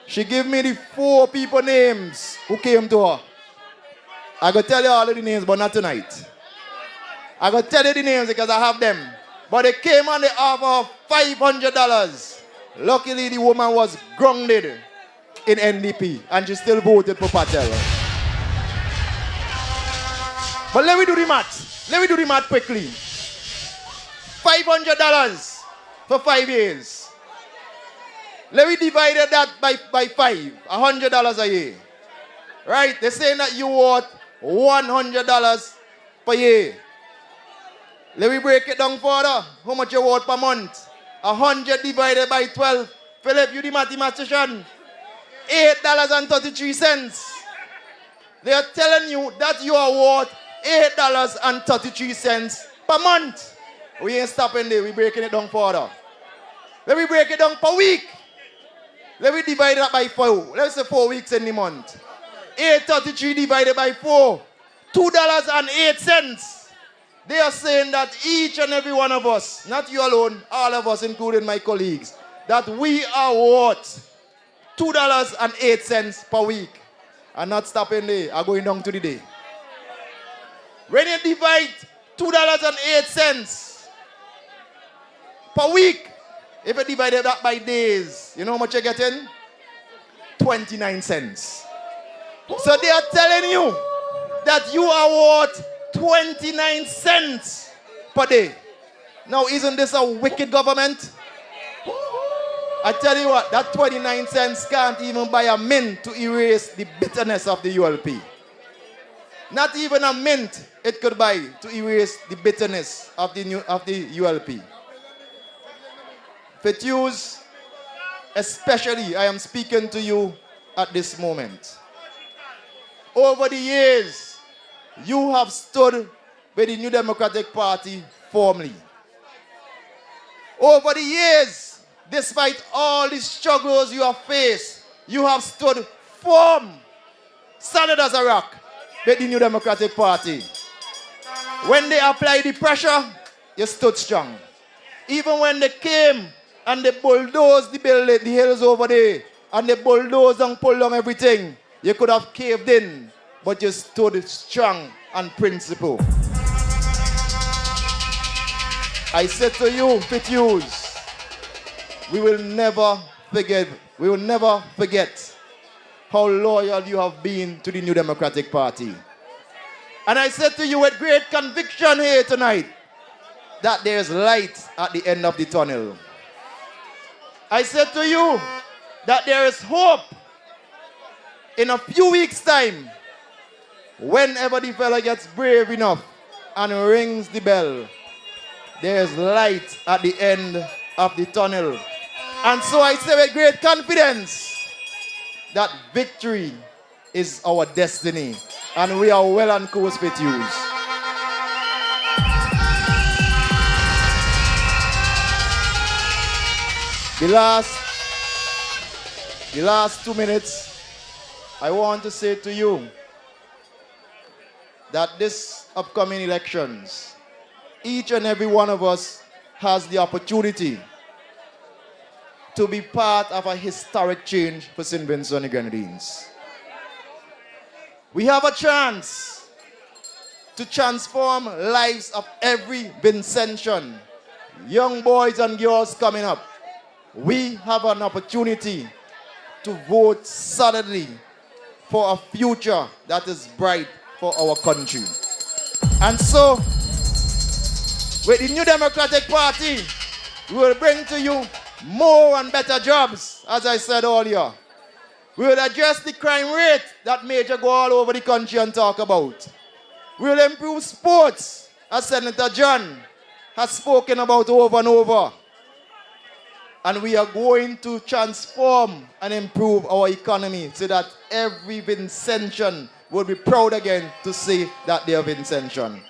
She gave me the 4 people names who came to her. I gotta tell you all of the names, but not tonight. I gotta tell you the names because I have them. But they came and they offered her $500. Luckily, the woman was grounded in NDP and she still voted for Patel. But let me do the math. Let me do the math quickly. $500 for 5 years. Let me divide that by 5. $100 a year. Right? They're saying that you want $100 per year. Let me break it down further. How much you vote per month? 100 divided by 12. Philip, you the mathematician. $8.33. They are telling you that you are worth $8.33 per month. We ain't stopping there. We're breaking it down further. Let me break it down per week. Let me divide that by 4. Let's say 4 weeks in the month. 8.33 divided by 4. $2.08. They are saying that each and every one of us, not you alone, all of us, including my colleagues, that we are worth $2.08 per week. I'm not stopping there. I'm going down to the day. When you divide $2.08 per week, if you divide that by days, you know how much you're getting? 29 cents. So they are telling you that you are worth 29 cents per day. Now, isn't this a wicked government? I tell you what, that 29 cents can't even buy a mint to erase the bitterness of the ULP. Not even a mint it could buy to erase the bitterness of the ULP. Fetius, especially, I am speaking to you at this moment. Over the years, you have stood with the New Democratic Party firmly. Over the years, despite all the struggles you have faced, you have stood firm, solid as a rock, with the New Democratic Party. When they applied the pressure, you stood strong. Even when they came and they bulldozed the hills over there, and they bulldozed and pulled down everything, you could have caved in, but you stood strong and principled. I said to you, Fitius, we will never forget how loyal you have been to the New Democratic Party. And I said to you with great conviction here tonight that there's light at the end of the tunnel. I said to you that there is hope. In a few weeks' time, whenever the fella gets brave enough and rings the bell, there's light at the end of the tunnel. And so I say with great confidence that victory is our destiny. And we are well on course with you. The last 2 minutes, I want to say to you that this upcoming elections, each and every one of us has the opportunity to be part of a historic change for St. Vincent and the Grenadines. We have a chance to transform lives of every Vincentian, young boys and girls coming up. We have an opportunity to vote solidly for a future that is bright for our country. And so, with the New Democratic Party, we will bring to you more and better jobs, as I said earlier. We will address the crime rate that Major go all over the country and talk about. We will improve sports, as Senator John has spoken about over and over. And we are going to transform and improve our economy so that every Vincentian will be proud again to say that they are Vincentian.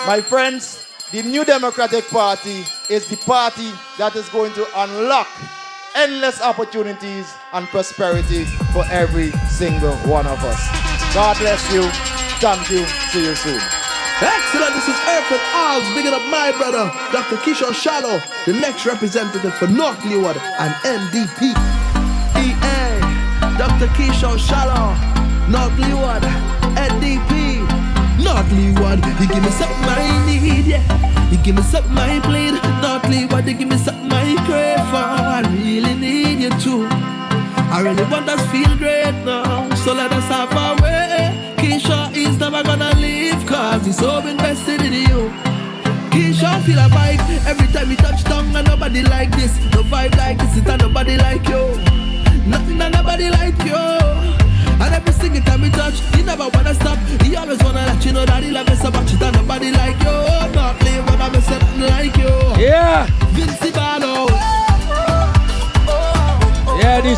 My friends, the New Democratic Party is the party that is going to unlock endless opportunities and prosperity for every single one of us. God bless you. Thank you. See you soon. Excellent. This is Airford Alls, bigging up my brother, Dr. Kishore Shallow, the next representative for North Leeward and NDP. EA, Dr. Kishore Shallow, North Leeward, NDP. North Leeward, you give me something I need, yeah. You give me something I bleed. North Leeward, you give me something I crave for. I really need you too. I really want us feel great now, so let us have our way. Keisha is never gonna leave, cause he's so invested in you. Keisha feel a vibe every time he touch down, and nobody like this. No vibe like this, it's nobody like you. Nothing and nobody like you. And every single time he touch, he never wanna stop. He always wanna let you know that he love you so much, it's nobody like you. Not live when I'm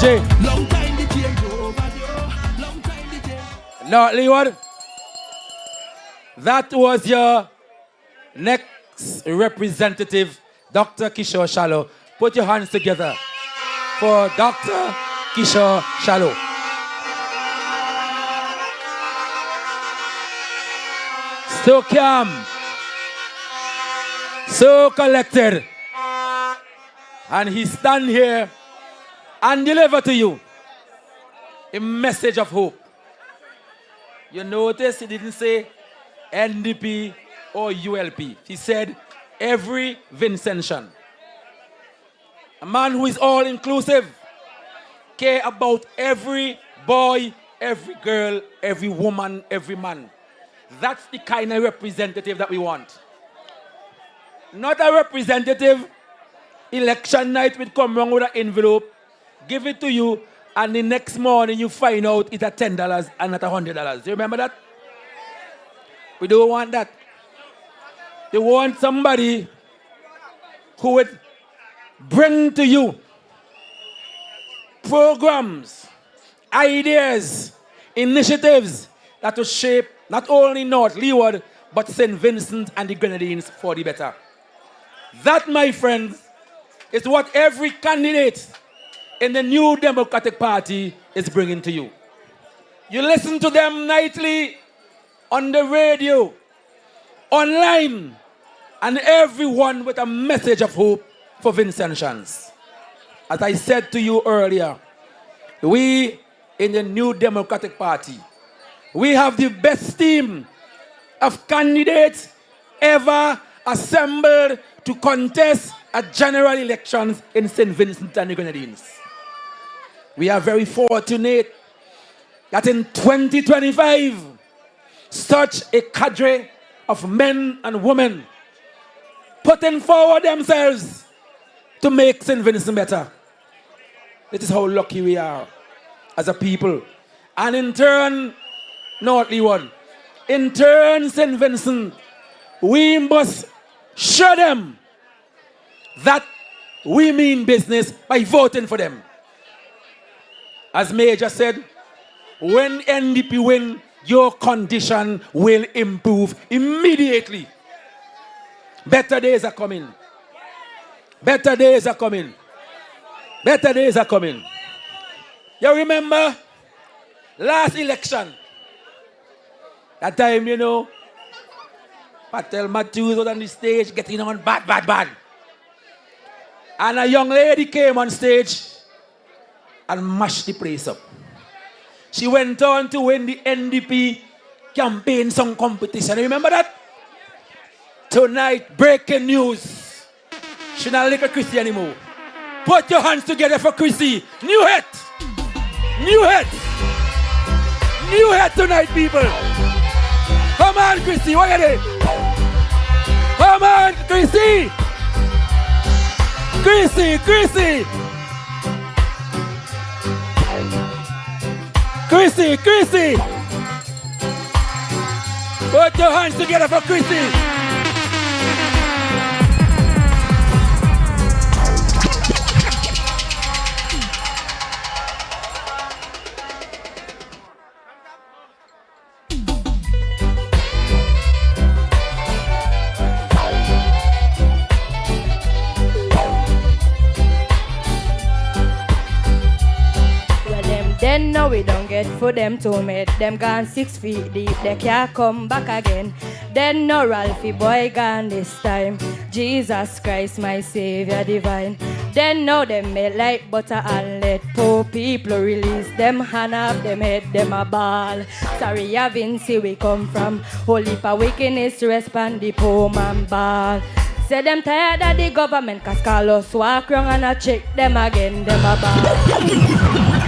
DJ. Long time the change over, long time the change. Now, Leeward, that was your next representative, Dr. Kishore Shallow. Put your hands together for Dr. Kishore Shallow. So calm, so collected, and he stand here and deliver to you a message of hope. You notice he didn't say NDP or ULP. He said every Vincentian. A man who is all inclusive, care about every boy, every girl, every woman, every man. That's the kind of representative that we want. Not a representative, election night will come wrong with an envelope, give it to you, and the next morning you find out it's at $10 and not $100. Do you remember that? We don't want that. We want somebody who would bring to you programs, ideas, initiatives that will shape not only North Leeward, but St. Vincent and the Grenadines for the better. That, my friends, is what every candidate in the new Democratic Party is bringing to you. You listen to them nightly on the radio, online, and everyone with a message of hope for Vincentians. As I said to you earlier, we in the new Democratic Party, we have the best team of candidates ever assembled to contest a general elections in St. Vincent and the Grenadines. We are very fortunate that in 2025, such a cadre of men and women putting forward themselves to make St. Vincent better. This is how lucky we are as a people. And in turn, North Leeward, in turn, St. Vincent, we must show them that we mean business by voting for them. As Major said, when NDP win, your condition will improve immediately. Better days are coming. Better days are coming. Better days are coming. You remember last election? That time, you know, Patel Matthews was on the stage getting on bad. And a young lady came on stage and mashed the place up. She went on to win the NDP campaign song competition. Remember that? Tonight, breaking news. She's not like a Chrissy anymore. Put your hands together for Chrissy. New head. New head. New head tonight, people. Come on, Chrissy. What are you doing? Come on, Chrissy. Chrissy. Put your hands together for Chrissy. Then now we don't get for them to meet. Them gone 6 feet deep, they can't come back again. Then no Ralphie boy gone this time. Jesus Christ, my Savior divine. Then now them made like butter and let poor people release them hand up, them head, them a ball. Sorry, I Vinci we come from. Holy for wickedness, respond the poor man ball. Say them tired of the government, cause Carlos walk wrong and I check them again, them a ball.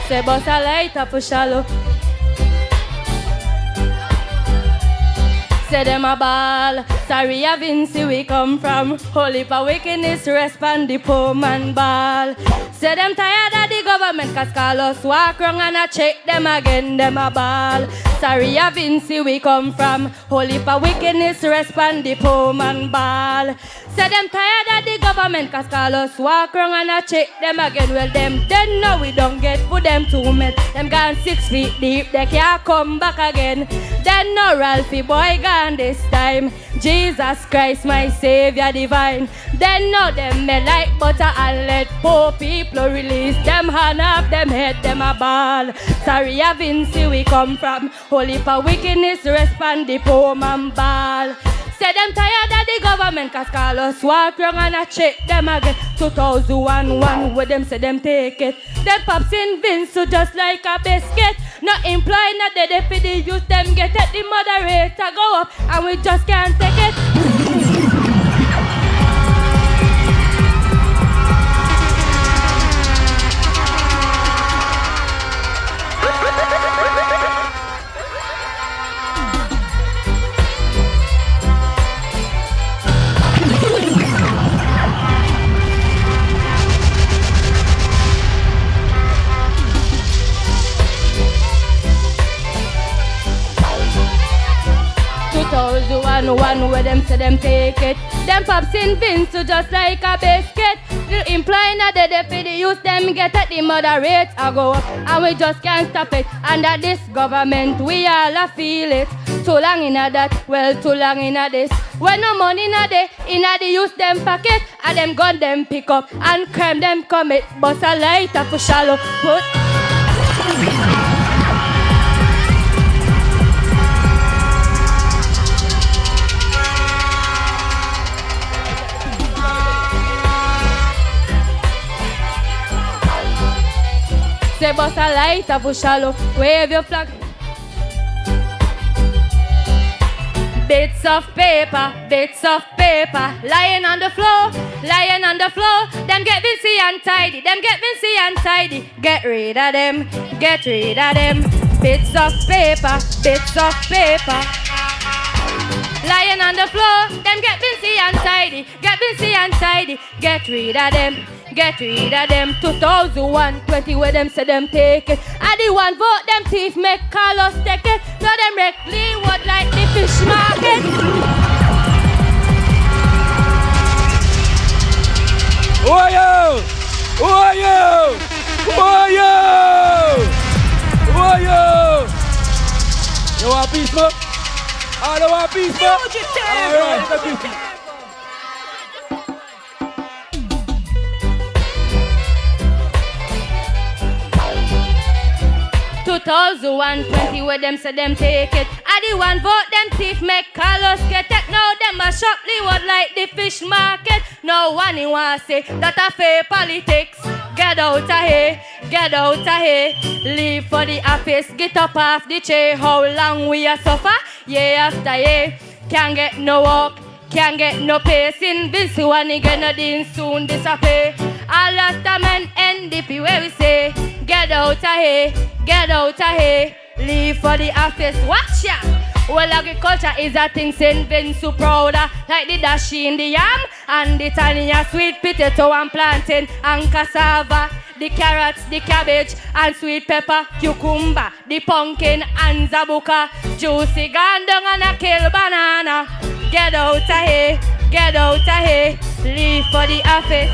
Say bust a light up for shallow. Say them a ball. Sorry, I Vinci we come from. Holy for wickedness, respond the poor man ball. Say them tired of the government, cause Carlos walk wrong and I check them again, them a ball. Sorry, I Vinci, we come from. Holy for wickedness, respond the poor man ball. Say them tired of the government, cause call us walk wrong and I check them again. Well, them then know we don't get for them 2 men. Them gone 6 feet deep, they can't come back again. Then no Ralphie boy gone this time. Jesus Christ, my Savior divine. Then no them made like butter and let poor people release them hand off them head, them a ball. Sorry, I Vinci, we come from. Holy for wickedness, respond the poor man ball. Say them tired of the government, cause call us walk wrong and I check them again. 2001, where them say them take it. Them pops in Vince, so just like a biscuit. Not implying that they for the youth, them get it. The moderator go up, and we just can't take it. 2001, where them say them take it. Them pops in Vince, so just like a biscuit. You implying that they for the youth, them get it. The mother rates I go up, and we just can't stop it. Under this government, we all a feel it. Too long in a that, well, too long in a this. When no money in a day, in a the youth them pocket, and them gun them pick up, and crime them commit. But a lighter for shallow. Put say bust a light up for shallow. Wave your flag. Bits of paper, lying on the floor, lying on the floor. Them get Vincy and tidy, them get Vincy and tidy. Get rid of them, get rid of them. Bits of paper, lying on the floor. Them get Vincy and tidy, get Vincy and tidy. Get rid of them. Get rid of them. 2020 where them say them take it. I the one vote them thief make Carlos take it. No them wreck Leeward like the fish market. Who are you? Who are you? Who are you? Who are you? You want peace, man? I don't want peace, man. All right, peace. 2020 where them say them take it. I the one vote them thief make Carlos get it. Now them a shop Leeward like the fish market. No one in want say that a fair politics. Get out of here, get out of here. Leave for the office, get up off the chair. How long we a suffer? Year after year. Can't get no work, can't get no pay. Sin this one again didn't soon disappear. All last time and NDP where we say get out of here, get out of here. Leave for the office, watch ya. Well, agriculture is a thing St. Vince so prouder. Like the dashi in the yam and the tanya sweet potato and plantain and cassava. The carrots, the cabbage and sweet pepper, cucumber, the pumpkin and zabuka. Juicy gandong and a kill banana. Get out of here, get out of here. Leave for the office.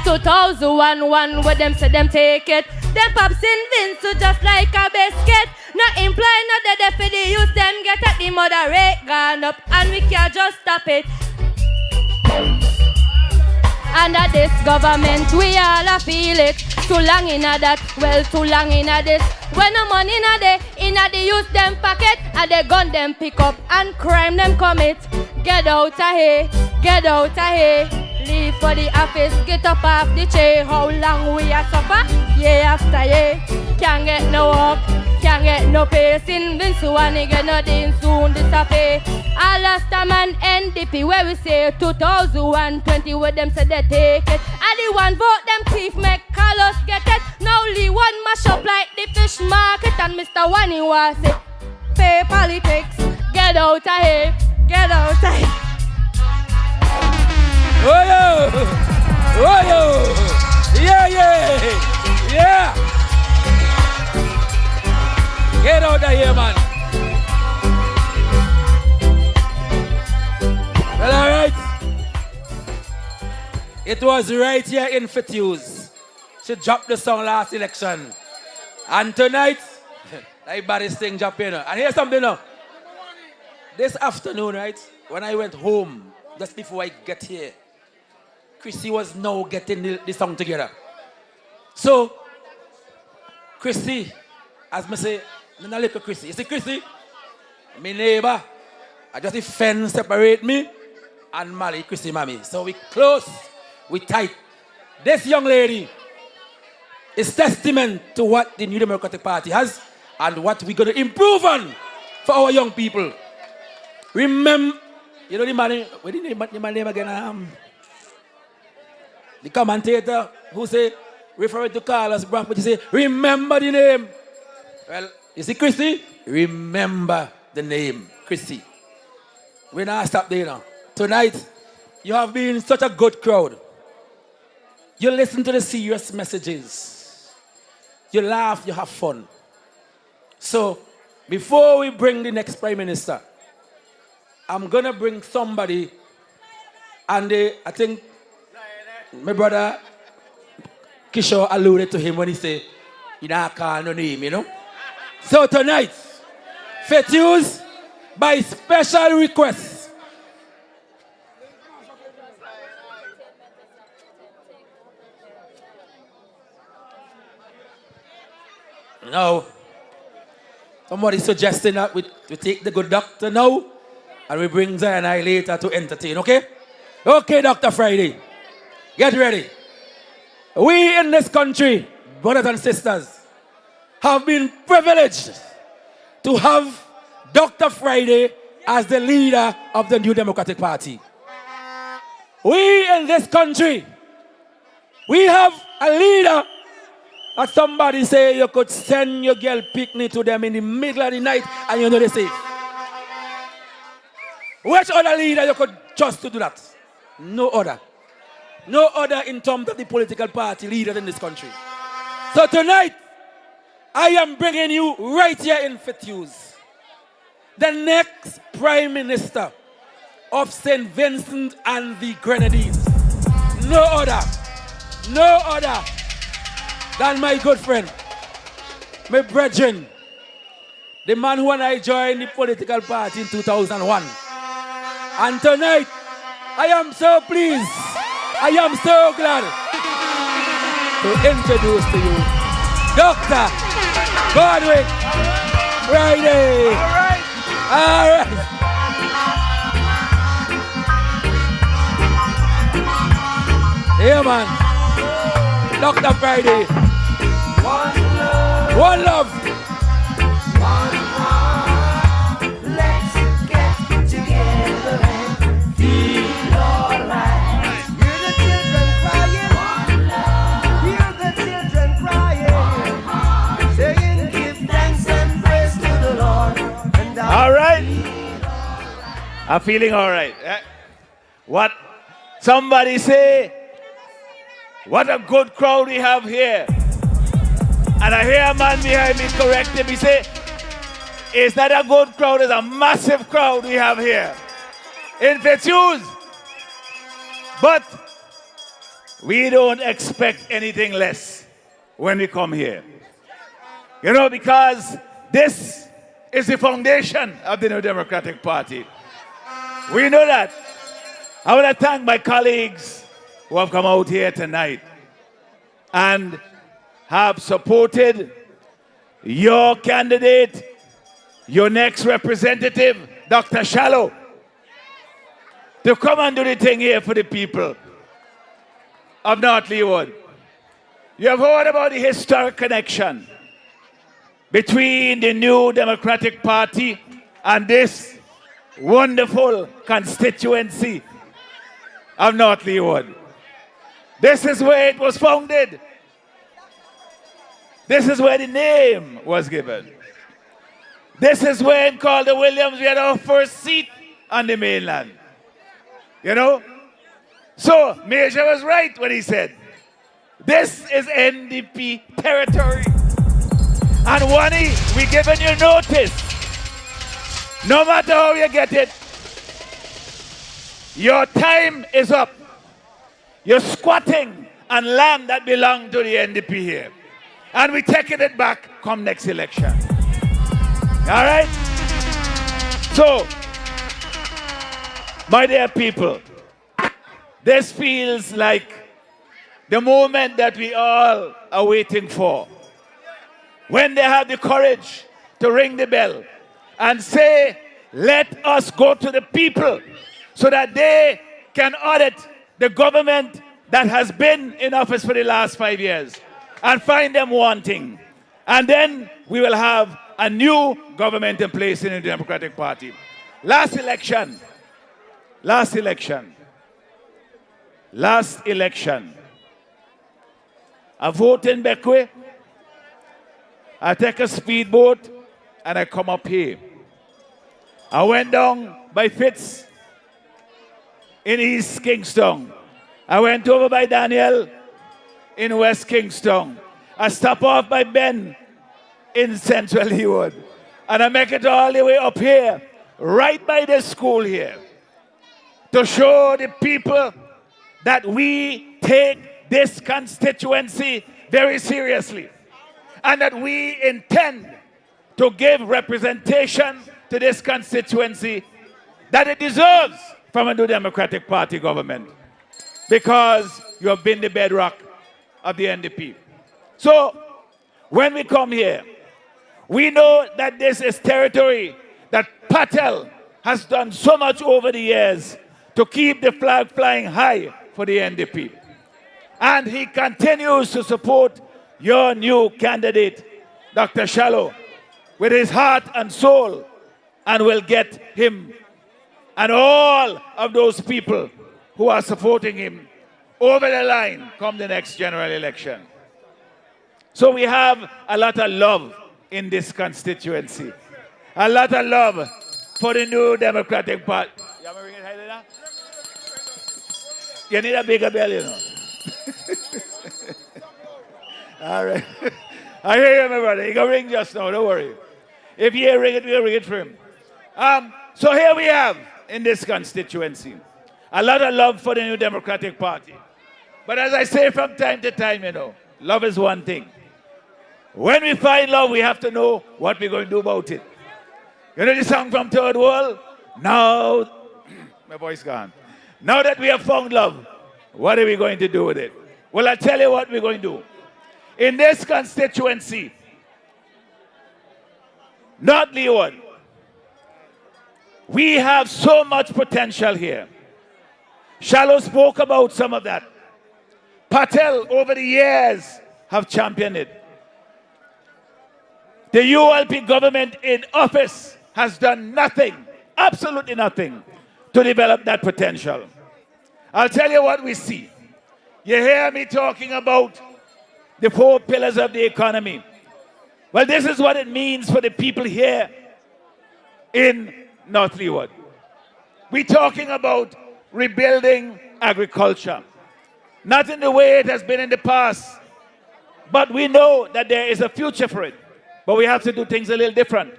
2001 where them say them take it. Them pops in Vince so just like a biscuit. Not implying not that they for the youth them get at the mother rate gone up and we can't just stop it. Under this government we all a feel it. Too long in a that, well too long in a this. When no money in a day, in a the youth them pocket and they gun them pick up and crime them commit. Get out of here, get out of here. Leave for the office, get up off the chair. How long we a suffer? Year after year. Can't get no work, can't get no pay. Sin Vince one again, nothing soon disappear. All last time and NDP where we say 2020 where them say they take it. And the one vote them thief make Carlos get it. Now Leeward mash up like the fish market. And Mr. Wani was say pay politics. Get out of here, get out of here. Oh yo! Oh yo! Yeah, yeah! Yeah! Get out of here, man! was right here in Fitzhughes. She dropped the song last election. And tonight, everybody's thing jumping. And here's something now. This afternoon, right, when I went home, just before I get here, Chrissy was now getting the song together. So, Chrissy, as I say, I'm not look at Chrissy. You see Chrissy? My neighbor. I just the fence separate me and Mally, Chrissy mommy. So we close, we tight. This young lady is testament to what the New Democratic Party has and what we're going to improve on for our young people. Remember, you know the man, what is the name again? The commentator who say, refer to Carlos Brown, but you say, remember the name. Well, you see Chrissy? Remember the name, Chrissy. We're not stop there now. Tonight, you have been such a good crowd. You listen to the serious messages. You laugh, you have fun. So, before we bring the next Prime Minister, I'm going to bring somebody, and I think my brother Kishore alluded to him when he said, you don't call no name, you know? So tonight, Fitzhughes, by special request, now, somebody suggesting that we take the good doctor now, and we bring Zion I later to entertain, okay? Okay, Dr. Friday, get ready. We in this country, brothers and sisters, have been privileged to have Dr. Friday as the leader of the New Democratic Party. We in this country, we have a leader that somebody say you could send your girl picnic to them in the middle of the night and you know they safe. Which other leader you could trust to do that? No other. No other in terms of the political party leader in this country. So tonight, I am bringing you right here in Fitzhughes the next Prime Minister of St. Vincent and the Grenadines. No other than my good friend, my brethren, the man who and I joined the political party in 2001. And tonight, I am so pleased, I am so glad to introduce to you Dr. Godwin Friday. All right. Yeah, man. Dr. Friday. One love. One heart. Let's get together and feel alright. Hear the children crying. One love. Hear the children crying. One heart. Saying, give thanks and praise to the Lord. And all right. I'm feeling all right. What? Somebody say, what a good crowd we have here. And I hear a man behind me correct him. He say, it's not a good crowd, it's a massive crowd we have here in Fitzhughes. But we don't expect anything less when we come here. You know, because this is the foundation of the New Democratic Party. We know that. I want to thank my colleagues who have come out here tonight and have supported your candidate, your next representative, Dr. Shallow, to come and do the thing here for the people of North Leeward. You have heard about the historic connection between the New Democratic Party and this wonderful constituency of North Leeward. This is where it was founded. This is where the name was given. This is where in Calder Williams we had our first seat on the mainland. You know? So, Major was right when he said, this is NDP territory. And Wani, we giving you notice. No matter how you get it, your time is up. You're squatting on land that belongs to the NDP here. And we're taking it back come next election. All right? So, my dear people, this feels like the moment that we all are waiting for. When they have the courage to ring the bell and say, let us go to the people so that they can audit the government that has been in office for the last 5 years and find them wanting. And then we will have a new government in place in the Democratic Party. Last election, I vote in Bekwe, I take a speedboat, and I come up here. I went down by Fitz in East Kingston. I went over by Daniel in West Kingston. I stop off by Ben in Central Leeward. And I make it all the way up here, right by the school here, to show the people that we take this constituency very seriously and that we intend to give representation to this constituency that it deserves from a new Democratic Party government, because you have been the bedrock of the NDP. So, when we come here, we know that this is territory that Patel has done so much over the years to keep the flag flying high for the NDP. And he continues to support your new candidate, Dr. Shallow, with his heart and soul, and will get him and all of those people who are supporting him over the line come the next general election. So we have a lot of love in this constituency. A lot of love for the new Democratic Party. You need a bigger bell, you know. All right. I hear you, my brother. You can ring just now, don't worry. If you ring it, we'll ring it for him. So here we have, in this constituency, a lot of love for the new Democratic Party. But as I say from time to time, you know, love is one thing. When we find love, we have to know what we're going to do about it. You know the song from Third World? Now, my voice gone. Now that we have found love, what are we going to do with it? Well, I'll tell you what we're going to do. In this constituency, North Leeward, we have so much potential here. Shallow spoke about some of that. Patel, over the years, have championed it. The ULP government in office has done nothing, absolutely nothing, to develop that potential. I'll tell you what we see. You hear me talking about the 4 pillars of the economy. Well, this is what it means for the people here in North Leeward. We're talking about rebuilding agriculture. Not in the way it has been in the past, but we know that there is a future for it. But we have to do things a little different.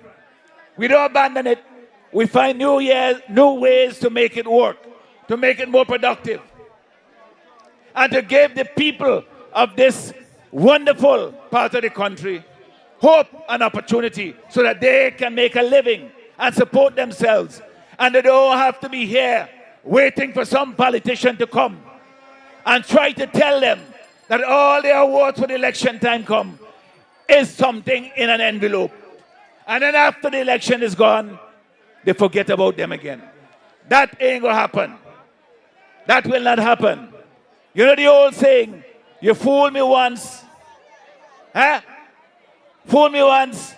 We don't abandon it. We find new ways to make it work, to make it more productive, and to give the people of this wonderful part of the country hope and opportunity so that they can make a living and support themselves. And they don't have to be here waiting for some politician to come and try to tell them that all their awards when election time come is something in an envelope. And then after the election is gone, they forget about them again. That ain't gonna happen. That will not happen. You know the old saying, you fool me once, huh? Fool me once,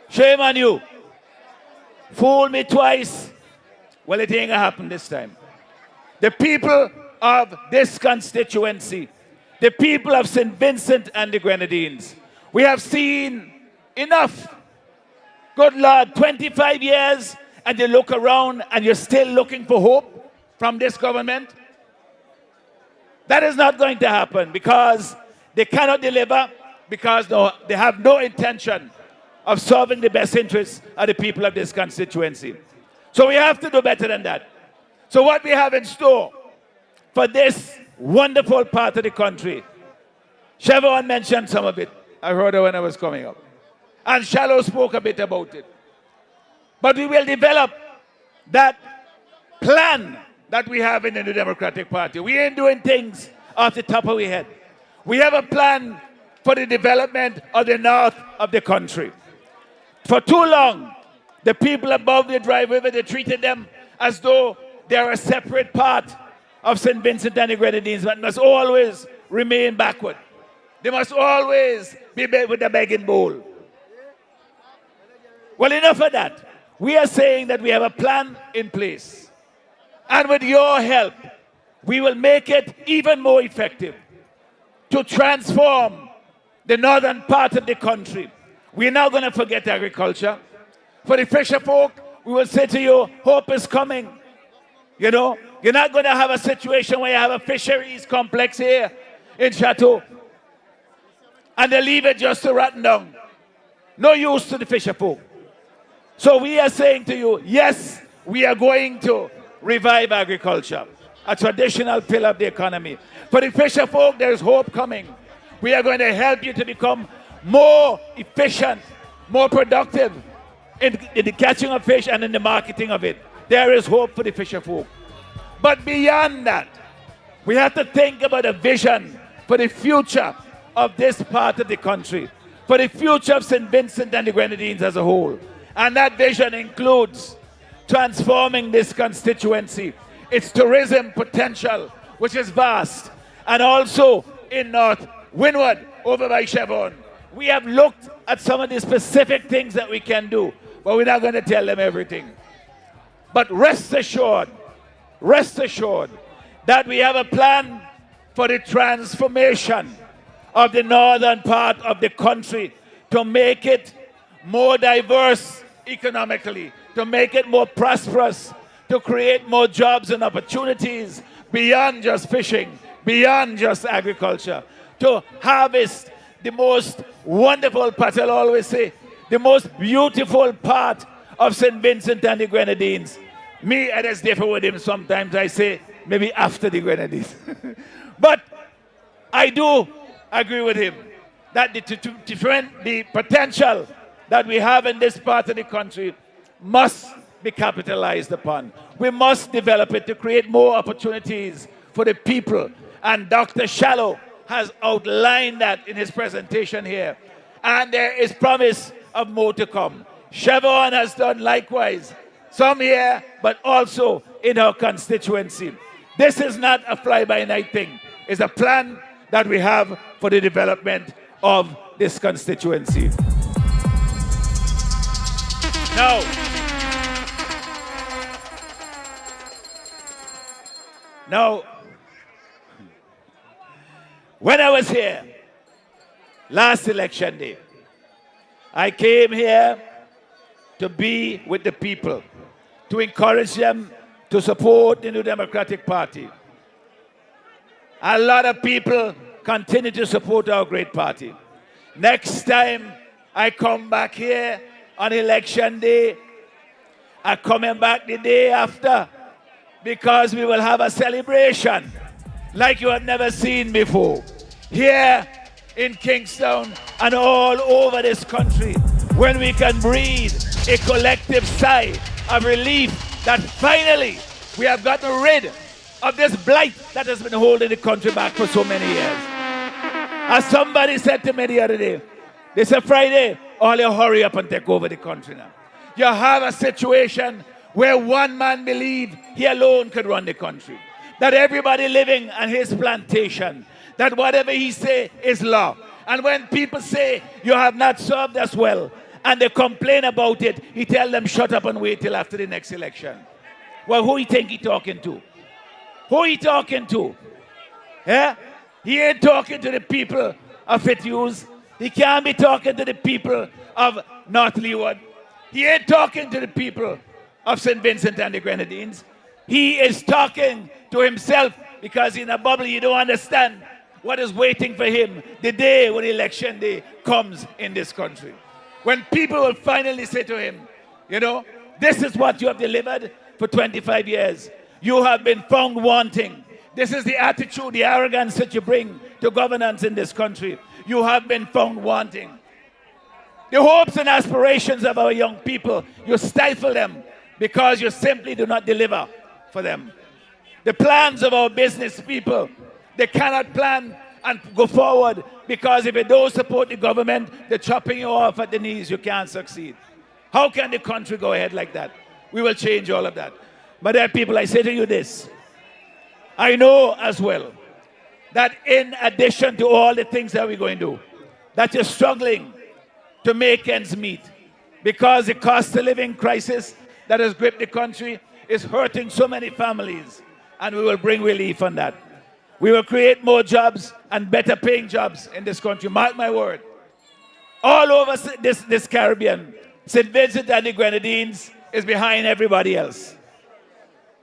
shame on you. Fool me twice, well, it ain't gonna happen this time. The people of this constituency, the people of St. Vincent and the Grenadines, we have seen enough. Good Lord, 25 years, and you look around and you're still looking for hope from this government? That is not going to happen because they cannot deliver, because they have no intention of serving the best interests of the people of this constituency. So we have to do better than that. So what we have in store for this wonderful part of the country. Chevron mentioned some of it. I heard it when I was coming up. And Shallow spoke a bit about it. But we will develop that plan that we have in the New Democratic Party. We ain't doing things off the top of our head. We have a plan for the development of the north of the country. For too long, the people above the Dry River, they treated them as though they are a separate part of St. Vincent and the Grenadines, but must always remain backward. They must always be with the begging bowl. Well, enough of that. We are saying that we have a plan in place. And with your help, we will make it even more effective to transform the northern part of the country. We're not going to forget agriculture. For the fisher folk, we will say to you, hope is coming. You know, you're not going to have a situation where you have a fisheries complex here in Chateau and they leave it just to rotten down. No use to the fisher folk. So we are saying to you, yes, we are going to revive agriculture, a traditional pillar of the economy. For the fisher folk, there is hope coming. We are going to help you to become more efficient, more productive in the catching of fish and in the marketing of it. There is hope for the fisher folk. But beyond that, we have to think about a vision for the future of this part of the country, for the future of St. Vincent and the Grenadines as a whole. And that vision includes transforming this constituency, its tourism potential, which is vast, and also in North Windward, over by Chevron. We have looked at some of the specific things that we can do, but we're not going to tell them everything. But rest assured that we have a plan for the transformation of the northern part of the country to make it more diverse economically, to make it more prosperous, to create more jobs and opportunities beyond just fishing, beyond just agriculture, to harvest the most wonderful part, I'll always say, the most beautiful part of St. Vincent and the Grenadines. Me, I just differ with him sometimes. I say maybe after the Grenadines. But I do agree with him that the potential that we have in this part of the country must be capitalized upon. We must develop it to create more opportunities for the people. And Dr. Shallow has outlined that in his presentation here. And there is promise of more to come. Chevron has done likewise, some here, but also in our constituency. This is not a fly-by-night thing. It's a plan that we have for the development of this constituency. Now, when I was here last election day, I came here to be with the people, to encourage them to support the New Democratic Party. A lot of people continue to support our great party. Next time I come back here on election day, I'm coming back the day after, because we will have a celebration like you have never seen before. Here in Kingston and all over this country, when we can breathe a collective sigh of relief that finally we have gotten rid of this blight that has been holding the country back for so many years. As somebody said to me the other day, they said, Friday, all you hurry up and take over the country now. You have a situation where one man believed he alone could run the country. That everybody living on his plantation, that whatever he say is law. And when people say, you have not served us well, and they complain about it, he tell them, shut up and wait till after the next election. Well, who he think he talking to? Who he talking to? Yeah? He ain't talking to the people of Fitzhugh. He can't be talking to the people of North Leeward. He ain't talking to the people of St. Vincent and the Grenadines. He is talking to himself, because in a bubble you don't understand what is waiting for him the day when election day comes in this country. When people will finally say to him, you know, this is what you have delivered for 25 years. You have been found wanting. this is the attitude, the arrogance that you bring to governance in this country, you have been found wanting. The hopes and aspirations of our young people, you stifle them because you simply do not deliver for them. The plans of our business people, they cannot plan and go forward because if you don't support the government, they're chopping you off at the knees, you can't succeed. How can the country go ahead like that? We will change all of that. But there are people, I say to you this, I know as well that in addition to all the things that we're going to do, that you're struggling to make ends meet because the cost of living crisis that has gripped the country is hurting so many families, and we will bring relief on that. We will create more jobs and better paying jobs in this country. Mark my word. All over this Caribbean, St. Vincent and the Grenadines is behind everybody else.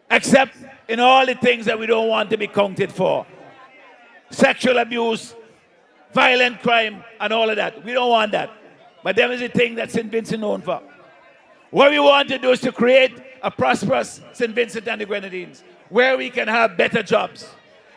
Except in all the things that we don't want to be counted for. Sexual abuse, violent crime, and all of that. We don't want that. But that is the thing that St. Vincent is known for. What we want to do is to create a prosperous St. Vincent and the Grenadines where we can have better jobs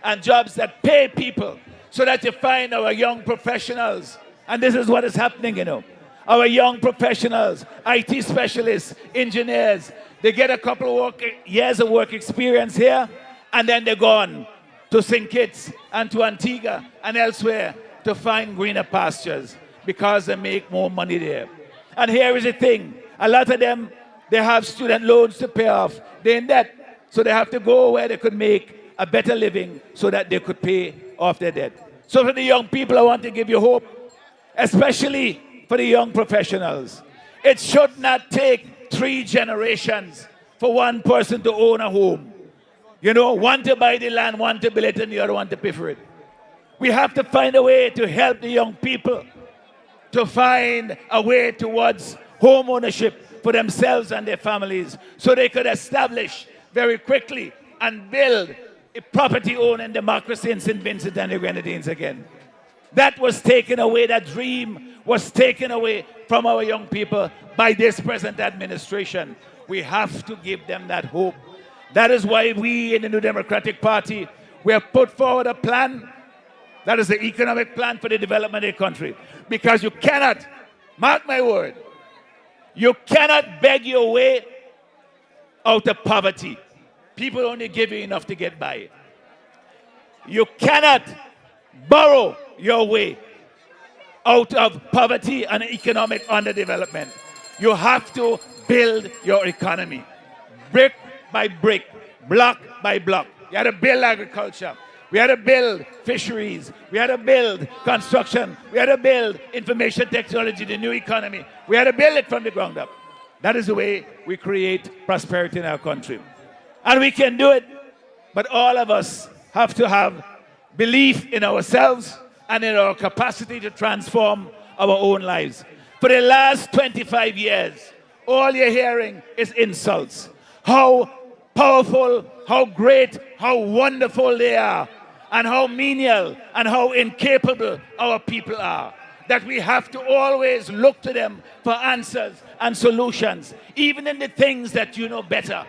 and jobs that pay people so that you find our young professionals. And this is what is happening, you know. Our young professionals, IT specialists, engineers, they get a couple of years of work experience here, and then they're gone to St. Kitts and to Antigua and elsewhere to find greener pastures because they make more money there. And here is the thing. A lot of them, they have student loans to pay off. They're in debt, so they have to go where they could make a better living so that they could pay off their debt. So for the young people, I want to give you hope, especially for the young professionals. It should not take 3 generations for one person to own a home. You know, one to buy the land, one to build it, and the other one to pay for it. We have to find a way to help the young people to find a way towards home ownership for themselves and their families so they could establish very quickly and build a property-owning democracy in St. Vincent and the Grenadines again. That was taken away, that dream was taken away from our young people by this present administration. We have to give them that hope. That is why we in the New Democratic Party, we have put forward a plan that is the economic plan for the development of the country. Because you cannot, mark my word, you cannot beg your way out of poverty. People only give you enough to get by. You cannot borrow your way out of poverty and economic underdevelopment. You have to build your economy, brick by brick, block by block. You have to build agriculture. We had to build fisheries. We had to build construction. We had to build information technology, the new economy. We had to build it from the ground up. That is the way we create prosperity in our country. And we can do it, but all of us have to have belief in ourselves and in our capacity to transform our own lives. For the last 25 years, all you're hearing is insults. How powerful, how great, how wonderful they are, and how menial and how incapable our people are. That we have to always look to them for answers and solutions, even in the things that you know better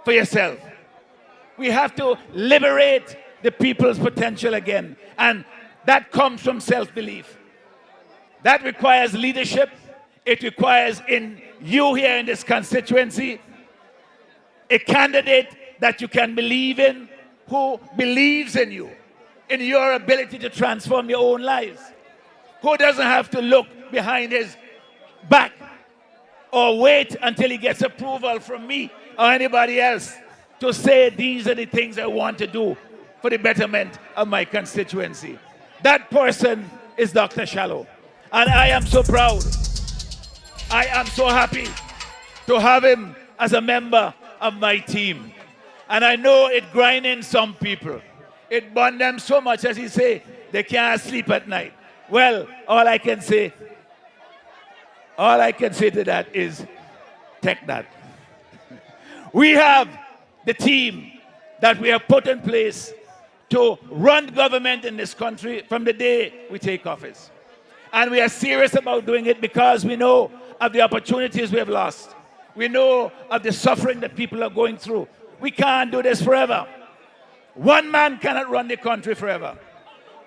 for yourself. We have to liberate the people's potential again, and that comes from self-belief. That requires leadership. It requires in you here in this constituency a candidate that you can believe in, who believes in you, in your ability to transform your own lives, who doesn't have to look behind his back or wait until he gets approval from me or anybody else to say these are the things I want to do for the betterment of my constituency. That person is Dr. Shallow. And I am so proud. I am so happy to have him as a member of my team. And I know it grinding some people. It burn them so much, as he say, they can't sleep at night. Well, all I can say to that is, take that. We have the team that we have put in place to run government in this country from the day we take office. And we are serious about doing it because we know of the opportunities we have lost. We know of the suffering that people are going through. We can't do this forever. One man cannot run the country forever.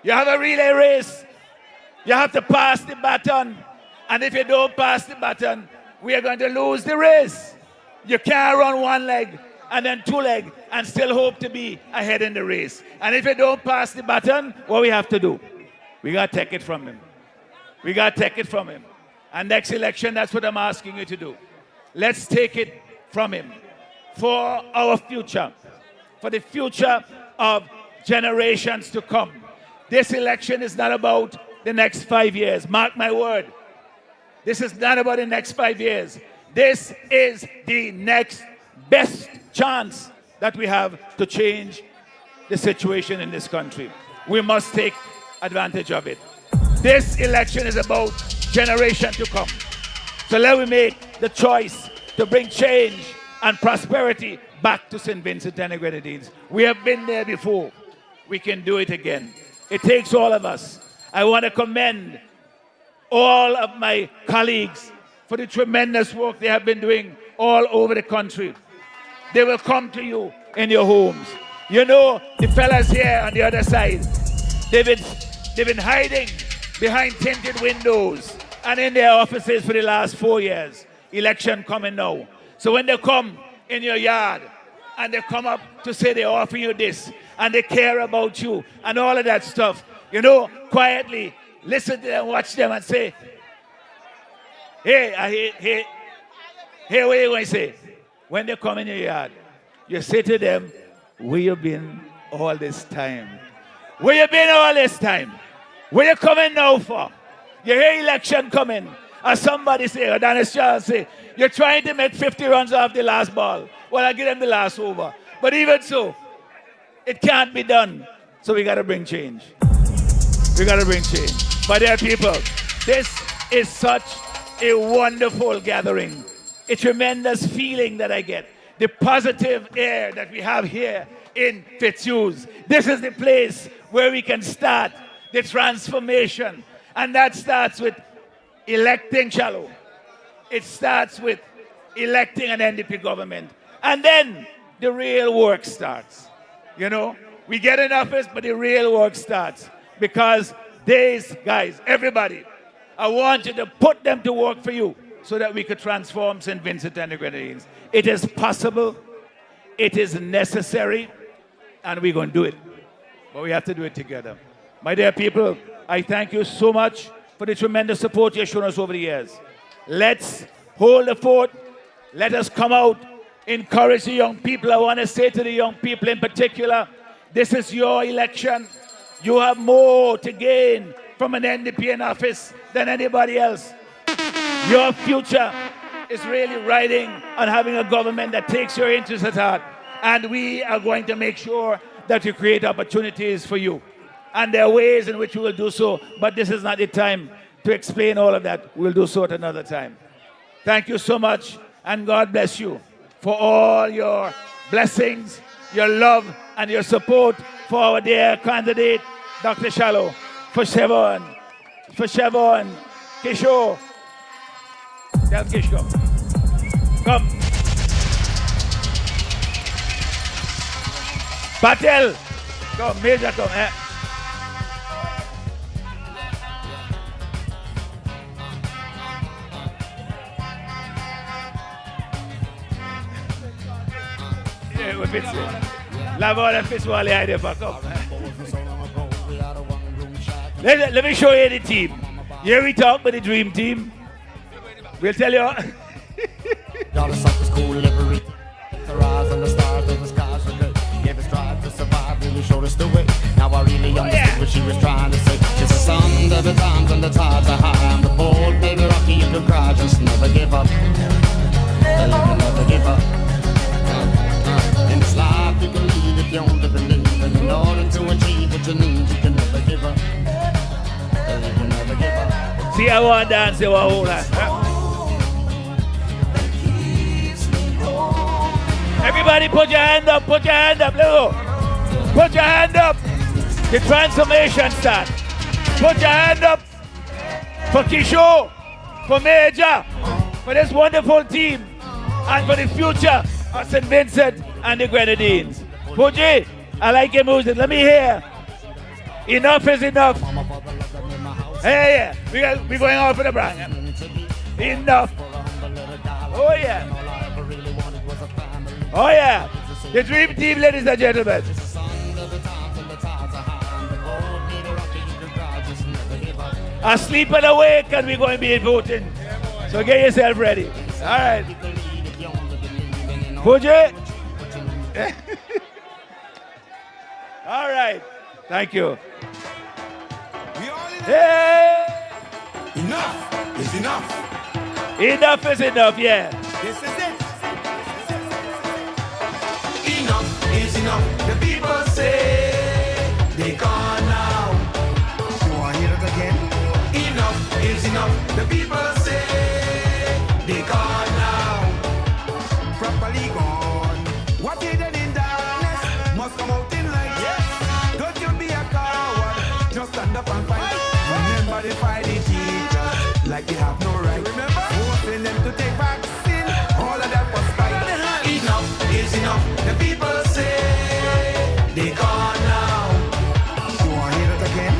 You have a relay race. You have to pass the baton. And if you don't pass the baton, we are going to lose the race. You can't run one leg and then two legs and still hope to be ahead in the race. And if you don't pass the baton, what we have to do? We got to take it from him. We got to take it from him. And next election, that's what I'm asking you to do. Let's take it from him for our future, for the future of generations to come. This election is not about the next 5 years. Mark my word. This is not about the next 5 years. This is the next best chance that we have to change the situation in this country. We must take advantage of it. This election is about generation to come. So let me make the choice to bring change and prosperity back to St. Vincent and the Grenadines. We have been there before. We can do it again. It takes all of us. I want to commend all of my colleagues for the tremendous work they have been doing all over the country. They will come to you in your homes. You know, the fellas here on the other side, they've been hiding behind tinted windows and in their offices for the last 4 years. Election coming now. So when they come in your yard and they come up to say they offer you this and they care about you and all of that stuff, you know, quietly listen to them, watch them and say, hey, what are you going to say? When they come in your yard, you say to them, where you been all this time? Where you been all this time? Where you coming now for? You hear election coming. As somebody say, or Dennis Charles say, you're trying to make 50 runs off the last ball. Well, I give them the last over. But even so, it can't be done. So we got to bring change. We got to bring change. But dear people, this is such a wonderful gathering. A tremendous feeling that I get. The positive air that we have here in Fitzhughes. This is the place where we can start the transformation. And that starts with electing Shallow. It starts with electing an NDP government. And then the real work starts. You know, we get in office, but the real work starts. Because these guys, everybody, I want you to put them to work for you so that we could transform St. Vincent and the Grenadines. It is possible, it is necessary, and we're going to do it. But we have to do it together. My dear people, I thank you so much for the tremendous support you've shown us over the years. Let's hold the fort. Let us come out, encourage the young people. I want to say to the young people in particular, this is your election. You have more to gain from an NDP in office than anybody else. Your future is really riding on having a government that takes your interests at heart. And we are going to make sure that we create opportunities for you. And there are ways in which we will do so, but this is not the time to explain all of that. We'll do so at another time. Thank you so much, and God bless you for all your blessings, your love, and your support for our dear candidate, Dr. Shallow, for Chevron, Kishore. Tell Kish come. Come. Patel. Come, Major, come. Yeah, we're busy. La vola festival idea for come. Let me show you the team. Here we talk about the dream team. We'll tell you. Y'all suck is cool every the rise and the stars of the skies are good. Gave us drive to survive, really showed us the way. Now I really understood what she was trying to say. It's a sun, there are times when the tides are high. I'm the bold, baby, rocky, you can cry, just never give up. Never give up. In this life you can lead if you only believe. And in order to achieve what you need, you can never give up. You can never give up. See how I dance, you want hold on. Everybody put your hand up, let's go. Put your hand up. The transformation start. Put your hand up for Kishore, for Major, for this wonderful team, and for the future of St. Vincent and the Grenadines. Puji, I like your music. Let me hear. Enough is enough. Hey, yeah. We're going out for the brand. Enough. Oh, yeah. Oh, yeah. The dream team, ladies and gentlemen. Asleep and awake, and we're going to be voting. So get yourself ready. All right. Pooja. All right. Thank you. Hey. Enough is enough. Enough is enough, yeah. This is it. Enough is enough. The people say they gone now. You want to hear it again? Enough is enough. The people say they gone now. Properly gone. What hidden in darkness must come out in light. Yes. Don't you be a coward. Just stand up and fight. Remember they fight the teachers like they have no right. Remember forcing them to take vaccine. All of that was spite. Enough is enough. The people say they gone now. You want to hear it again?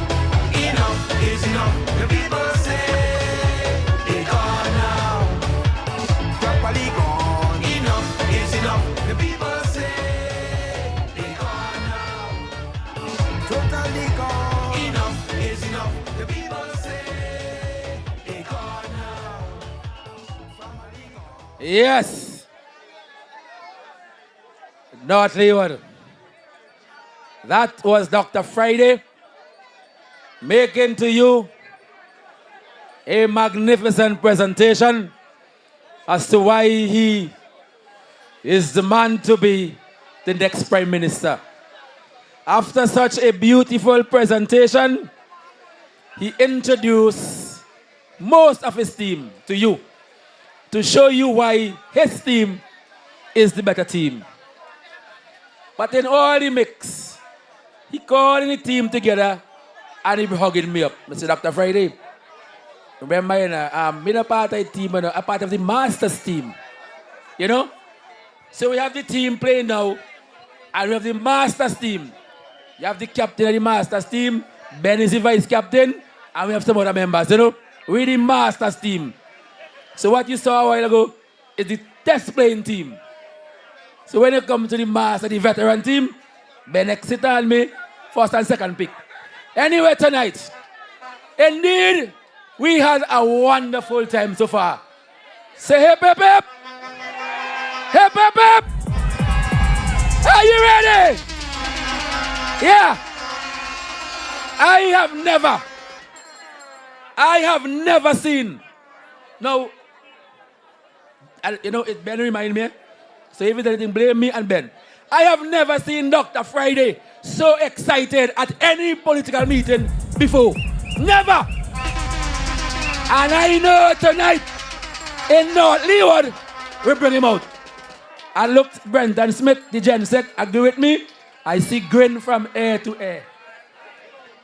Enough is enough. The people say they gone now. Properly gone. Enough is enough. The people say they gone now. Totally gone. Enough is enough. The people say they gone now. Yes. North Leeward. That was Dr. Friday making to you a magnificent presentation as to why he is the man to be the next Prime Minister. After such a beautiful presentation, he introduced most of his team to you to show you why his team is the better team. But in all the mix, he calling the team together and he be hugging me up. Mr. Dr. Friday, remember, I'm a part of the team, a part of the Masters team. You know? So we have the team playing now, and we have the Masters team. You have the captain of the Masters team, Ben is the vice captain, and we have some other members, you know? We're the Masters team. So what you saw a while ago is the test playing team. So when you come to the master, the veteran team, Ben Exeter and me, first and second pick. Anyway, tonight, indeed, we had a wonderful time so far. Say hip, hip, hip. Hip, hip, hip. Are you ready? Yeah. I have never seen. Now, you know, it Ben remind me. So if it's anything, blame me and Ben. I have never seen Dr. Friday so excited at any political meeting before. Never. And I know tonight in North Leeward, we bring him out. I looked Brendan Smith, the Gen Sec, agree with me. I see grin from ear to ear.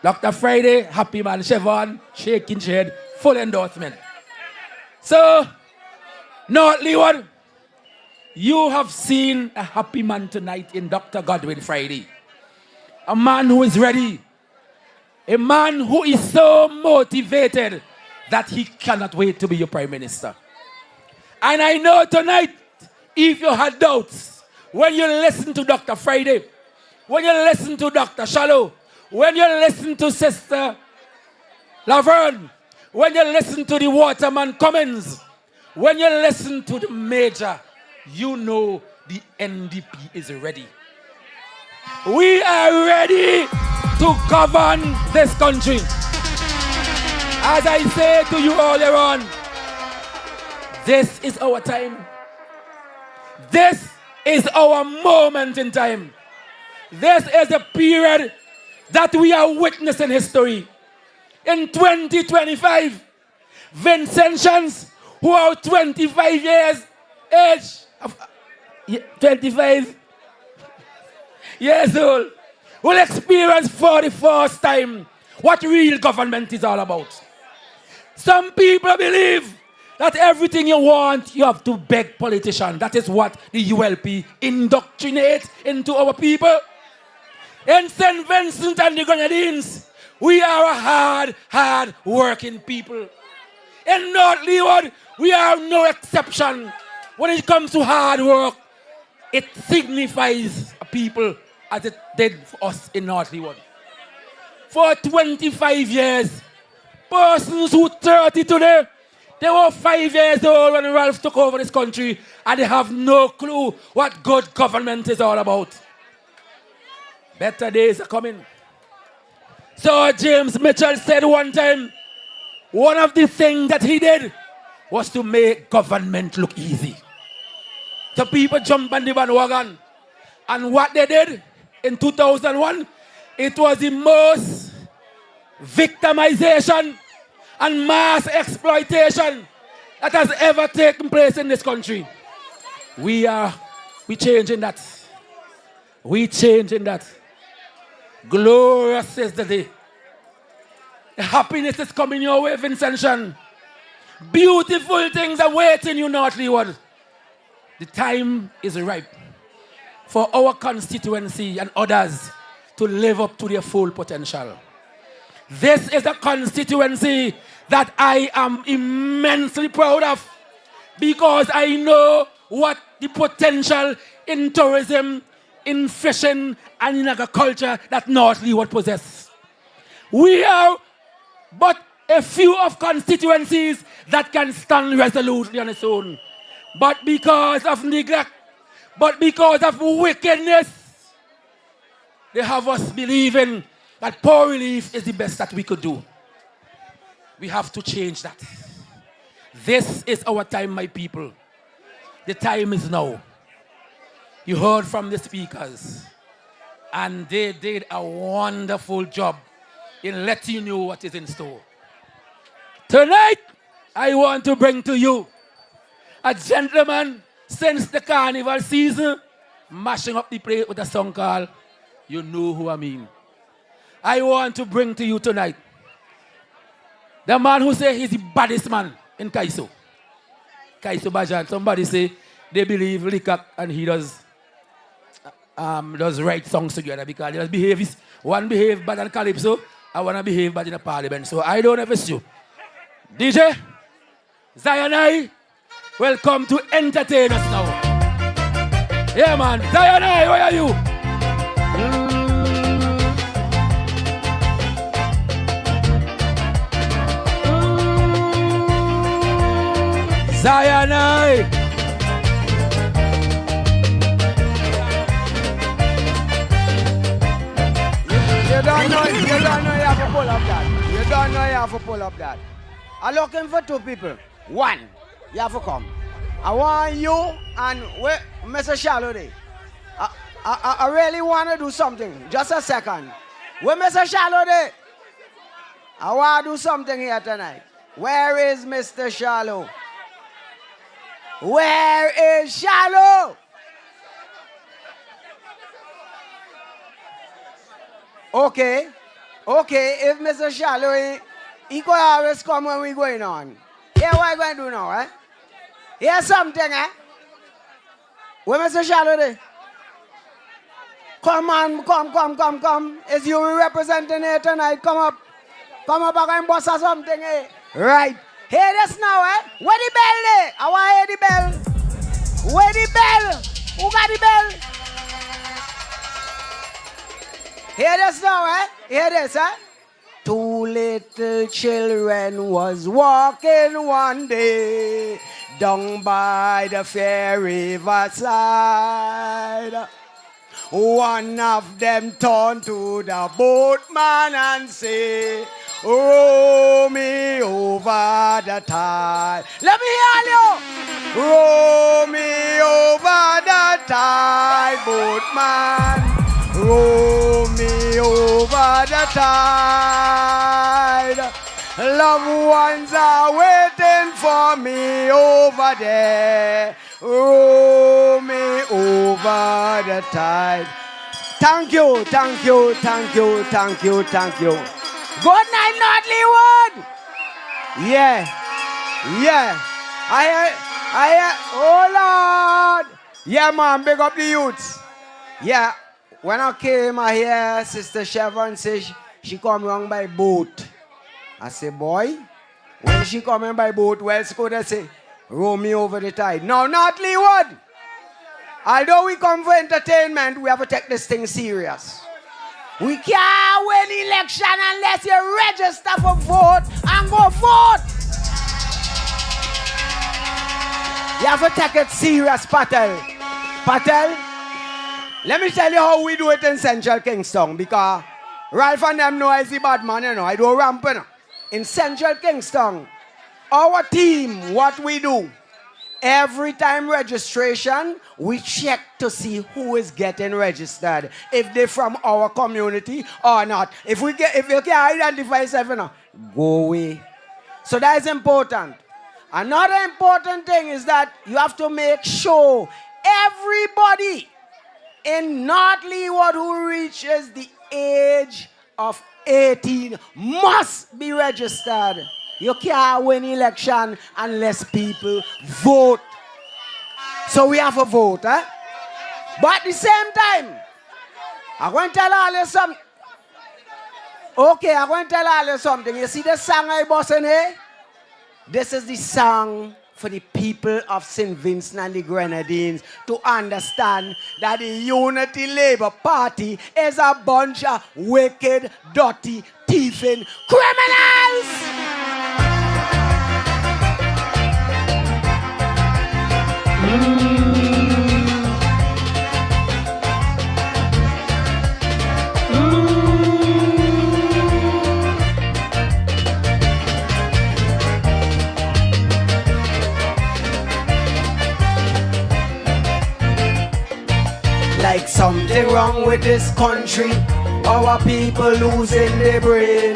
Dr. Friday, happy man, Chevron, shaking head, full endorsement. So, North Leeward, you have seen a happy man tonight in Dr. Godwin Friday. A man who is ready. A man who is so motivated that he cannot wait to be your Prime Minister. And I know tonight, if you had doubts, when you listen to Dr. Friday, when you listen to Dr. Shallow, when you listen to Sister Laverne, when you listen to the Waterman Cummins, when you listen to the Major, you know the NDP is ready. We are ready to govern this country. As I say to you earlier on, this is our time. This is our moment in time. This is a period that we are witnessing history. In 2025, Vincentians who are 25 years age, 25 years old, will experience for the first time what real government is all about. Some people believe that everything you want, you have to beg politicians. That is what the ULP indoctrinates into our people. In St. Vincent and the Grenadines, we are a hard working people. In North Leeward, we are no exception. When it comes to hard work, it signifies a people as it did for us in North Leeward. For 25 years, persons who 30 today, they were 5 years old when Ralph took over this country and they have no clue what good government is all about. Better days are coming. Sir James Mitchell said one time, one of the things that he did was to make government look easy. So people jump on the bandwagon. And what they did in 2001, it was the most victimization and mass exploitation that has ever taken place in this country. We changing that. We changing that. Glorious is the day. The happiness is coming your way, Vincentian. Beautiful things are waiting you, North Leeward. The time is ripe for our constituency and others to live up to their full potential. This is a constituency that I am immensely proud of because I know what the potential in tourism, in fishing, and in agriculture that North Leeward possess. We are but a few of constituencies that can stand resolutely on its own. But because of neglect, but because of wickedness, they have us believing that poor relief is the best that we could do. We have to change that. This is our time, my people. The time is now. You heard from the speakers, and they did a wonderful job in letting you know what is in store. Tonight, I want to bring to you a gentleman since the carnival season, mashing up the place with a song called You Know Who I Mean. I want to bring to you tonight the man who say he's the baddest man in Kaiso. Kaiso Bajan. Somebody say they believe Likak and he does write songs together because he does behave. One behave bad in Calypso, I want to behave bad in a parliament. So I don't ever see you. DJ, Zionai, welcome to entertain us now. Yeah, man. Zionai, where are you? Zionai. You don't know you have to pull up that. You don't know you have to pull up that. I'm looking for two people. One, you have to come. I want you and Mr. Shallow there. I really want to do something. Just a second. Where Mr. Shallow there? I want to do something here tonight. Where is Mr. Shallow? Where is Shallow? Okay, if Mr. Shallow, he could always come when we going on. Here what I going to do now, eh? Here's something, eh? Where Mr. Shallow there? Come on, come. It's you representing here tonight. Come up back and boss or something, eh? Right. Hear this now, eh? Where the bell there? I want to hear the bell. Where the bell? Who got the bell? Hear this now, eh? Hear this, eh? Two little children was walking one day down by the fair river side. One of them turned to the boatman and say, row me over the tide. Let me hear you. Row me over the tide, boatman. Row me over the tide. Loved ones are waiting for me over there. Row me over the tide. Thank you. Good night, North Leeward. Yeah. Oh Lord. Yeah, man, big up the youths. Yeah. when I came here, Sister Chevron says she come wrong by boat. I say, boy, when she coming by boat, well, could I say, row me over the tide. No, not Leeward. Although we come for entertainment, we have to take this thing serious. We can't win election unless you register for vote and go vote. You have to take it serious, Patel. Patel, let me tell you how we do it in Central Kingston, because Ralph and them know I see bad man, you know. I do ramp, you know. In Central Kingston, our team, what we do, every time registration, we check to see who is getting registered. If they're from our community or not. If you can identify yourself, you know, go away. So that is important. Another important thing is that you have to make sure everybody in North Leeward who reaches the age of 18 must be registered. You can't win election unless people vote. So we have a vote, eh? But at the same time, I'm going to tell all you something. Okay, I'm going to tell all you something. You see the song I boss in here? This is the song for the people of St. Vincent and the Grenadines to understand that the Unity Labour Party is a bunch of wicked, dirty, thieving criminals! Like something wrong with this country, our people losing their brain.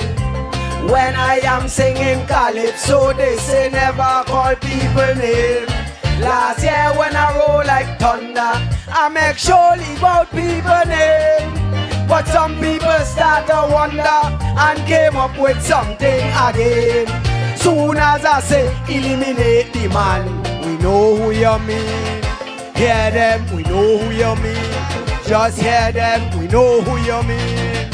When I am singing calypso, they say never call people name. Last year when I roll like thunder, I make sure leave out people name. But some people start to wonder and came up with something again. Soon as I say eliminate the man, we know who you mean. Hear them, we know who you mean. Just hear them, we know who you mean.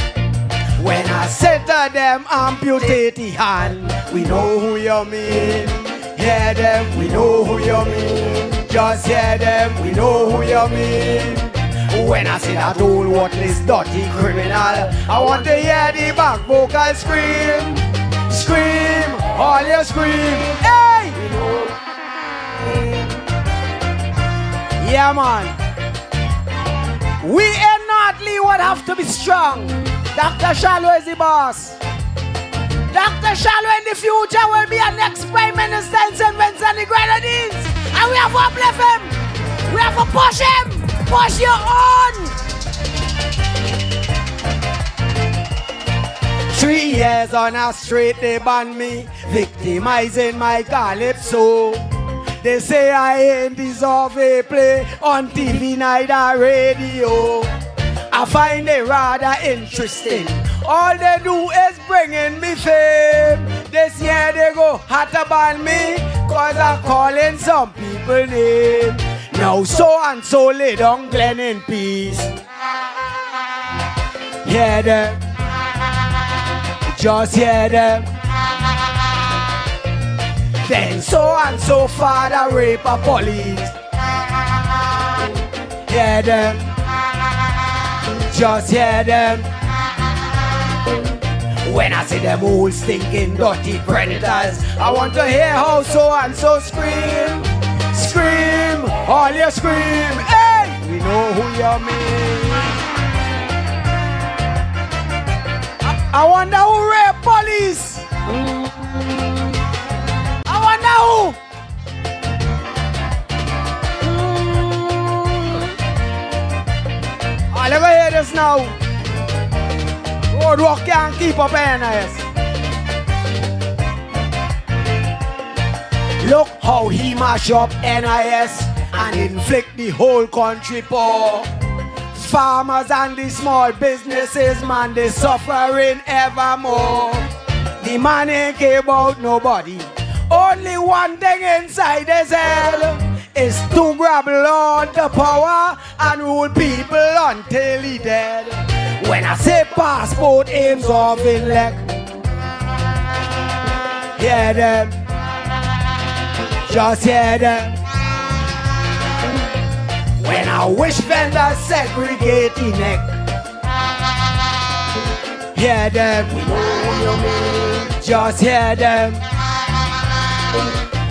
When I say to them, amputate the hand, we know who you mean. Hear them, we know who you mean. Just hear them, we know who you mean. When I say that old worthless dirty criminal, I want to hear the back vocal scream. Scream, all you scream. Hey! Yeah, man. We in North Leeward have to be strong. Dr. Shallow is the boss. Dr. Shallow in the future will be our next Prime Minister in St. Vincent and the Grenadines. And we have to uplift him. We have to push him. Push you on. 3 years on a straight they ban me, victimizing my calypso. They say I ain't deserve a play on TV, night or radio. I find it rather interesting. All they do is bringing me fame. This year they go hot to ban me, cause I'm calling some people name. Now so and so lay down Glen in peace. Hear them. Just hear them. Then so and so father rape a police. Hear them. Just hear them. When I see them old stinking dirty predators, I want to hear how so and so scream. Scream, all you scream. Hey, we know who you mean. I wonder who rape police. I wonder who. I'll never hear this now. Roadwork can't keep up NIS. Look how he mash up NIS and inflict the whole country poor. Farmers and the small businesses, man, they suffering evermore. The man ain't care about nobody. Only one thing inside his head. is to grab on the power and rule people until he dead. When I say passport aims of elect, hear them, just hear them. When I wish vendors segregate the neck, hear them, just hear them.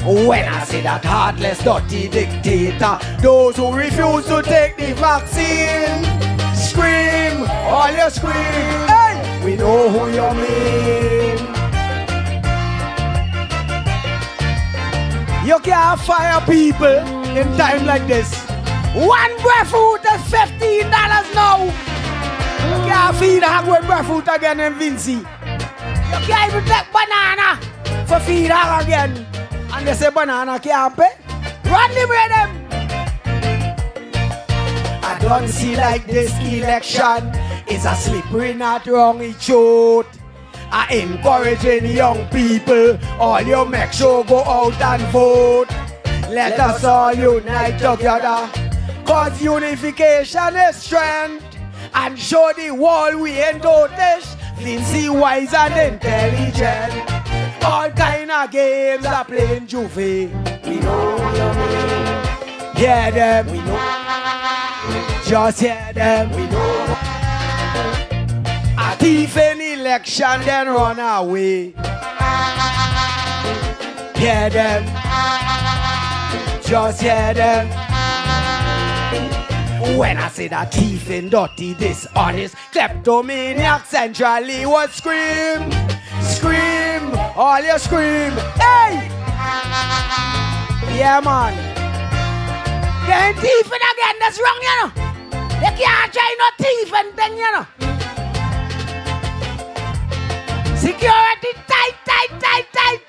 When I say that heartless, dirty dictator, those who refuse to take the vaccine, scream, all you scream, hey, we know who you mean. You can't fire people in time like this. One breadfruit is $15 now. You can't feed hog with breadfruit again in Vinci. You can't even take banana for feed hog again. And they say banana can't pay. Run the them. I don't see like this election is a slippery not wrong it shoot. I encouraging young people, all you make sure go out and vote. Let us all unite together, cause unification is strength. And show the world we ain't noticed, Vinci wise and intelligent. All kind of games are playing Juve. We know you mean. Hear them. We know. Just hear them. We know. A thief in election then run away. Hear them. Just hear them. When I say that thief in dirty, dishonest, kleptomaniac, centrally would scream. Scream, all you scream, hey! Yeah, man. They ain't thieving again, that's wrong, you know. They can't try no thieving thing, you know. Security tight, tight, tight, tight.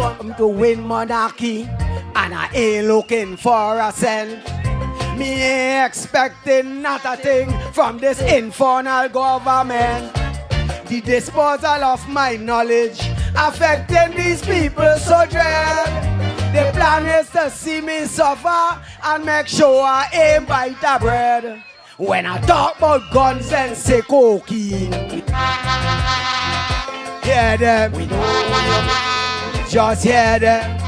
Come to win monarchy, and I ain't looking for a cent. Me ain't expecting not a thing from this infernal government. The disposal of my knowledge affecting these people so dread. The plan is to see me suffer and make sure I ain't bite the bread. When I talk about guns and say cocaine, hear them. We know. Just hear them.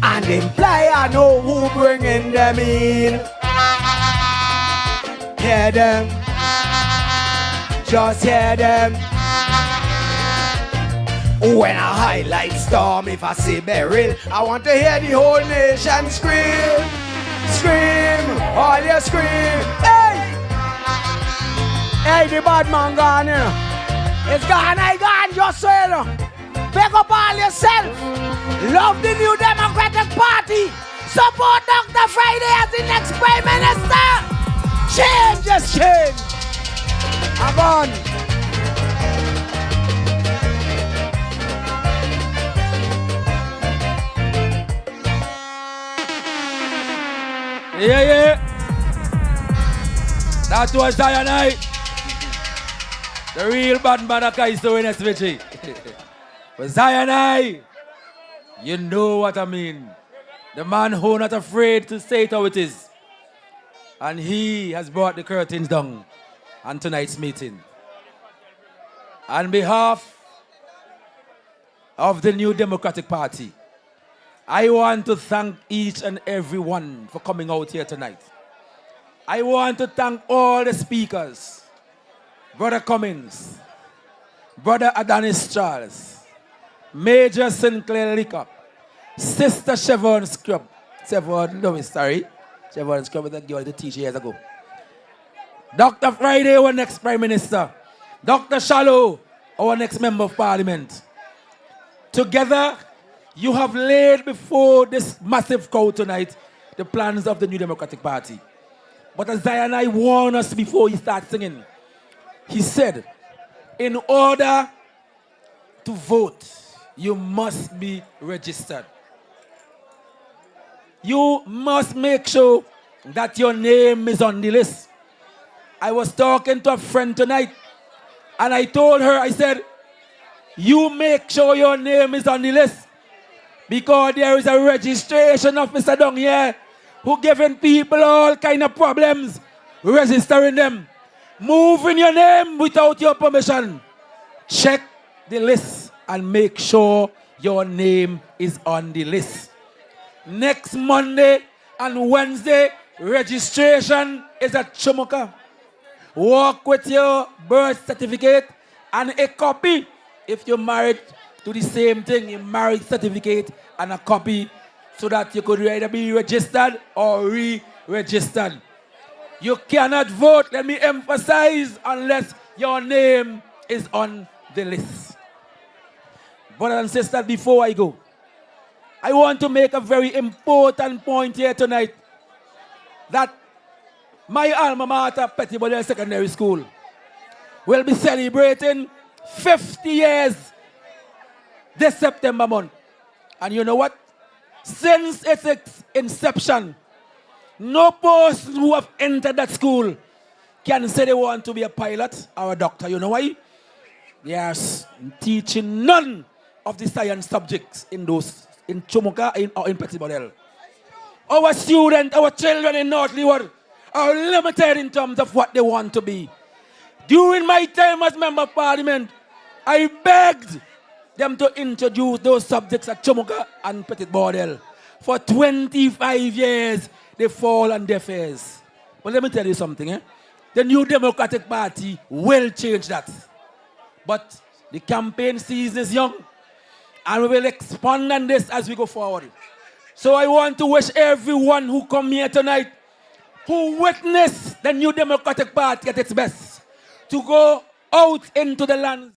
And imply I know who bringing them in. Hear them. Just hear them. When I highlight storm, if I say Beryl, I want to hear the whole nation scream. Scream, all you scream. Hey! Hey, the bad man gone, you know. It's gone, I gone, just so you know. Pick up all yourself. Love the New Democratic Party. Support Dr. Friday as the next Prime Minister. Change is change. I'm on. Yeah, yeah. That was Diana. The real bad Madaka is doing SVG. But Zion, you know what I mean. The man who not afraid to say it how it is. And he has brought the curtains down on tonight's meeting. On behalf of the New Democratic Party, I want to thank each and every one for coming out here tonight. I want to thank all the speakers. Brother Cummings, Brother Adonis Charles, Major Sinclair Liquor, Sister Chevron Scrub. Chevron Scrub was a girl to teach years ago. Dr. Friday, our next Prime Minister. Dr. Shallow, our next Member of Parliament. Together, you have laid before this massive crowd tonight the plans of the New Democratic Party. But as Zion I warned us before he started singing, he said, in order to vote, you must be registered. You must make sure that your name is on the list. I was talking to a friend tonight, and I told her, I said, you make sure your name is on the list, because there is a registration officer down here who giving people all kind of problems, registering them, moving your name without your permission. Check the list and make sure your name is on the list. Next Monday and Wednesday, registration is at Chomoka. Walk with your birth certificate and a copy. If you're married to the same thing, a marriage certificate and a copy, so that you could either be registered or re-registered. You cannot vote, let me emphasize, unless your name is on the list. Brothers and sisters, before I go, I want to make a very important point here tonight, that my alma mater, Pettibodale Secondary School, will be celebrating 50 years this September month. And you know what? Since its inception, no person who have entered that school can say they want to be a pilot or a doctor. You know why? They are teaching none of the science subjects in Chomoka or in Pettibodale. Our students, our children in North Leeward are limited in terms of what they want to be. During my time as Member of Parliament, I begged them to introduce those subjects at Chomoka and Pettibodale. For 25 years, they fall on deaf ears. But let me tell you something. The New Democratic Party will change that. But the campaign season is young, and we will expand on this as we go forward. So I want to wish everyone who come here tonight, who witnessed the New Democratic Party at its best, to go out into the lands